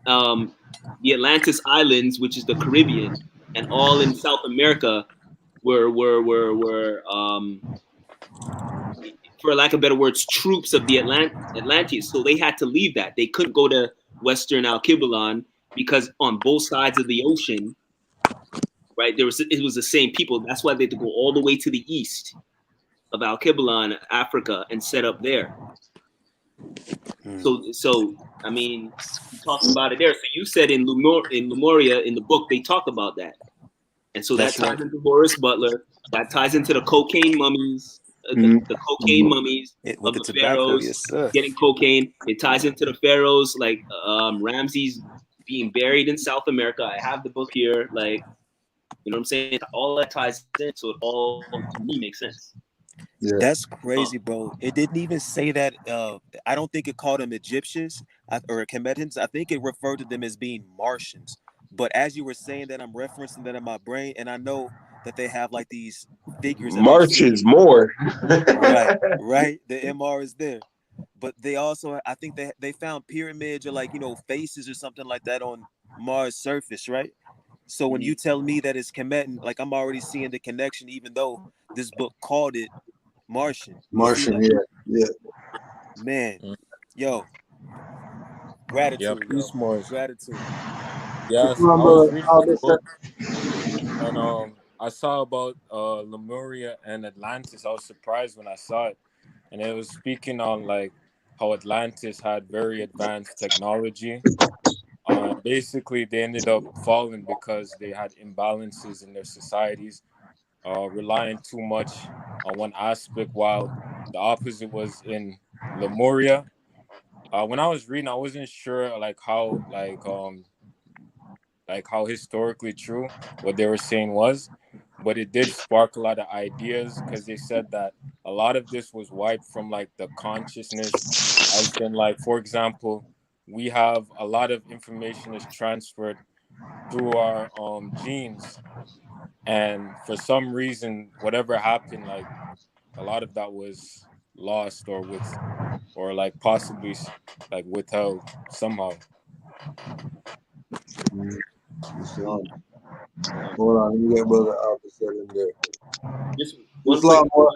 the Atlantis Islands, which is the Caribbean, and all in South America were for lack of better words, troops of the Atlanteans. So they had to leave that. They couldn't go to Western Alkebulan because on both sides of the ocean, right, it was the same people. That's why they had to go all the way to the east of Alkebulan, Africa, and set up there. So I mean, he talks about it there. So you said in Lemuria in the book they talk about that, and so that ties into Horace Butler. That ties into the cocaine mummies, the cocaine mummies With of the the tobacco, pharaohs yes, sir. getting cocaine. It ties into the pharaohs like Ramses being buried in South America. I have the book here, like you know what I'm saying. All that ties in, so it all to me makes sense. Yeah. That's crazy, bro. It didn't even say that. I don't think it called them Egyptians or Comedians. I think it referred to them as being Martians. But as you were saying that, I'm referencing that in my brain, and I know that they have like these figures that they've March is seen. more. Right. The MR is there, but they also, I think they found pyramids or like faces or something like that on Mars' surface, right? So when you tell me that it's Kemetan, like I'm already seeing the connection, even though this book called it Martian. You see Martian, that? yeah. Man, yo, Yeah, gratitude, yo, peace, Morris. gratitude. Yes, I was reading the book and I saw about Lemuria and Atlantis. I was surprised when I saw it, and it was speaking on like how Atlantis had very advanced technology. Basically, they ended up falling because they had imbalances in their societies, relying too much on one aspect, while the opposite was in Lemuria. When I was reading, I wasn't sure like how historically true what they were saying was, but it did spark a lot of ideas because they said that a lot of this was wiped from like the consciousness, as in like for example, we have a lot of information is transferred through our genes, and for some reason, whatever happened, like a lot of that was lost or like possibly like withheld somehow. Islam. Hold on, let me get brother opposite in there. Just one quick.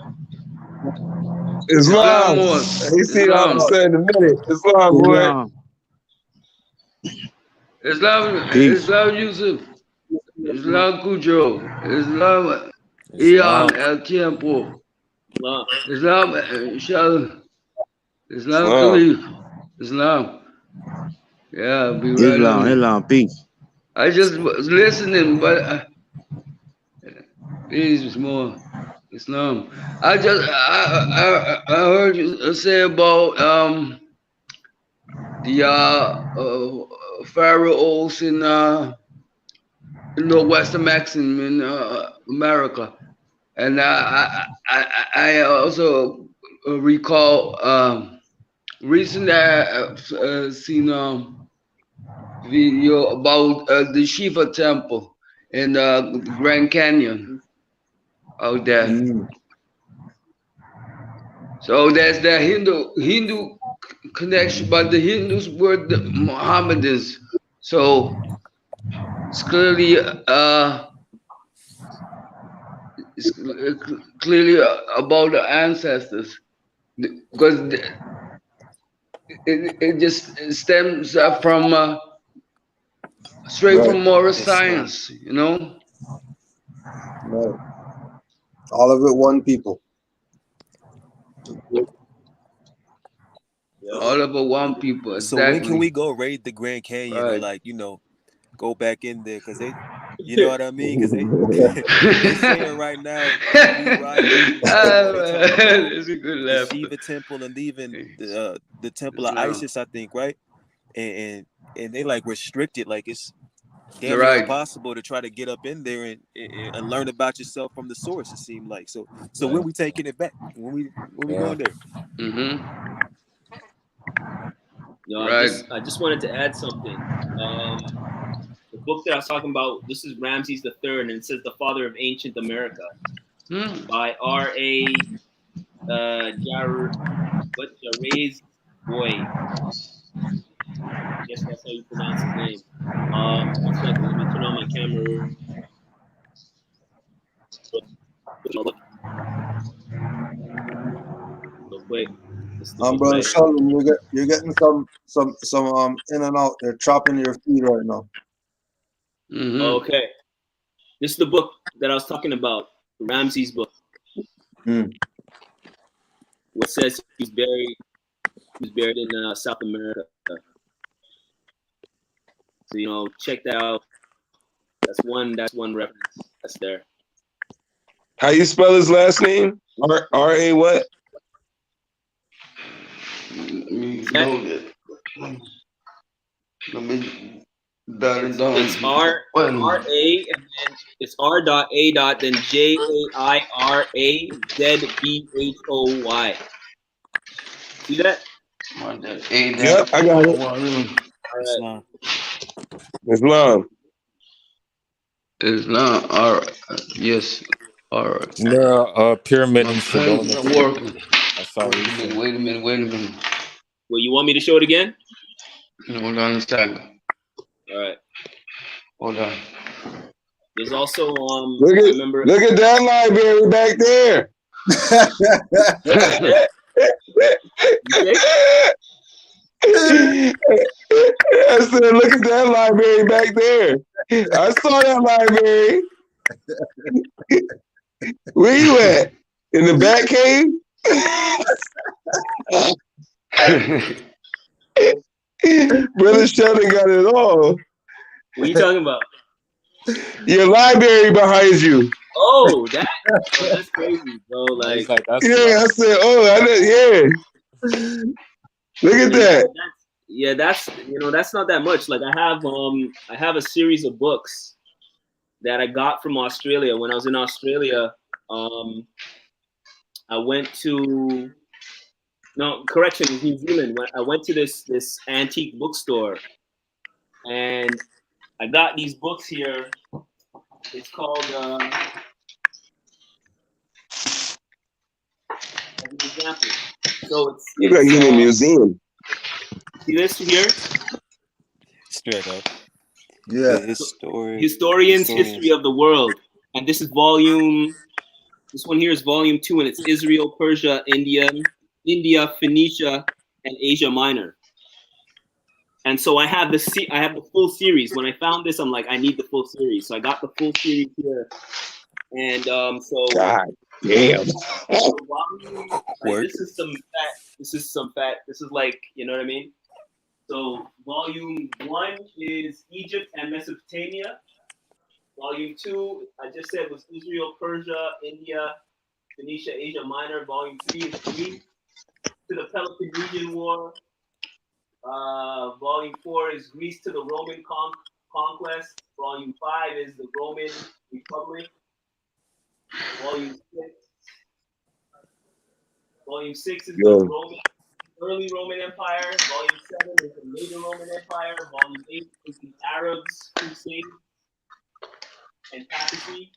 Islam, what? Islam. You see what I'm saying in a minute. Islam, boy. Islam Yusuf, Islam Cujo, Islam Islam. Ian El Tiempo, Islam. Islam Shal, Islam Islam. Khalif, Islam. Yeah, be right on it. Islam, peace. I just was listening, but please more Islam. I heard you say about the pharaohs in Western Maxim in America, and I also recall recently I've seen video about the Shiva Temple in the Grand Canyon out there. So there's the Hindu connection, but the Hindus were the Mohammedans. So it's clearly about the ancestors because it just stems from straight from moral science, you know. Right. All of it, one people. All of it, one people. So when can Exactly. we go raid the Grand Canyon or Right. like go back in there? Cause You know what I mean? Because they saying right now, we right. They talking about That's a good the laugh. Shiva temple and leaving the temple of Isis, I think, right? And they like restricted, like it's damn near Right. impossible to try to get up in there and learn about yourself from the source. It seemed like so when we taking it back, when we going there. Mm-hmm. No, Right. I just wanted to add something. The book that I was talking about, this is Ramses III, and it says the father of ancient America by R.A. Jarez Boy. I guess that's how you pronounce his name. 1 second, let me turn on my camera real quick. This is the book Brother right Sheldon, you're getting some in and out. They're chopping your feed right now. here. Okay. This is the book that I was talking about, Ramses' book. What says he was buried in South America. So check that out. That's one reference that's there. How you spell his last name? R-A what? Let me know that. Let me dial it down. It's R-A and then it's R.A. then JAIRAZBHOY. See that? Yep, I got it. All right. Islam. Islam. All right. Yes. All right. There pyramid in My Sedona. pen's not working. I saw recently. Wait a minute. Well, you want me to show it again? Hold on a second. All right. Hold on. There's also look at that library back there. I said, look at that library back there. I saw that library. Where you at? In the back cave? Brother Sheldon got it all. What are you talking about? Your library behind you. Oh, that's crazy, bro. Like that's I said, yeah. Look at that. That's not that much. Like I have a series of books that I got from Australia. When I was in Australia, I went to New Zealand. When I went to this antique bookstore, and I got these books here. It's called as an example. So You got you in a museum. See this here? Straight up. Yeah. Historians' History of the World. And this one here is volume 2, and it's Israel, Persia, India, Phoenicia, and Asia Minor. And so I have the full series. When I found this, I'm like, I need the full series. So I got the full series here. And so God damn. This is some fact. This is like, you know what I mean? So volume 1 is Egypt and Mesopotamia. Volume 2, I just said, was Israel, Persia, India, Phoenicia, Asia Minor. Volume 3 is Greece to the Peloponnesian War. Volume 4 is Greece to the Roman conquest. Volume 5 is the Roman Republic. Volume 6 is the early Roman Empire. Volume 7 is the later Roman Empire. Volume 8 is the Arabs, Crusade, and Papacy.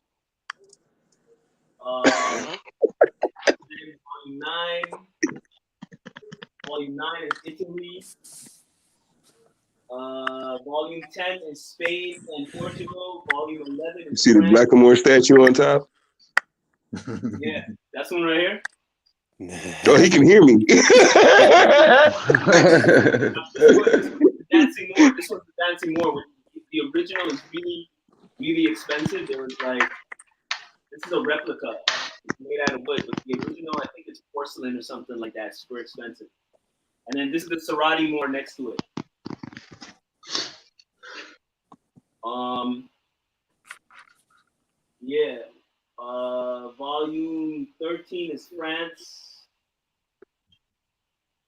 Volume 9 is Italy. Volume 10 is Spain and Portugal. Volume 11 is You see the Blackamore statue on top? Yeah, that's one right here. Oh, he can hear me. This one's the Dancing Moor. The original is really, really expensive. There was like, this is a replica. It's made out of wood, but the original, I think it's porcelain or something like that. It's super expensive. And then this is the Serati Moor next to it. Yeah. Volume 13 is France.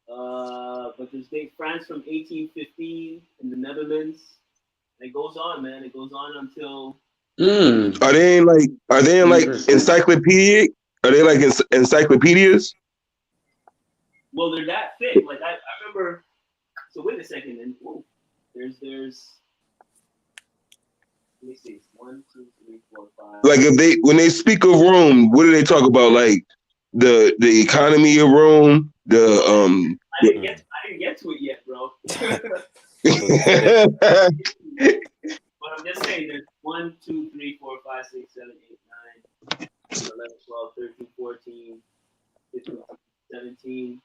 But there's France from 1815 in the Netherlands. And it goes on, man. It goes on until. Are they in like encyclopedic? Are they like encyclopedias? Well, they're that thick. Like I remember. So wait a second, and there's. Let me see. 1, 2, 3, 4, 5. Like when they speak of Rome, what do they talk about? Like the economy of Rome, I didn't get to it yet, bro. But I'm just saying there's 1, 2, 3, 4, 5, 6, 7, 8, 9, 11, 12, 13, 14, 15, 17,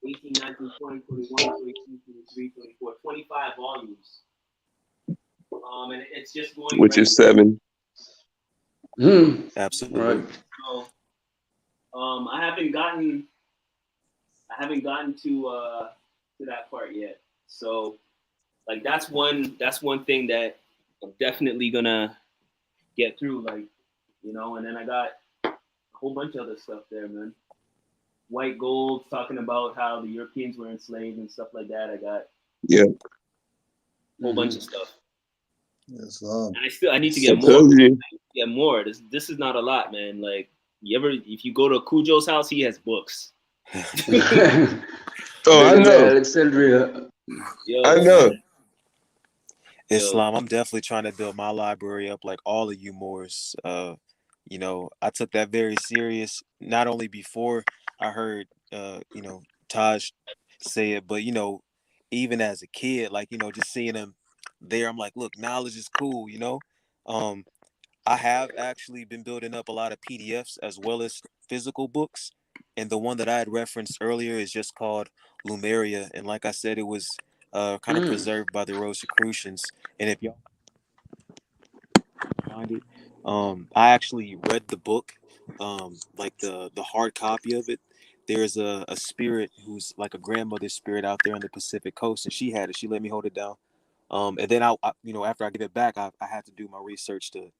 18, 19, 20, 21, 22, 23, 24, 25 volumes. And it's just going which is 7. Absolutely. Right. So, I haven't gotten to that part yet. So, like that's one thing that I'm definitely gonna get through, like, and then I got a whole bunch of other stuff there, man. White Gold talking about how the Europeans were enslaved and stuff like that. I got a whole bunch of stuff. Yes, and I need to get more. Get more. This is not a lot, man. Like if you go to Cujo's house, he has books. I know. Alexandria. Yo, I know. Islam, I'm definitely trying to build my library up like all of you Moors. I took that very serious, not only before I heard Taj say it, but even as a kid, like, just seeing him there, I'm like, look, knowledge is cool, I have actually been building up a lot of PDFs as well as physical books. And the one that I had referenced earlier is just called Lumeria. And like I said, it was kind of preserved by the Rosicrucians. And if y'all find it, I actually read the book, like the hard copy of it. There's a spirit who's like a grandmother spirit out there on the Pacific coast, and she had it. She let me hold it down. And then I after I give it back, I had to do my research to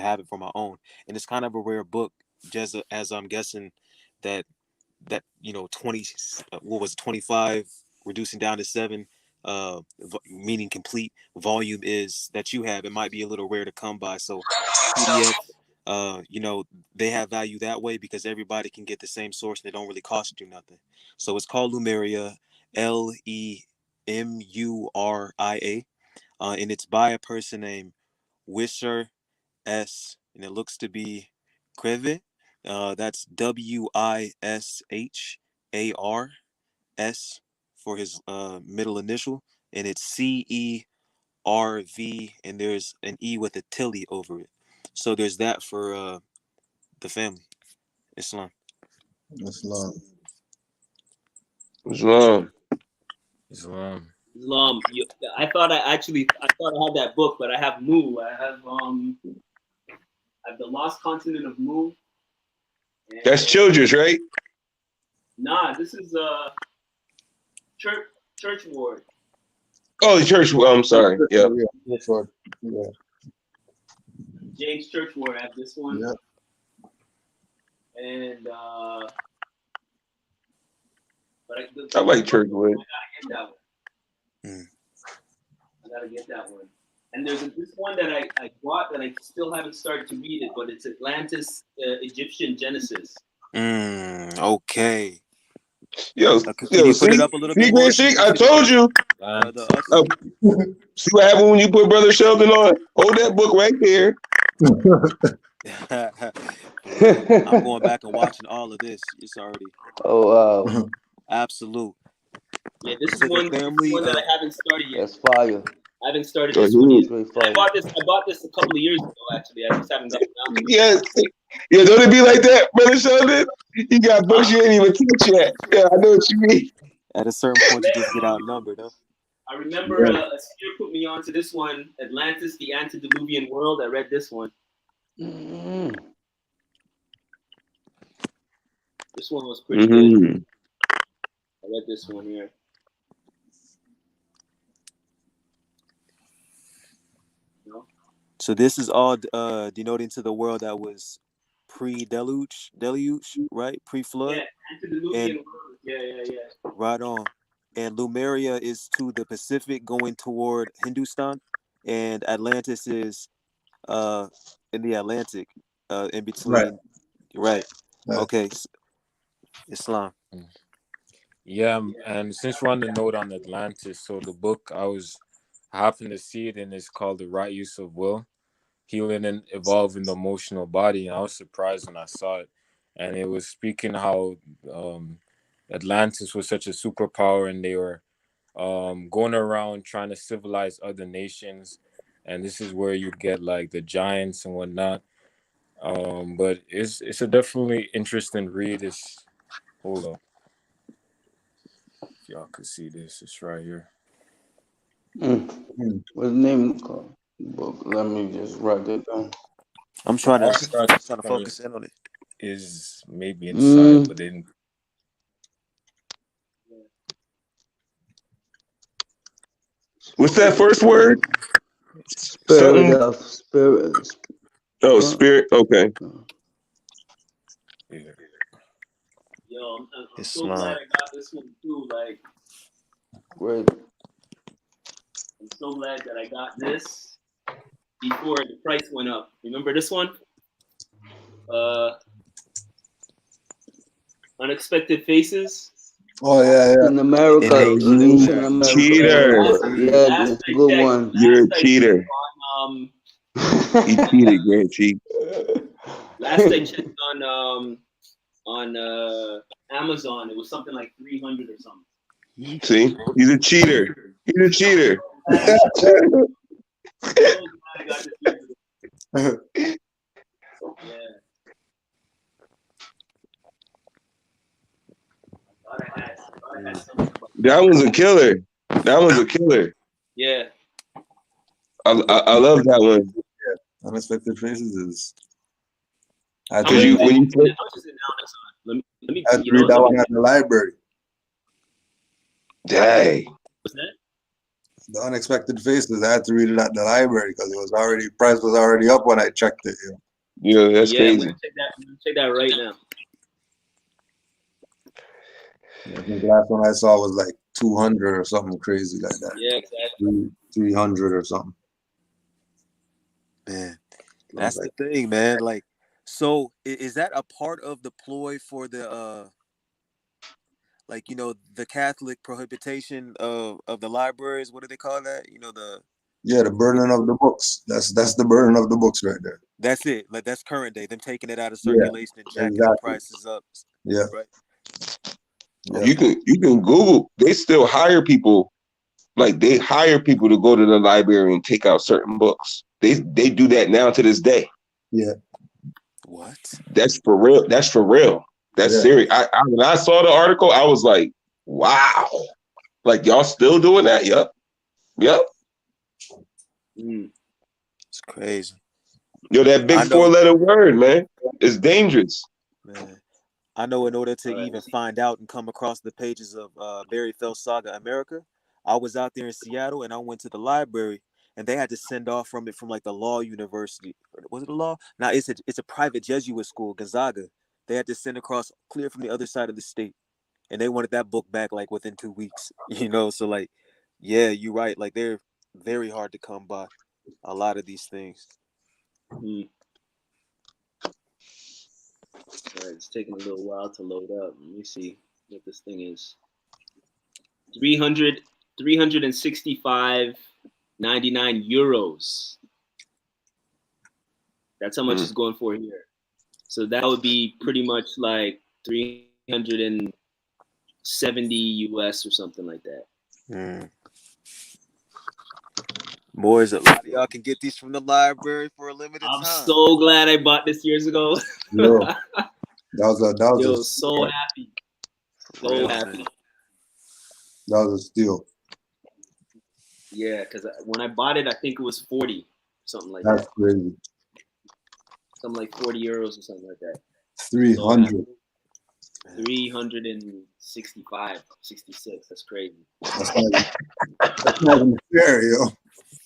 have it for my own. And it's kind of a rare book, just as I'm guessing that 20, what was it, 25 reducing down to 7, meaning complete volume is that you have. It might be a little rare to come by. So PDF, they have value that way because everybody can get the same source and they don't really cost you nothing. So it's called Lumeria, Lemuria, and it's by a person named Wisher S, and it looks to be Kreve. That's Wishars for his middle initial, and it's CERV, and there's an E with a tilde over it. So there's that for the family. Islam. Islam. I thought I had that book, but I have Mu. I have the Lost Continent of Mu. That's Childress, right? Nah, this is Church Ward. Oh, Church. I'm sorry. Yeah. Yeah. James Church Ward. I have this one. Yeah. And I like Church Ward. I gotta get that one. And there's this one that I bought that I still haven't started to read it, but it's Atlantis, Egyptian Genesis. Okay. Yo, can you put it up a little bit more? I told you. See what happened when you put Brother Sheldon on? Hold that book right there. I'm going back and watching all of this. It's already. Oh wow. Absolute. Yeah, this is one that I haven't started yet. That's fire. I haven't started this one yet. I bought this a couple of years ago, actually. I just haven't gotten around to it. Yeah, don't it be like that, Brother Sheldon? You got books you ain't even touch yet. Yeah, I know what you mean. At a certain point, you just get outnumbered, huh? I remember a speaker put me on to this one, Atlantis, the Antediluvian World. I read this one. This one was pretty good. I read this one here. So this is all denoting to the world that was pre-deluge, right? Pre-flood. Yeah, antediluvian world. Yeah. Right on. And Lemuria is to the Pacific going toward Hindustan, and Atlantis is in the Atlantic, in between. Right. Okay. Islam. Yeah, and since we're on the note on Atlantis, so the book I happened to see it, and it's called The Right Use of Will, Healing and Evolving the Emotional Body. And I was surprised when I saw it, and it was speaking how Atlantis was such a superpower, and they were going around trying to civilize other nations, and this is where you get like the giants and whatnot. But it's a definitely interesting read. It's hold on, if y'all could see this, it's right here. What's the name of the book? Let me just write that down. I'm trying to focus in on it. Is maybe inside, but then what's that first word? Spirit of spirit. Oh, spirit. Okay. Yo, I'm so glad I got this one too. Like, great. I'm so glad that I got this before the price went up. Remember this one? Unexpected Faces. Oh yeah. In America, ancient America. Cheater. Yeah, that's a good one. You're a cheater. You cheated, great cheat. Last I checked on Amazon, it was something like 300 or something. See, he's a cheater. He's a cheater. That was a killer. That was a killer. Yeah. I love that one. Yeah. Unexpected Faces is. Let me I had to read that one at the library. Dang. What's that? The Unexpected Faces. I had to read it at the library because it was already price was already up when I checked it. Yeah, that's crazy. I'm gonna check that right now. I think the last one I saw was like 200 or something crazy like that. Yeah, exactly. 300 or something. Man, that's the thing, man. Like, so is that a part of the ploy for the like, you know, the Catholic prohibition of the libraries? What do they call that? You know, the burning of the books. That's the burning of the books right there. That's it. Like, that's current day. Them taking it out of circulation and jacking the prices up. Yeah. Right. Yeah. You can Google. They still hire people. Like, they hire people to go to the library and take out certain books. They do that now to this day. Yeah. What? That's for real. That's for real. That's serious. When I saw the article, I was like, wow. Like, y'all still doing that? Yep. It's crazy. Yo, that big 4-letter word, man, is dangerous. Man, I know in order to even find out and come across the pages of Barry Fell's Saga America, I was out there in Seattle and I went to the library and they had to send off from like the law university. Was it a law? No, it's a private Jesuit school, Gonzaga. They had to send across clear from the other side of the state. And they wanted that book back like within 2 weeks. You know, so like, yeah, you're right. Like, they're very hard to come by, a lot of these things. All right, it's taking a little while to load up. Let me see what this thing is. 365.99 euros. That's how much it's going for here. So that would be pretty much like 370 US or something like that. Boys, a lot of y'all can get these from the library for a limited time. I'm so glad I bought this years ago. Yo, that was so happy. So happy. That was a steal. Yeah, because when I bought it, I think it was 40, something like that. That's crazy. Something like 40 euros or something like that. 300. 365, 66. That's crazy. That's not even fair, yo.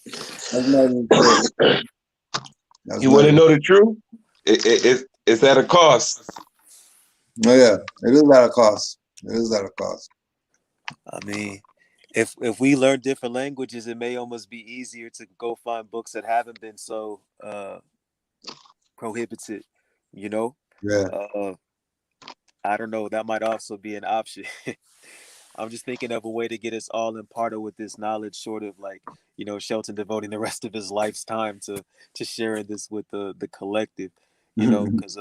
That's not even fair. You want to know the truth? It's at a cost. Oh yeah, it is at a cost. It is at a cost. I mean, if we learn different languages, it may almost be easier to go find books that haven't been so prohibited. You know, Yeah. I don't know. That might also be an option. I'm just thinking of a way to get us all imparted with this knowledge, sort of like, Shelton devoting the rest of his life's time to sharing this with the collective, because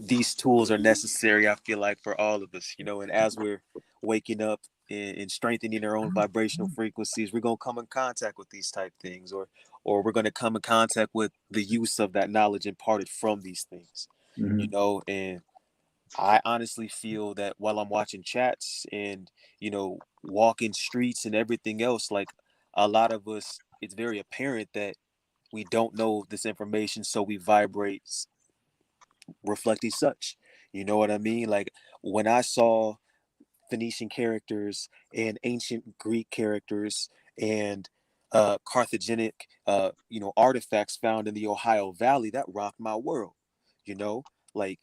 these tools are necessary, I feel like, for all of us, and as we're waking up and strengthening our own vibrational frequencies, we're going to come in contact with these type things, or we're going to come in contact with the use of that knowledge imparted from these things, and I honestly feel that while I'm watching chats and, walking streets and everything else, like a lot of us, it's very apparent that we don't know this information. So we vibrate reflecting such, you know what I mean? Like when I saw Phoenician characters and ancient Greek characters and Carthaginic, artifacts found in the Ohio Valley, that rocked my world, like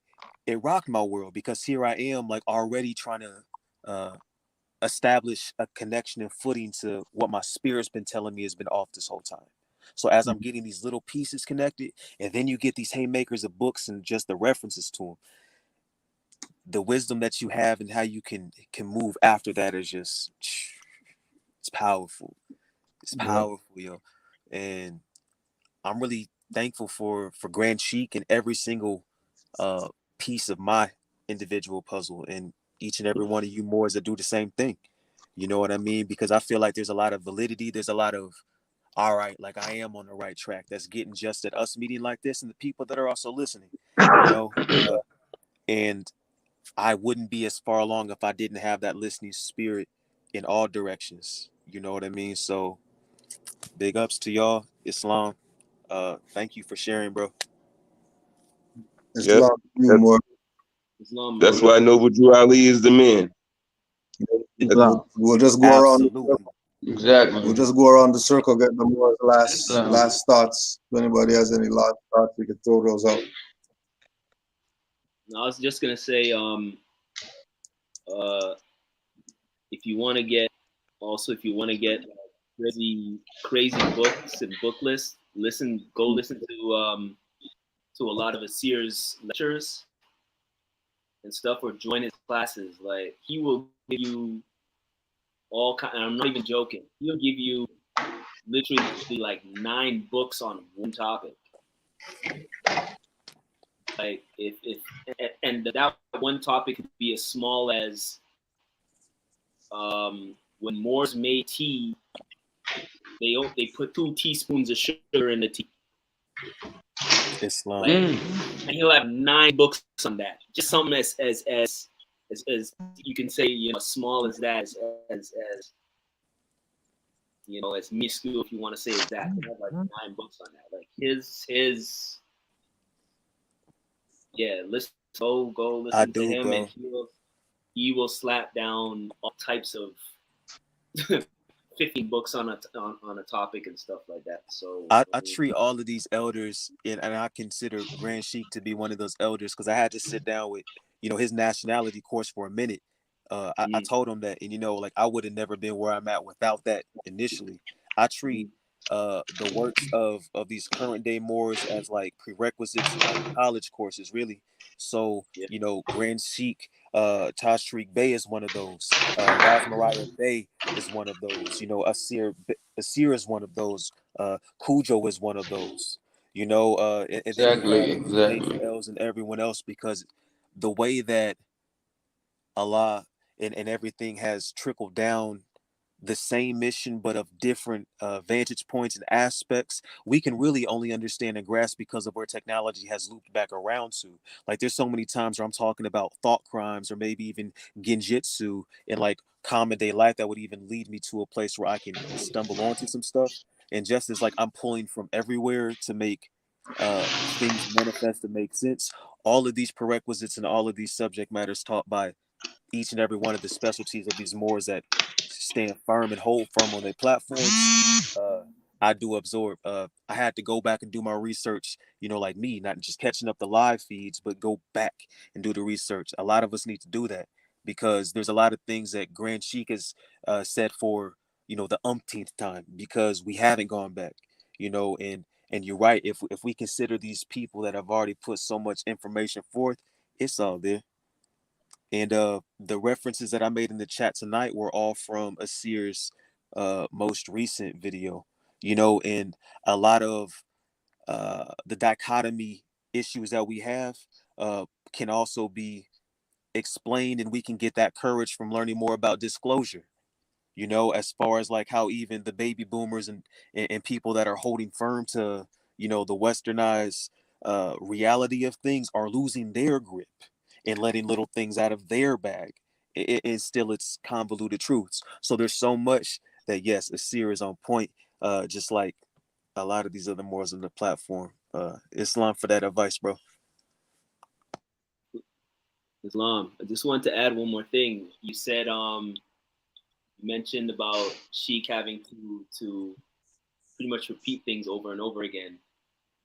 it rocked my world because here I am, like already trying to establish a connection and footing to what my spirit's been telling me has been off this whole time. So as I'm getting these little pieces connected, and then you get these haymakers of books and just the references to them, the wisdom that you have and how you can move after that is just, it's powerful. It's powerful, yo. And I'm really thankful for Grand Sheik and every single piece of my individual puzzle, and each and every one of you Moors that do the same thing. You know what I mean? Because I feel like there's a lot of validity. There's a lot of, all right, like I am on the right track. That's getting just at us meeting like this and the people that are also listening, and I wouldn't be as far along if I didn't have that listening spirit in all directions. You know what I mean? So big ups to y'all, Islam. Thank you for sharing, bro. Yep. That's why Noble Drew Ali is the man. We'll just go around. Exactly. We'll just go around the circle, get the more last thoughts. If anybody has any last thoughts, we can throw those out. No, I was just gonna say, if you want to get crazy books and book lists, go listen to a lot of Asir's lectures and stuff, or join his classes. Like he will give you all kind. And I'm not even joking. He'll give you literally like 9 books on one topic. Like if and that one topic could be as small as when Moors made tea, they put 2 teaspoons of sugar in the tea. Islam. And he'll have 9 books on that. Just something as you can say, small as that, as as minuscule, if you want to say, as that. He'll have like 9 books on that. Like his go listen to him, bro. And he will slap down all types of 15 books on a topic and stuff like that. So I treat all of these elders, and I consider Grand Sheik to be one of those elders, because I had to sit down with his nationality course for a minute. I told him that, and like I would have never been where I'm at without that initially. I treat the works of these current day Moors as like prerequisites and like college courses, really. So Grand Sheik, Tashriq Bey is one of those. Raz Mariah Bey is one of those. Asir is one of those. Cujo is one of those. And then you have Major L's and everyone else, because the way that Allah and everything has trickled down the same mission, but of different vantage points and aspects, we can really only understand and grasp because of where technology has looped back around to. Like there's so many times where I'm talking about thought crimes or maybe even genjutsu in like common day life that would even lead me to a place where I can stumble onto some stuff. And just as like I'm pulling from everywhere to make things manifest and make sense, all of these prerequisites and all of these subject matters taught by each and every one of the specialties of these Moors that stand firm and hold firm on their platforms. I do absorb. I had to go back and do my research, you know, like me, not just catching up the live feeds, but go back and do the research. A lot of us need to do that because there's a lot of things that Grand Sheik has said for, you know, the umpteenth time because we haven't gone back, you know, and you're right. If we consider these people that have already put so much information forth, it's all there. And the references that I made in the chat tonight were all from Asir's most recent video, you know, and a lot of the dichotomy issues that we have can also be explained, and we can get that courage from learning more about disclosure, you know, as far as like how even the baby boomers and people that are holding firm to, you know, the westernized reality of things are losing their grip and letting little things out of their bag and still it's convoluted truths. So there's so much that yes, Asir is on point, just like a lot of these other Moors on the platform. Islam for that advice, bro. Islam. I just wanted to add one more thing. You said you mentioned about Sheik having to pretty much repeat things over and over again.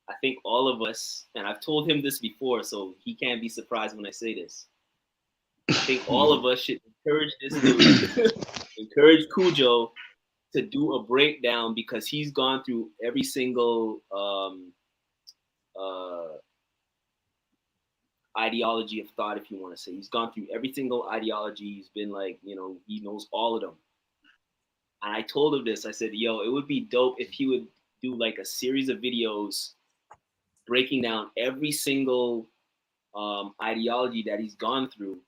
I think all of us, and I've told him this before, so he can't be surprised when I say this. I think all of us should encourage this dude, encourage Cujo to do a breakdown because he's gone through every single ideology of thought, if you want to say. He's gone through every single ideology. He's been like, you know, he knows all of them. And I told him this. I said, yo, it would be dope if he would do like a series of videos breaking down every single ideology that he's gone through.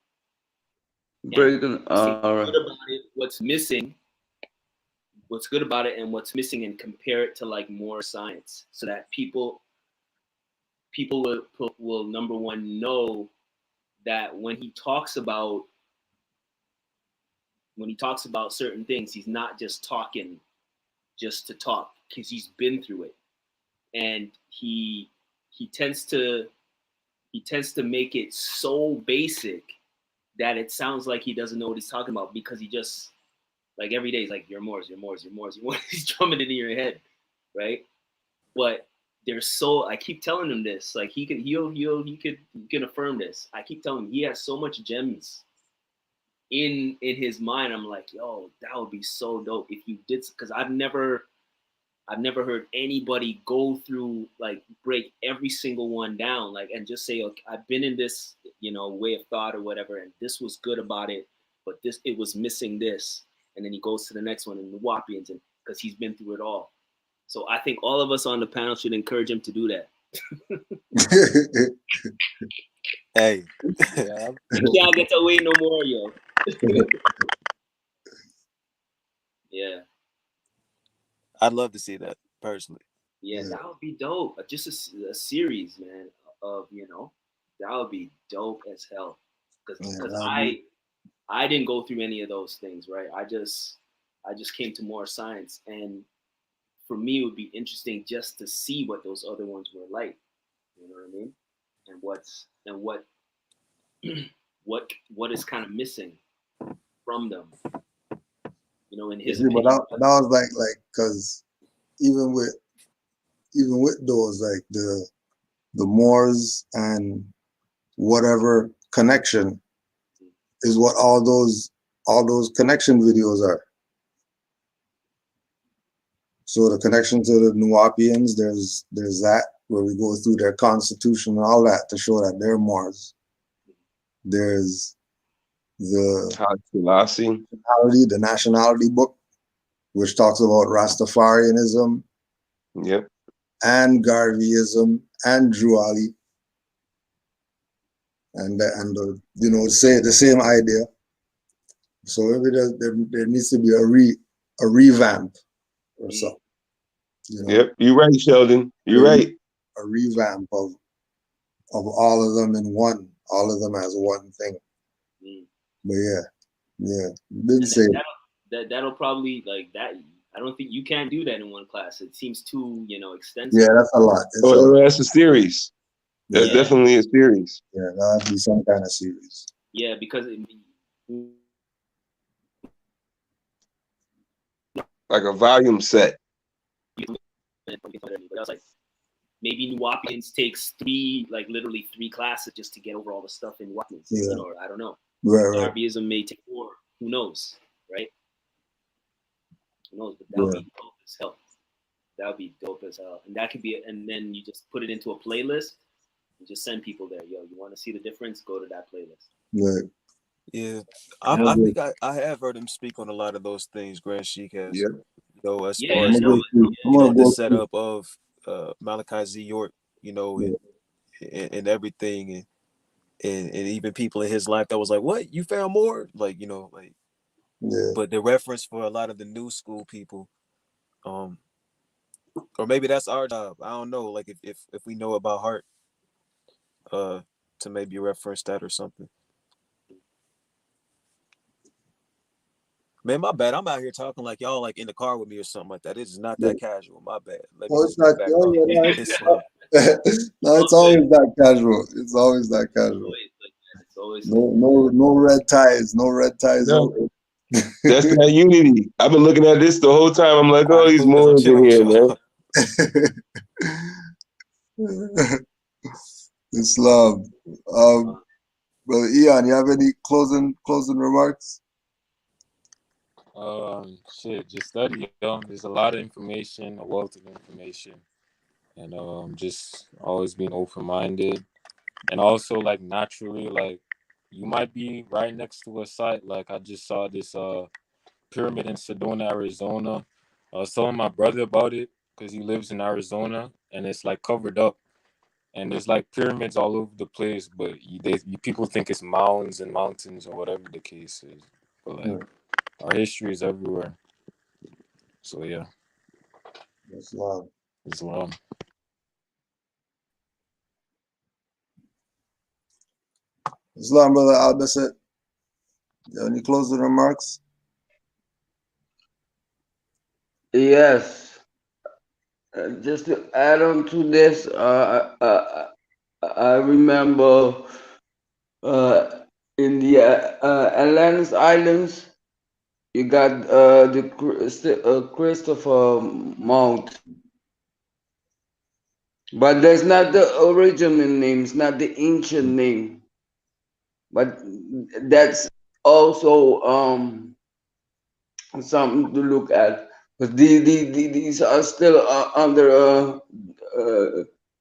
Breaking, all right. What's missing, what's good about it, and what's missing, and compare it to like more science, so that people will number one know that when he talks about certain things, he's not just talking just to talk because he's been through it, and he tends to make it so basic that it sounds like he doesn't know what he's talking about because he just like every day he's like you're Moors. He's drumming it in your head, right? But there's so I keep telling him this, like he can affirm this. I keep telling him he has so much gems in his mind. I'm like, yo, that would be so dope if you did, because I've never heard anybody go through like break every single one down, like, and just say, okay, I've been in this, you know, way of thought or whatever, and this was good about it, but it was missing this, and then he goes to the next one and the Wapians, and because he's been through it all. So I think all of us on the panel should encourage him to do that. Hey, yeah. You can't get away no more, yo. Yeah. I'd love to see that personally. Yeah, that would be dope. Just a series, man, of, you know, that would be dope as hell. Because I didn't go through any of those things, right? I just came to more science, and for me, it would be interesting just to see what those other ones were like. You know what I mean? And what is kind of missing from them. You know, in his opinion. But that was like because even with those, like the Moors and whatever connection is what all those connection videos are. So the connection to the Nuwapians, there's that where we go through their constitution and all that to show that they're Moors. There's the nationality book, which talks about Rastafarianism, yep, and Garveyism and Druali, and you know, say the same idea. So maybe there needs to be a revamp or something. You know? Yep, you're right, Sheldon. You're right. A revamp of all of them in one, all of them as one thing. But yeah, didn't say that'll probably like that. I don't think you can do that in one class. It seems too, you know, extensive. Yeah, that's a lot. That's a series. That's definitely a series. Yeah, that'd be some kind of series. Yeah, because like a volume set. But I was like, maybe New Wapians takes literally three classes just to get over all the stuff in Wapians. Yeah. You know, I don't know. Right. Darbyism may take more. Who knows, right? Who knows? But that would be dope as hell. That would be dope as hell. And that could be, and then you just put it into a playlist and just send people there. Yo, you want to see the difference? Go to that playlist. Right. Yeah, I think I have heard him speak on a lot of those things. Grand Sheik has, Yeah. you know, as Yeah, far as no, the setup of Malachi Z. York, you know, and everything, and even people in his life that was like, "What, you found more?" Like, you know, like. Yeah. But the reference for a lot of the new school people, or maybe that's our job. I don't know. Like if we know about heart, to maybe reference that or something. Man, my bad. I'm out here talking like y'all like in the car with me or something like that. It is not that casual. My bad. Let me Oh, just it's not. get back on. It's slow. No, it's always that casual. It's always that casual. It's always No red ties. No red ties. No. That's that unity. I've been looking at this the whole time. I'm like, oh, these Moors in here, man. Islam. Brother Ian, you have any closing remarks? Shit, just study. There's a lot of information, a wealth of information, and just always being open minded, and also like naturally, like you might be right next to a site. Like I just saw this pyramid in Sedona, Arizona. I was telling my brother about it because he lives in Arizona, and it's like covered up, and there's like pyramids all over the place, but people think it's mounds and mountains or whatever the case is. But like our history is everywhere. So yeah. Islam. Islam. Islam, brother Al Basit. You have any closing remarks? Yes. Just to add on to this, I remember in the Atlantis Islands, you got the Christopher Mount. But that's not the original name, it's not the ancient name. But that's also something to look at. But these are still under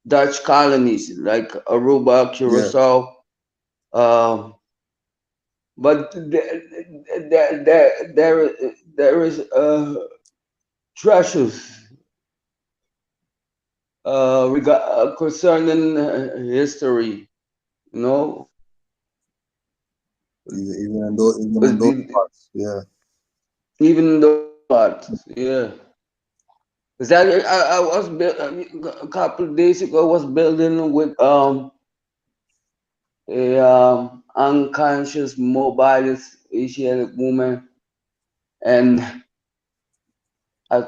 Dutch colonies like Aruba, Curacao. Yeah. But there is treasures concerning history, you know. Even in those parts, yeah. Even in those parts, yeah. Because I was a couple of days ago. I was building with a unconscious, mobile Asiatic woman, and I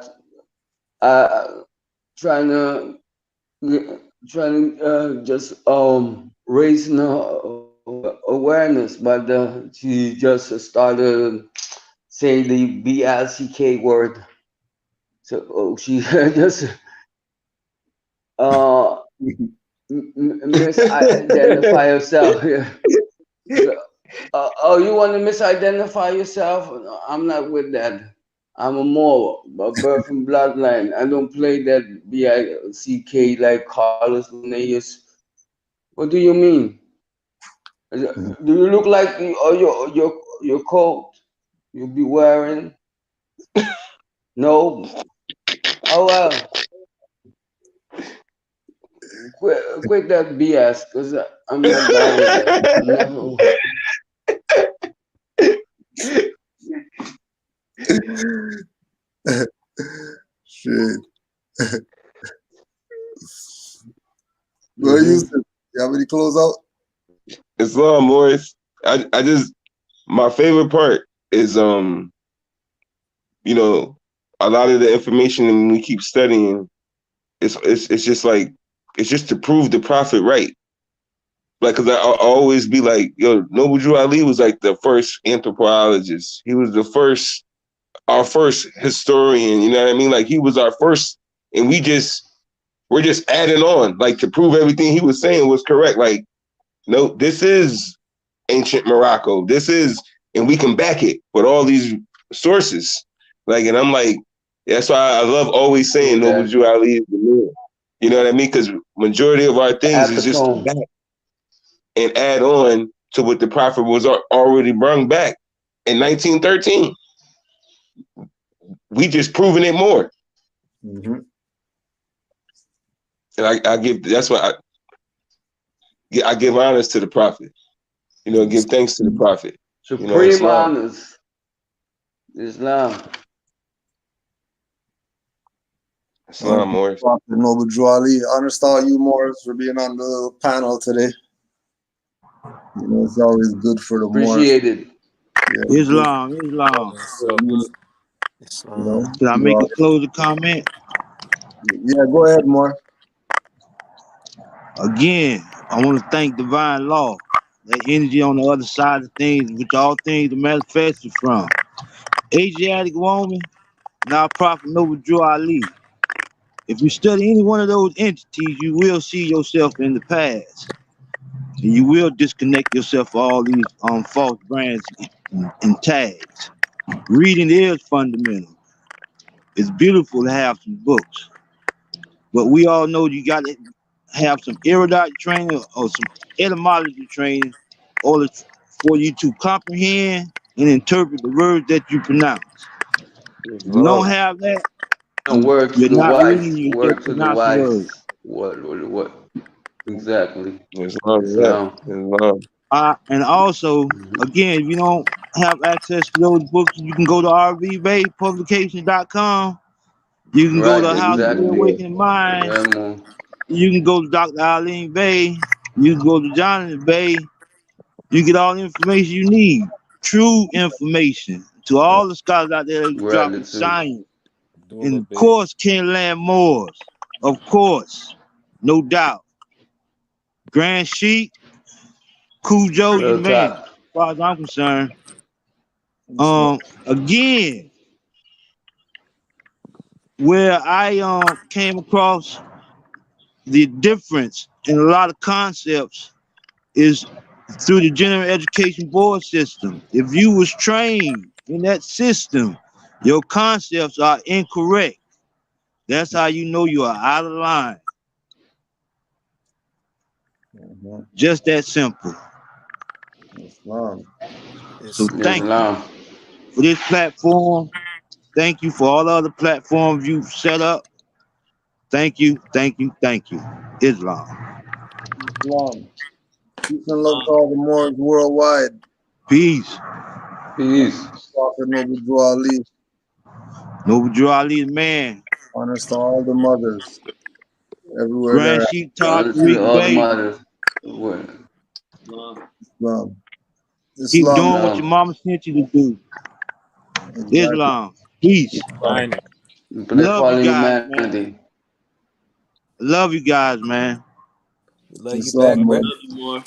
trying to just raising her awareness, but she just started saying the BLCK word. So she just misidentify herself. So, oh, you want to misidentify yourself? No, I'm not with that. I'm a Moro, a birth and bloodline. I don't play that BICK like Carlos Linnaeus. What do you mean? Do you look like your coat you'll be wearing? No. Oh well. Quit that BS, because I'm not down with that. No. Shit. Where you have any close out? Islam, boys. I just my favorite part is you know, a lot of the information when we keep studying, it's just like it's just to prove the prophet right. Like, cause I always be like, yo, Noble Drew Ali was like the first anthropologist. He was our first historian. You know what I mean? Like he was our first and we're just adding on, like, to prove everything he was saying was correct. Like, no, this is ancient Morocco. This is, and we can back it with all these sources. Like, and I'm like, that's why I love always saying Noble Jew Ali is the man. You know what I mean? Because majority of our things is just to back and add on to what the prophet was already brought back in 1913. We just proving it more. Mm-hmm. And I give, that's why I give honors to the prophet. You know, give thanks to the prophet. Supreme honors. Islam. Islam, Morris. Noble Jew Ali. Honors to all you, Morris, for being on the panel today. You know, it's always good for the Appreciate it. Yeah, Islam. You know, Can I make a closing comment? Yeah, go ahead, Morris. Again, I want to thank Divine Law, that energy on the other side of things, which all things are manifested from. Asiatic woman, now Prophet Noble Jew Ali. If you study any one of those entities, you will see yourself in the past. And you will disconnect yourself from all these false brands and tags. Reading is fundamental. It's beautiful to have some books. But we all know you got to have some erudite training or some etymology training or for you to comprehend and interpret the words that you pronounce. If you don't have that, Word to you're the not wise. reading, you're Word just to the pronouncing words. wise. What? Exactly. Islam. And also, again, if you don't have access to those books, you can go to rvbaypublications.com. You can go to House of the Awakening Mind. You can go to Dr. Eileen Bay. You can go to Jonathan Bay. You get all the information you need. True information. To all the scholars out there dropping science. And of course, Canaanland Moors. Of course. No doubt. Grand Sheik, Cujo, you the man. As far as I'm concerned. Again, where I came across the difference in a lot of concepts is through the general education board system. If you was trained in that system, your concepts are incorrect. That's how you know you are out of line. Just that simple. Islam. So thank you for this platform. Thank you for all the other platforms you've set up. Thank you, thank you, thank you. Islam. Islam. Peace and love to all the Moors worldwide. Peace. Prophet Noble Jew Ali. Noble Jew Ali, man. Honors to all the mothers. Everywhere Grand they're Sheik at. All the mothers. Islam. Keep doing what your mama sent you to do. Exactly. Islam. Peace. Love you guys, man. Love you guys, man. Love you back, bro. Love you more.